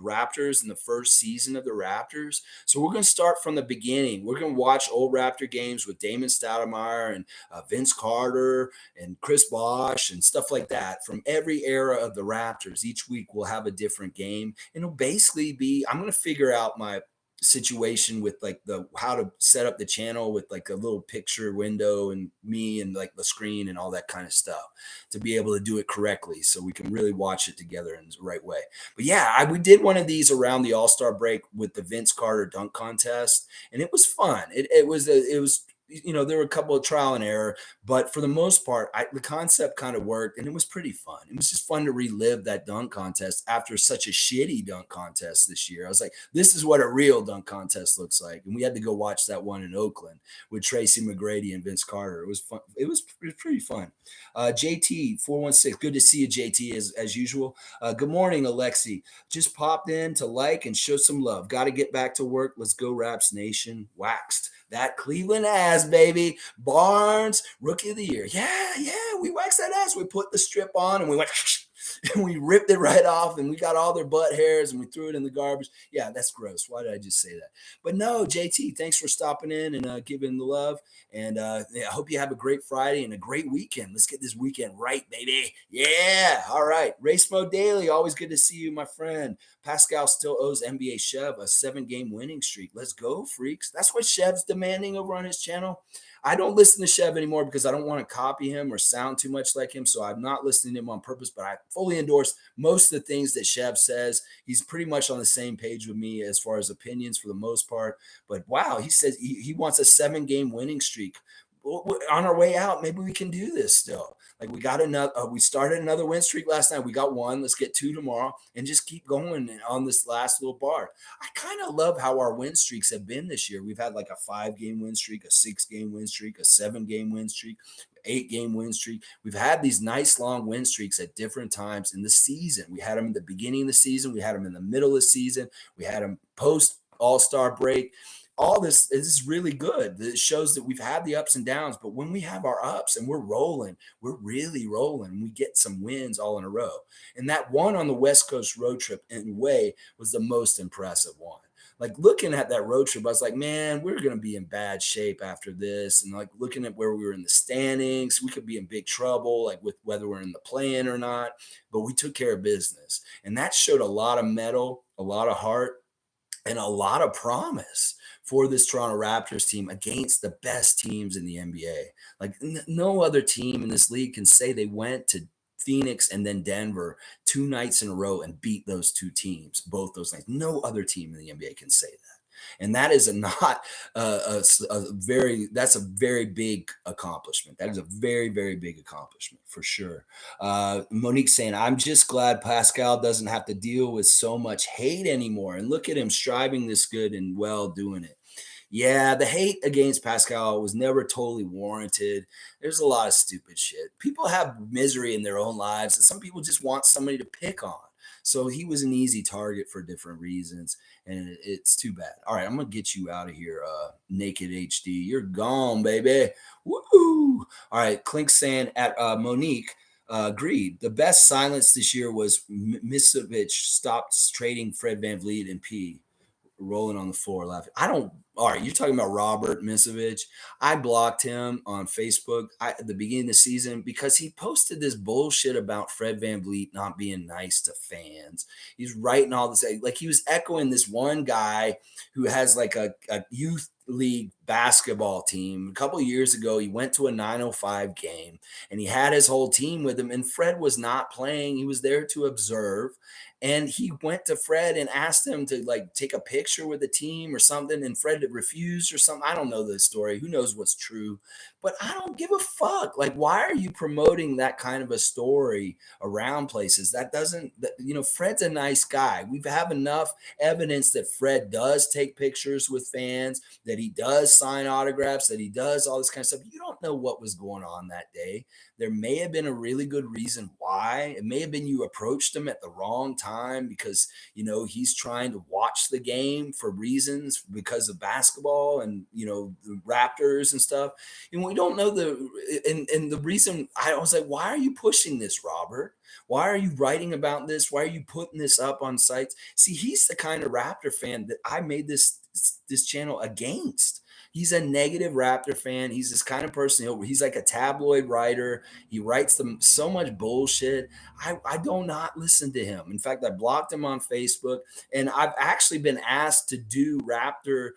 Raptors in the first season of the Raptors. So we're gonna start from the beginning. We're gonna watch old Raptor games with Damon Stoudemire and Vince Carter and Chris Bosh and stuff like that from every era of the Raptors. Each week we'll have a different game, and it'll basically be I'm going to figure out my situation with like how to set up the channel with like a little picture window and me and like the screen and all that kind of stuff to be able to do it correctly so we can really watch it together in the right way. But yeah, we did one of these around the All-Star break with the Vince Carter dunk contest, and it was fun. It was there were a couple of trial and error, but for the most part, the concept kind of worked, and it was pretty fun. It was just fun to relive that dunk contest after such a shitty dunk contest this year. I was like, this is what a real dunk contest looks like, and we had to go watch that one in Oakland with Tracy McGrady and Vince Carter. It was fun. It was pretty fun. JT 416, good to see you, JT, as usual. Good morning, Alexi. Just popped in to like and show some love. Got to get back to work. Let's go, Raps Nation. Waxed. That Cleveland ass, baby. Barnes, rookie of the year. Yeah, we waxed that ass. We put the strip on and we went and we ripped it right off, and we got all their butt hairs, and we threw it in the garbage. Yeah, that's gross. Why did I just say that? But no, JT, thanks for stopping in and giving the love. And yeah, I hope you have a great Friday and a great weekend. Let's get this weekend right, baby. Yeah. All right. Race Mode Daily. Always good to see you, my friend. Pascal still owes NBA Chev a 7-game winning streak. Let's go, freaks. That's what Chev's demanding over on his channel. I don't listen to Chev anymore because I don't want to copy him or sound too much like him. So I'm not listening to him on purpose, but I fully endorse most of the things that Chev says. He's pretty much on the same page with me as far as opinions for the most part. But wow, he says he wants a 7-game winning streak. On our way out, maybe we can do this still. Like we got another, we started another win streak last night. We got 1. Let's get 2 tomorrow and just keep going on this last little bar. I kind of love how our win streaks have been this year. We've had like a 5-game win streak, a 6-game win streak, a 7-game win streak, 8-game win streak. We've had these nice long win streaks at different times in the season. We had them in the beginning of the season. We had them in the middle of the season. We had them post All-Star break. All this is really good. It shows that we've had the ups and downs, but when we have our ups and we're rolling, we're really rolling. We get some wins all in a row. And that one on the West Coast road trip in a way was the most impressive one. Like looking at that road trip, I was like, man, we're going to be in bad shape after this. And like looking at where we were in the standings, we could be in big trouble, like with whether we're in the play-in or not. But we took care of business. And that showed a lot of mettle, a lot of heart, and a lot of promise for this Toronto Raptors team against the best teams in the NBA. Like no other team in this league can say they went to Phoenix and then Denver 2 nights in a row and beat those 2 teams, both those nights. No other team in the NBA can say that. And that is that's a very big accomplishment. That is a very, very big accomplishment for sure. Monique saying, I'm just glad Pascal doesn't have to deal with so much hate anymore. And look at him striving this good and well doing it. Yeah, the hate against Pascal was never totally warranted. There's a lot of stupid shit. People have misery in their own lives, and some people just want somebody to pick on. So he was an easy target for different reasons, and it's too bad. All right, I'm gonna get you out of here, Naked HD. You're gone, baby. Woo! All right, Clink saying at Monique. Agreed. The best silence this year was Mismatches stopped trading Fred VanVleet and P. Rolling on the floor laughing. All right, you're talking about Robert Misovich. I blocked him on Facebook at the beginning of the season because he posted this bullshit about Fred VanVleet not being nice to fans. He's writing all this, like he was echoing this one guy who has like a youth league basketball team. A couple of years ago, he went to a 905 game and he had his whole team with him, and Fred was not playing. He was there to observe. And he went to Fred and asked him to like take a picture with the team or something. And Fred refused or something. I don't know the story. Who knows what's true? But I don't give a fuck. Like, why are you promoting that kind of a story around places? That doesn't, Fred's a nice guy. We have enough evidence that Fred does take pictures with fans, that he does sign autographs, that he does all this kind of stuff. You don't know what was going on that day. There may have been a really good reason why. It may have been you approached him at the wrong time because, he's trying to watch the game for reasons because of basketball and, the Raptors and stuff. And we don't know and the reason I was like, why are you pushing this, Robert? Why are you writing about this? Why are you putting this up on sites? See, he's the kind of Raptor fan that I made this channel against. He's a negative Raptor fan. He's this kind of person. He's like a tabloid writer. He writes them so much bullshit. I do not listen to him. In fact, I blocked him on Facebook, and I've actually been asked to do Raptor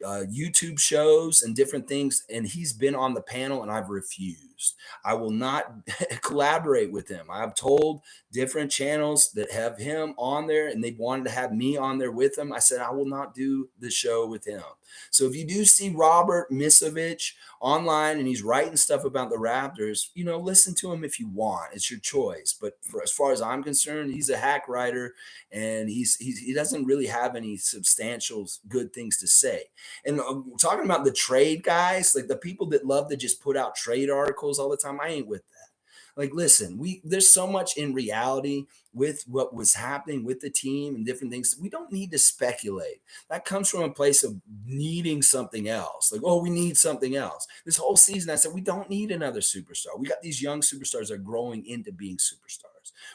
YouTube shows and different things, and he's been on the panel, and I've refused. I will not collaborate with him. I've told different channels that have him on there, and they wanted to have me on there with him. I said I will not do the show with him. So if you do see Robert Misovich online and he's writing stuff about the Raptors, listen to him if you want. It's your choice. But as far as I'm concerned, he's a hack writer, and he doesn't really have any substantial good things to say. And talking about the trade guys, like the people that love to just put out trade articles all the time, I ain't with that. Like, listen, there's so much in reality with what was happening with the team and different things. We don't need to speculate. That comes from a place of needing something else. Like, oh, we need something else. This whole season, I said, we don't need another superstar. We got these young superstars that are growing into being superstars.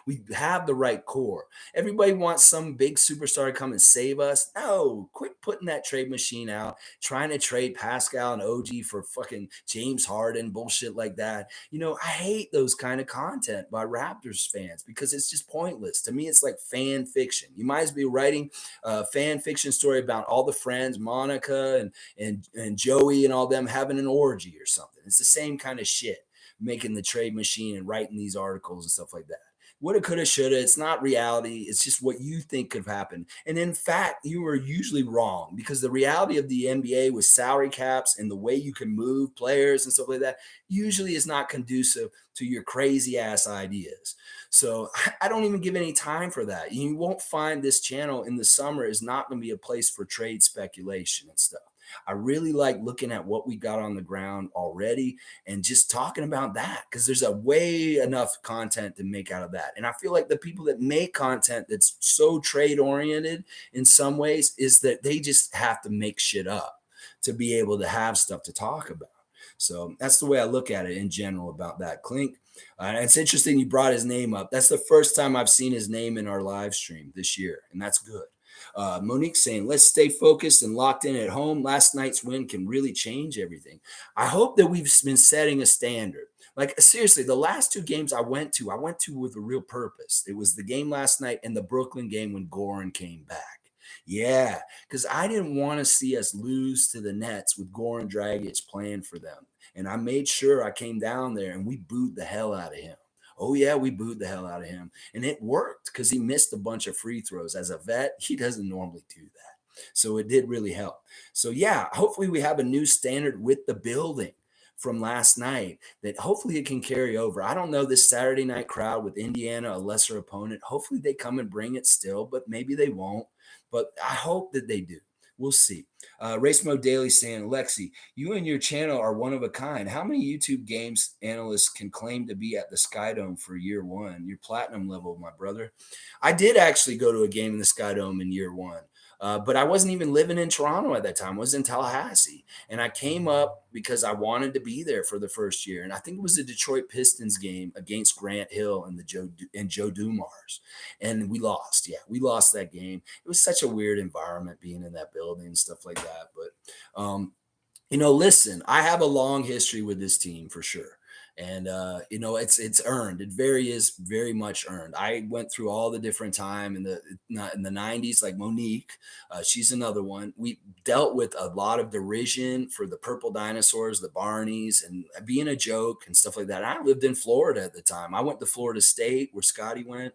We have the right core. Everybody wants some big superstar to come and save us. No, quit putting that trade machine out, trying to trade Pascal and OG for fucking James Harden, bullshit like that. I hate those kind of content by Raptors fans because it's just pointless. To me, it's like fan fiction. You might as well be writing a fan fiction story about all the friends, Monica and Joey and all them having an orgy or something. It's the same kind of shit, making the trade machine and writing these articles and stuff like that. Woulda, coulda, shoulda. It's not reality. It's just what you think could happen. And in fact, you were usually wrong because the reality of the NBA with salary caps and the way you can move players and stuff like that usually is not conducive to your crazy ass ideas. So I don't even give any time for that. You won't find this channel in the summer is not going to be a place for trade speculation and stuff. I really like looking at what we got on the ground already and just talking about that because there's a way enough content to make out of that. And I feel like the people that make content that's so trade oriented in some ways is that they just have to make shit up to be able to have stuff to talk about. So that's the way I look at it in general about that. Clink. And it's interesting you brought his name up. That's the first time I've seen his name in our live stream this year, and that's good. Monique saying, let's stay focused and locked in at home. Last night's win can really change everything. I hope that we've been setting a standard. Like, seriously, the last two games I went to with a real purpose. It was the game last night and the Brooklyn game when Goran came back. Yeah, because I didn't want to see us lose to the Nets with Goran Dragic playing for them. And I made sure I came down there and we booed the hell out of him. Oh, yeah, we booed the hell out of him. And it worked because he missed a bunch of free throws. As a vet, he doesn't normally do that. So it did really help. So, yeah, hopefully we have a new standard with the building from last night that hopefully it can carry over. I don't know this Saturday night crowd with Indiana, a lesser opponent. Hopefully they come and bring it still, but maybe they won't. But I hope that they do. We'll see. Race Mode Daily saying, Lexi, you and your channel are one of a kind. How many YouTube games analysts can claim to be at the Skydome for year one? You're platinum level, my brother. I did actually go to a game in the Skydome in year one. But I wasn't even living in Toronto at that time. I was in Tallahassee. And I came up because I wanted to be there for the first year. And I think it was a Detroit Pistons game against Grant Hill and Joe Dumars. And we lost. Yeah, we lost that game. It was such a weird environment being in that building and stuff like that. But, listen, I have a long history with this team for sure. And it's earned. It is very much earned. I went through all the different time in the 90s, like Monique. She's another one. We dealt with a lot of derision for the purple dinosaurs, the Barneys, and being a joke and stuff like that. I lived in Florida at the time. I went to Florida State where Scottie went.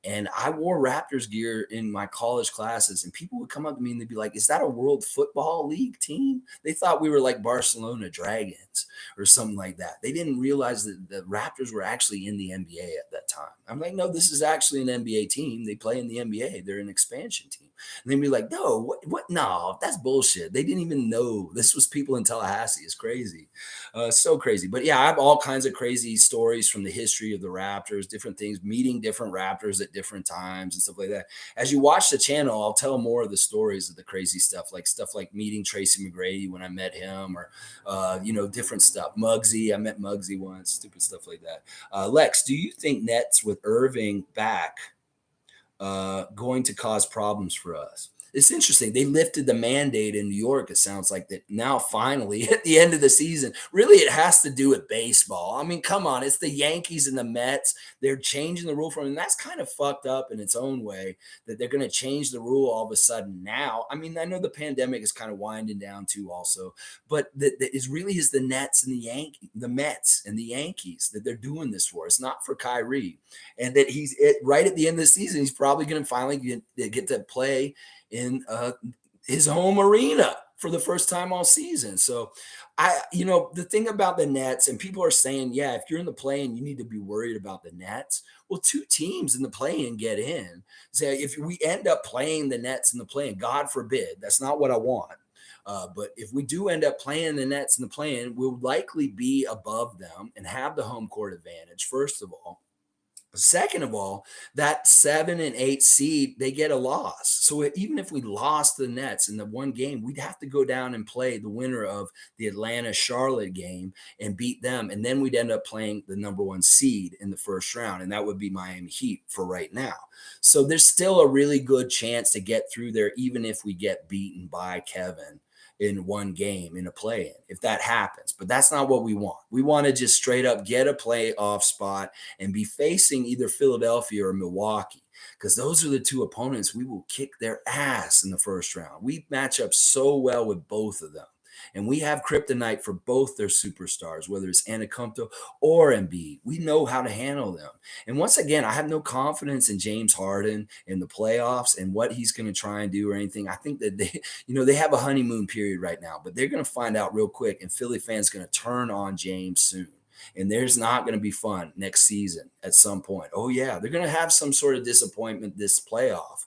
And I wore Raptors gear in my college classes, and people would come up to me and they'd be like, is that a World Football League team? They thought we were like Barcelona Dragons or something like that. They didn't realize that the Raptors were actually in the NBA at that time. I'm like, no, this is actually an NBA team. They play in the NBA. They're an expansion team. And they'd be like, no, what? No, that's bullshit. They didn't even know. This was people in Tallahassee. It's crazy. So crazy. But yeah, I have all kinds of crazy stories from the history of the Raptors, different things, meeting different Raptors at different times and stuff like that. As you watch the channel, I'll tell more of the stories of the crazy stuff like meeting Tracy McGrady when I met him, or different stuff. Muggsy, I met Muggsy once, stupid stuff like that. Lex, do you think Nets with Irving back going to cause problems for us? It's interesting. They lifted the mandate in New York. It sounds like that now, finally, at the end of the season. Really, it has to do with baseball. I mean, come on. It's the Yankees and the Mets. They're changing the rule for them. And that's kind of fucked up in its own way that they're going to change the rule all of a sudden now. I mean, I know the pandemic is kind of winding down too also. But it really is the Nets and the Mets and the Yankees that they're doing this for. It's not for Kyrie. And that right at the end of the season, he's probably going to finally get to play in his home arena for the first time all season. So the thing about the Nets, and people are saying, yeah, if you're in the play-in, you need to be worried about the Nets. Well, two teams in the play-in get in. So if we end up playing the Nets in the play-in, God forbid, that's not what I want. But if we do end up playing the Nets in the play-in, we'll likely be above them and have the home court advantage, first of all. Second of all, that 7 and 8 seed, they get a loss. So even if we lost the Nets in the one game, we'd have to go down and play the winner of the Atlanta Charlotte game and beat them. And then we'd end up playing the number 1 seed in the first round. And that would be Miami Heat for right now. So there's still a really good chance to get through there, even if we get beaten by Kevin in one game in a play-in, if that happens. But that's not what we want. We want to just straight up get a playoff spot and be facing either Philadelphia or Milwaukee, because those are the two opponents we will kick their ass in the first round. We match up so well with both of them. And we have kryptonite for both their superstars, whether it's Antetokounmpo or Embiid. We know how to handle them. And once again, I have no confidence in James Harden in the playoffs and what he's going to try and do or anything. I think that they have a honeymoon period right now, but they're going to find out real quick, and Philly fans going to turn on James soon. And there's not going to be fun next season at some point. Oh, yeah, they're going to have some sort of disappointment this playoff,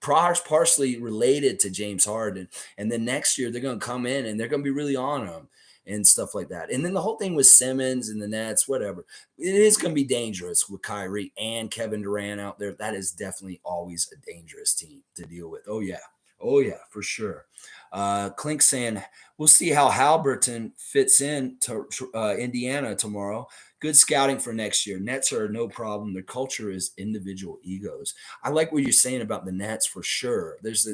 partially related to James Harden. And then next year, they're going to come in and they're going to be really on him and stuff like that. And then the whole thing with Simmons and the Nets, whatever, it is going to be dangerous with Kyrie and Kevin Durant out there. That is definitely always a dangerous team to deal with. Oh, yeah. Oh, yeah, for sure. Clink saying, we'll see how Halliburton fits in to Indiana tomorrow. Good scouting for next year. Nets are no problem. Their culture is individual egos. I like what you're saying about the Nets for sure. There's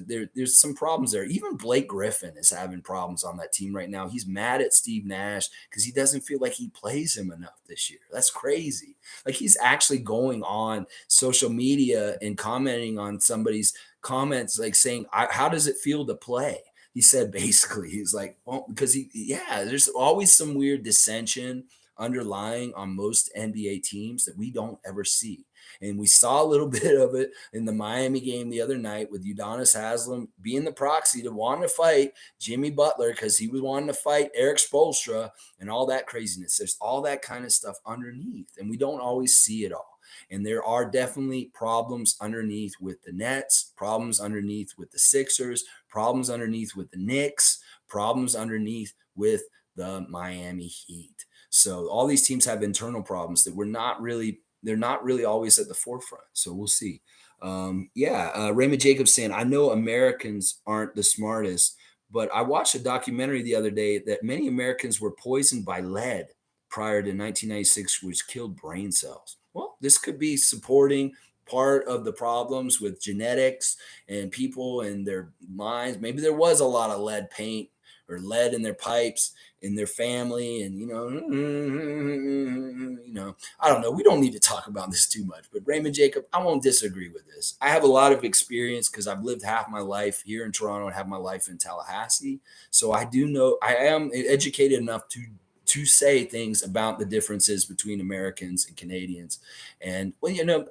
some problems there. Even Blake Griffin is having problems on that team right now. He's mad at Steve Nash because he doesn't feel like he plays him enough this year. That's crazy. Like, he's actually going on social media and commenting on somebody's comments, like saying, how does it feel to play? He said basically, he's like, well, because there's always some weird dissension underlying on most NBA teams that we don't ever see. And we saw a little bit of it in the Miami game the other night with Udonis Haslem being the proxy to want to fight Jimmy Butler because he was wanting to fight Eric Spoelstra and all that craziness. There's all that kind of stuff underneath, and we don't always see it all. And there are definitely problems underneath with the Nets, problems underneath with the Sixers, problems underneath with the Knicks, problems underneath with the Miami Heat. So all these teams have internal problems that they're not really always at the forefront. So we'll see. Raymond Jacobs saying, I know Americans aren't the smartest, but I watched a documentary the other day that many Americans were poisoned by lead prior to 1996, which killed brain cells. Well, this could be supporting part of the problems with genetics and people and their minds. Maybe there was a lot of lead paint or lead in their pipes in their family. And, I don't know. We don't need to talk about this too much, but Raymond Jacob, I won't disagree with this. I have a lot of experience because I've lived half my life here in Toronto and half my life in Tallahassee. So I do know, I am educated enough to say things about the differences between Americans and Canadians. And,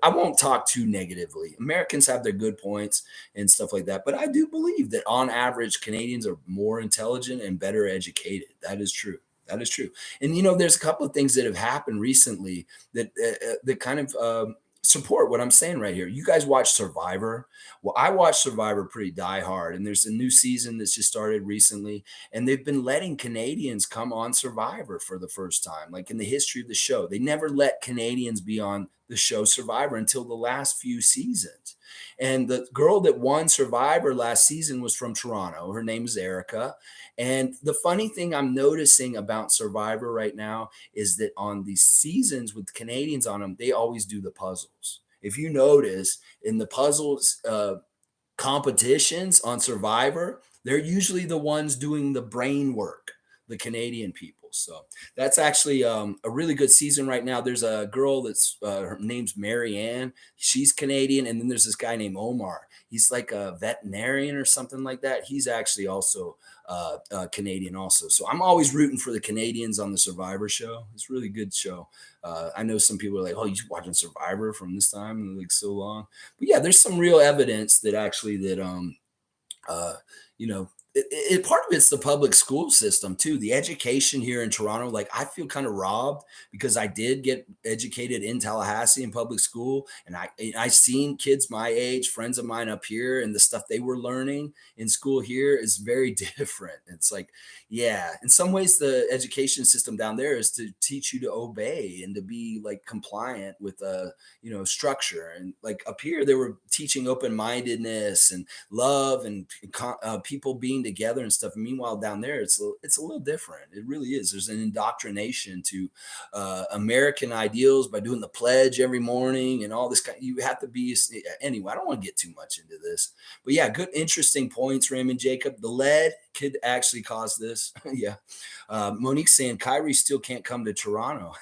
I won't talk too negatively. Americans have their good points and stuff like that. But I do believe that on average, Canadians are more intelligent and better educated. That is true. That is true. And, there's a couple of things that have happened recently that kind of support what I'm saying right here. You guys watch Survivor. Well, I watch Survivor pretty diehard, and there's a new season that's just started recently, and they've been letting Canadians come on Survivor for the first time, like in the history of the show. They never let Canadians be on the show Survivor until the last few seasons. And the girl that won Survivor last season was from Toronto. Her name is Erica. And the funny thing I'm noticing about Survivor right now is that on these seasons with Canadians on them, they always do the puzzles. If you notice in the puzzles competitions on Survivor, they're usually the ones doing the brain work, the Canadian people. So that's actually a really good season right now. There's a girl that's her name's Marianne. She's Canadian. And then there's this guy named Omar. He's like a veterinarian or something like that. He's actually also Canadian also. So I'm always rooting for the Canadians on the Survivor show. It's a really good show. I know some people are like, oh, you're watching Survivor from this time like so long. But yeah, there's some real evidence that actually that part of it's the public school system too. The education here in Toronto, like I feel kind of robbed because I did get educated in Tallahassee in public school, and I seen kids my age, friends of mine up here, and the stuff they were learning in school here is very different. It's like, yeah, in some ways the education system down there is to teach you to obey and to be like compliant with structure, and like up here they were teaching open-mindedness and love and people being together and stuff. Meanwhile, down there, it's a little different. It really is. There's an indoctrination to American ideals by doing the pledge every morning and all this kind. You have to be anyway. I don't want to get too much into this, but yeah, good, interesting points, Raymond Jacob. The lead could actually cause this. Yeah, Monique saying Kyrie still can't come to Toronto.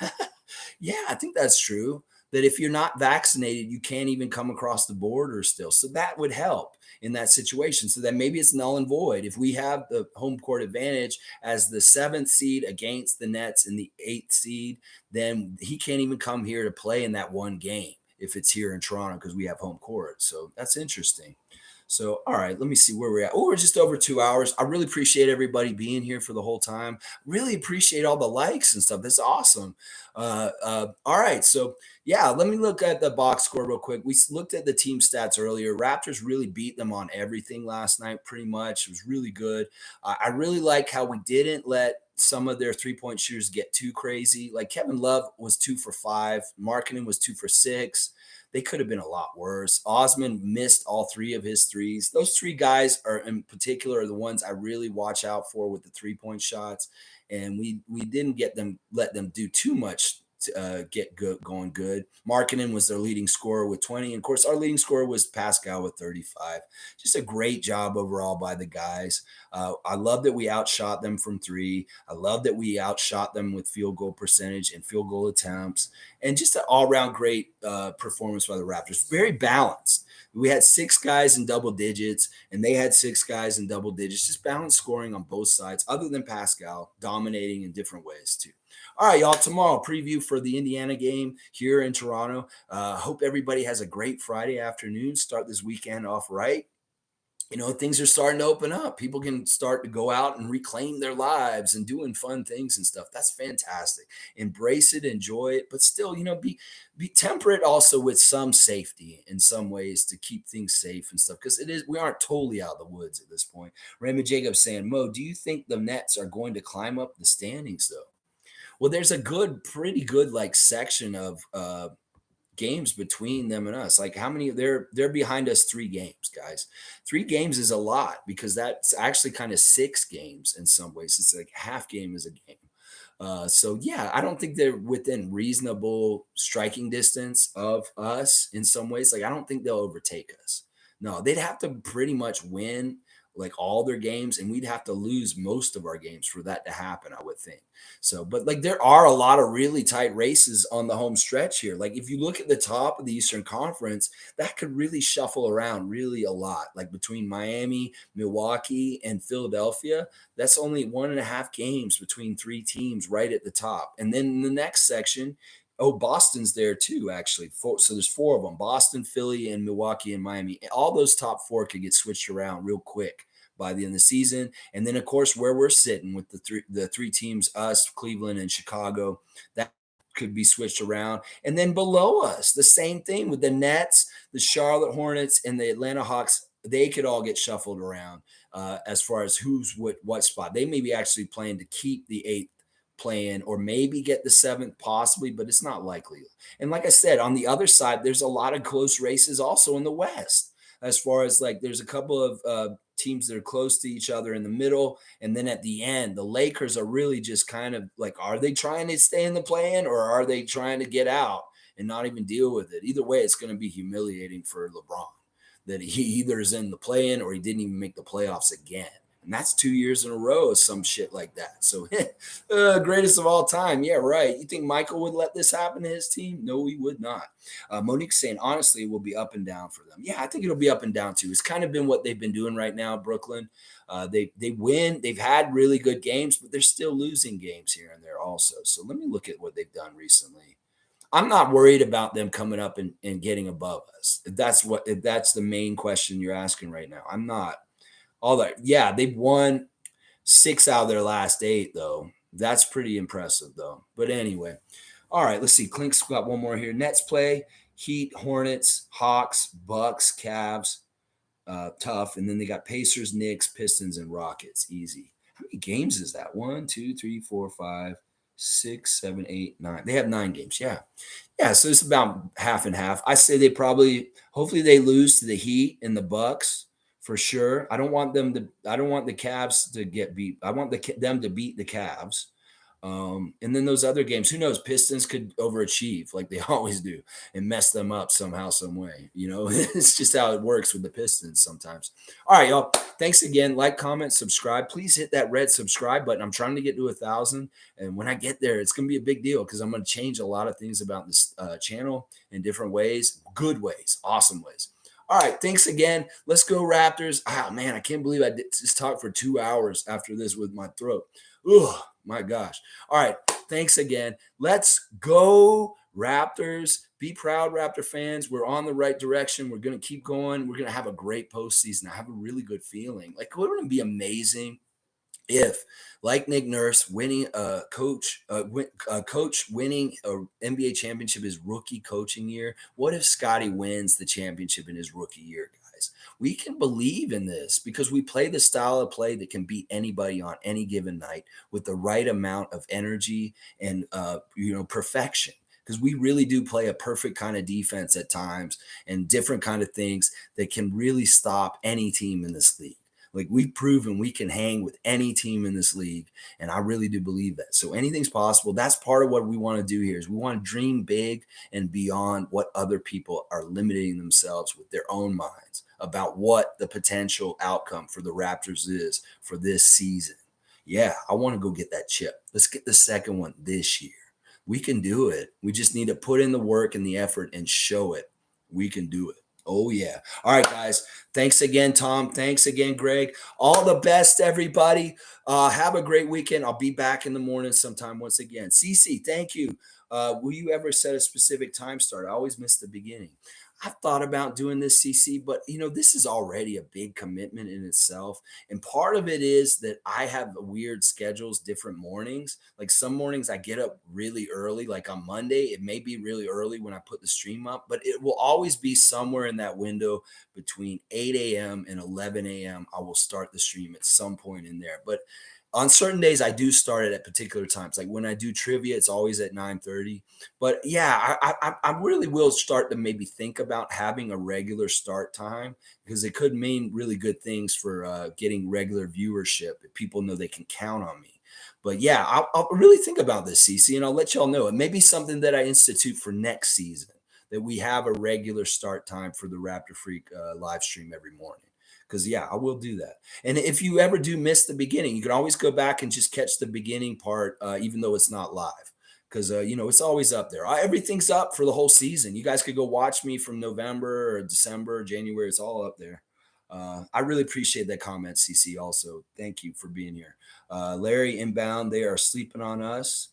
Yeah, I think that's true. That if you're not vaccinated, you can't even come across the border still. So that would help in that situation. So that maybe it's null and void. If we have the home court advantage as the 7th seed against the Nets in the 8th seed, then he can't even come here to play in that one game if it's here in Toronto because we have home court. So that's interesting. So, all right, let me see where we're at. Oh, we're just over 2 hours. I really appreciate everybody being here for the whole time. Really appreciate all the likes and stuff. That's awesome. All right, so yeah, let me look at the box score real quick. We looked at the team stats earlier. Raptors really beat them on everything last night, pretty much. It was really good. I really like how we didn't let some of their 3-point shooters get too crazy. Like Kevin Love was 2 for 5. Markkanen was 2 for 6. They could have been a lot worse. Osman missed all 3 of his threes. Those 3 guys are in particular are the ones I really watch out for with the 3-point shots. And we didn't let them do too much to get going good. Markkanen was their leading scorer with 20. And of course, our leading scorer was Pascal with 35. Just a great job overall by the guys. I love that we outshot them from 3. I love that we outshot them with field goal percentage and field goal attempts. And just an all-around great performance by the Raptors. Very balanced. We had 6 guys in double digits, and they had 6 guys in double digits. Just balanced scoring on both sides, other than Pascal, dominating in different ways too. All right, y'all. Tomorrow, preview for the Indiana game here in Toronto. Hope everybody has a great Friday afternoon. Start this weekend off right. Things are starting to open up. People can start to go out and reclaim their lives and doing fun things and stuff. That's fantastic. Embrace it, enjoy it, but still, be temperate also with some safety in some ways to keep things safe and stuff. Because we aren't totally out of the woods at this point. Raymond Jacobs saying, Mo, do you think the Nets are going to climb up the standings though? Well, there's a pretty good like section of games between them and us. Like how many they're behind us 3 games, guys. 3 games is a lot because that's actually kind of 6 games in some ways. It's like half game is a game. So yeah, I don't think they're within reasonable striking distance of us in some ways. Like I don't think they'll overtake us. No, they'd have to pretty much win like all their games, and we'd have to lose most of our games for that to happen, I would think. So, but like there are a lot of really tight races on the home stretch here. Like if you look at the top of the Eastern Conference, that could really shuffle around really a lot. Like between Miami, Milwaukee, and Philadelphia, that's only 1.5 games between 3 teams right at the top. And then in the next section, oh, Boston's there too, actually. So there's 4 of them: Boston, Philly, and Milwaukee and Miami. All those top 4 could get switched around real quick by the end of the season. And then, of course, where we're sitting with the three teams, us, Cleveland, and Chicago, that could be switched around. And then below us, the same thing with the Nets, the Charlotte Hornets, and the Atlanta Hawks. They could all get shuffled around as far as who's what spot. They may be actually playing to keep the 8th playing or maybe get the 7th possibly, but it's not likely. And like I said, on the other side, there's a lot of close races also in the West, as far as like there's a couple of teams that are close to each other in the middle. And then at the end, the Lakers are really just kind of like, are they trying to stay in the play-in or are they trying to get out and not even deal with it? Either way, it's going to be humiliating for LeBron that he either is in the play-in or he didn't even make the playoffs again. And that's 2 years in a row of some shit like that. So greatest of all time. Yeah, right. You think Michael would let this happen to his team? No, he would not. Monique's saying, honestly, it will be up and down for them. Yeah, I think it'll be up and down too. It's kind of been what they've been doing right now, Brooklyn. They win. They've had really good games, but they're still losing games here and there also. So let me look at what they've done recently. I'm not worried about them coming up and getting above us. If that's the main question you're asking right now. I'm not. all that. Yeah, they've won 6 out of their last 8, though. That's pretty impressive, though. But anyway, all right, let's see. Clink's got one more here. Nets play Heat, Hornets, Hawks, Bucks, Cavs, tough. And then they got Pacers, Knicks, Pistons, and Rockets. Easy. How many games is that? 1, 2, 3, 4, 5, 6, 7, 8, 9. They have 9 games. Yeah. Yeah. So it's about half and half. I say they probably, hopefully they lose to the Heat and the Bucks for sure. I don't want the Cavs to get beat. I want them to beat the Cavs. And then those other games, who knows? Pistons could overachieve like they always do and mess them up somehow, some way. It's just how it works with the Pistons sometimes. All right, y'all. Thanks again. Like, comment, subscribe. Please hit that red subscribe button. I'm trying to get to 1,000. And when I get there, it's going to be a big deal because I'm going to change a lot of things about this channel in different ways, good ways, awesome ways. All right, thanks again. Let's go Raptors. Oh, man, I can't believe I just talked for 2 hours after this with my throat. Ugh, my gosh. All right, thanks again. Let's go Raptors. Be proud, Raptor fans. We're on the right direction. We're going to keep going. We're going to have a great postseason. I have a really good feeling. Like, wouldn't it be amazing if, like Nick Nurse, winning a coach winning a NBA championship his rookie coaching year? What if Scottie wins the championship in his rookie year, guys? We can believe in this because we play the style of play that can beat anybody on any given night with the right amount of energy and perfection. Because we really do play a perfect kind of defense at times and different kind of things that can really stop any team in this league. Like, we've proven we can hang with any team in this league, and I really do believe that. So anything's possible. That's part of what we want to do here is we want to dream big and beyond what other people are limiting themselves with their own minds about what the potential outcome for the Raptors is for this season. Yeah, I want to go get that chip. Let's get the second one this year. We can do it. We just need to put in the work and the effort and show it. We can do it. Oh, yeah. All right, guys. Thanks again, Tom. Thanks again, Greg. All the best, everybody. Have a great weekend. I'll be back in the morning sometime once again. CC, thank you. Will you ever set a specific time start? I always miss the beginning. I've thought about doing this, CC, but this is already a big commitment in itself. And part of it is that I have weird schedules, different mornings. Like some mornings I get up really early, like on Monday, it may be really early when I put the stream up, but it will always be somewhere in that window between 8 a.m. and 11 a.m. I will start the stream at some point in there. But on certain days, I do start it at particular times. Like when I do trivia, it's always at 9:30. But yeah, I really will start to maybe think about having a regular start time because it could mean really good things for getting regular viewership if people know they can count on me. But yeah, I'll really think about this, CC, and I'll let y'all know. It may be something that I institute for next season, that we have a regular start time for the Raptor Freak live stream every morning. Because, yeah, I will do that. And if you ever do miss the beginning, you can always go back and just catch the beginning part, even though it's not live. Because, it's always up there. Everything's up for the whole season. You guys could go watch me from November or December, January. It's all up there. I really appreciate that comment, CC, also. Thank you for being here. Larry, inbound, they are sleeping on us.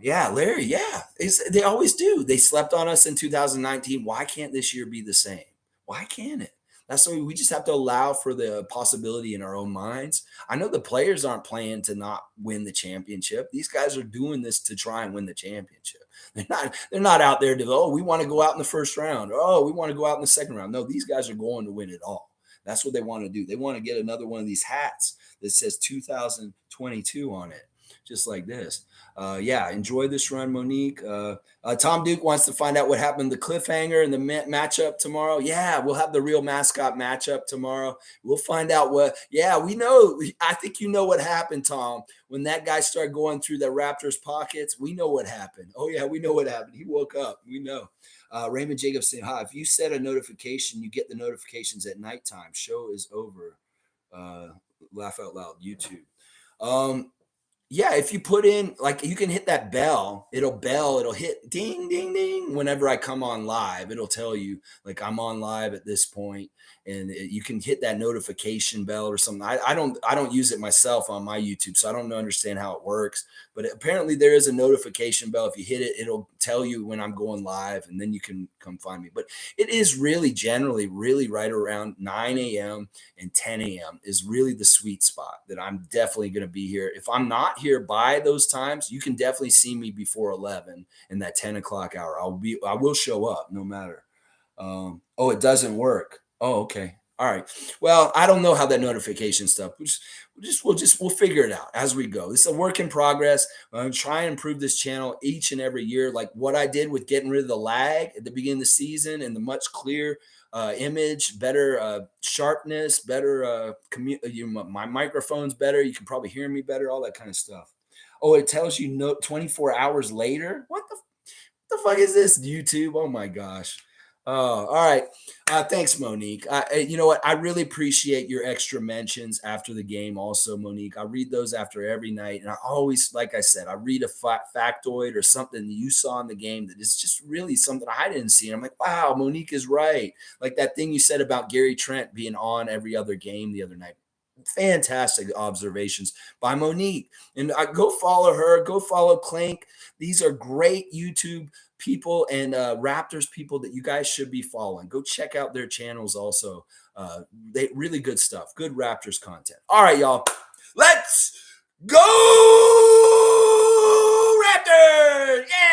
Yeah, Larry, yeah. They always do. They slept on us in 2019. Why can't this year be the same? Why can't it? That's why we just have to allow for the possibility in our own minds. I know the players aren't playing to not win the championship. These guys are doing this to try and win the championship. They're not out there to, we want to go out in the first round. Or, we want to go out in the second round. No, these guys are going to win it all. That's what they want to do. They want to get another one of these hats that says 2022 on it, just like this. Yeah, enjoy this run, Monique. Tom Duke wants to find out what happened to the cliffhanger and the matchup tomorrow. Yeah, we'll have the real mascot matchup tomorrow. We'll find out what. Yeah, we know. I think you know what happened, Tom. When that guy started going through the Raptors pockets, we know what happened. Oh, yeah, we know what happened. He woke up. We know. Raymond Jacobs saying, hi. If you set a notification, you get the notifications at nighttime. Show is over. Laugh out loud. YouTube. Yeah, if you put in, like, you can hit that bell, it'll hit ding, ding, ding. Whenever I come on live, it'll tell you, like, I'm on live at this point, and you can hit that notification bell or something. I don't use it myself on my YouTube, so I don't understand how it works. But apparently, there is a notification bell. If you hit it, it'll tell you when I'm going live, and then you can come find me. But it is really generally really right around 9 a.m. and 10 a.m. is really the sweet spot that I'm definitely going to be here. If I'm not here by those times, you can definitely see me before 11 in that 10 o'clock hour. I will show up no matter. Oh, it doesn't work. Oh, okay. All right. Well, I don't know how that notification stuff. We'll figure it out as we go. It's a work in progress. I'm trying to improve this channel each and every year, like what I did with getting rid of the lag at the beginning of the season and the much clear image, better sharpness, better my microphone's better. You can probably hear me better, all that kind of stuff. Oh, it tells you 24 hours later. What the fuck is this, YouTube? Oh my gosh. Oh, all right. Thanks, Monique. You know what? I really appreciate your extra mentions after the game. Also, Monique, I read those after every night, and I always, like I said, I read a factoid or something that you saw in the game that is just really something I didn't see. And I'm like, wow, Monique is right. Like that thing you said about Gary Trent being on every other game the other night. Fantastic observations by Monique. And go follow her. Go follow Clank. These are great YouTube people and Raptors people that you guys should be following. Go check out their channels also. They really good stuff. Good Raptors content. All right, y'all. Let's go Raptors! Yeah!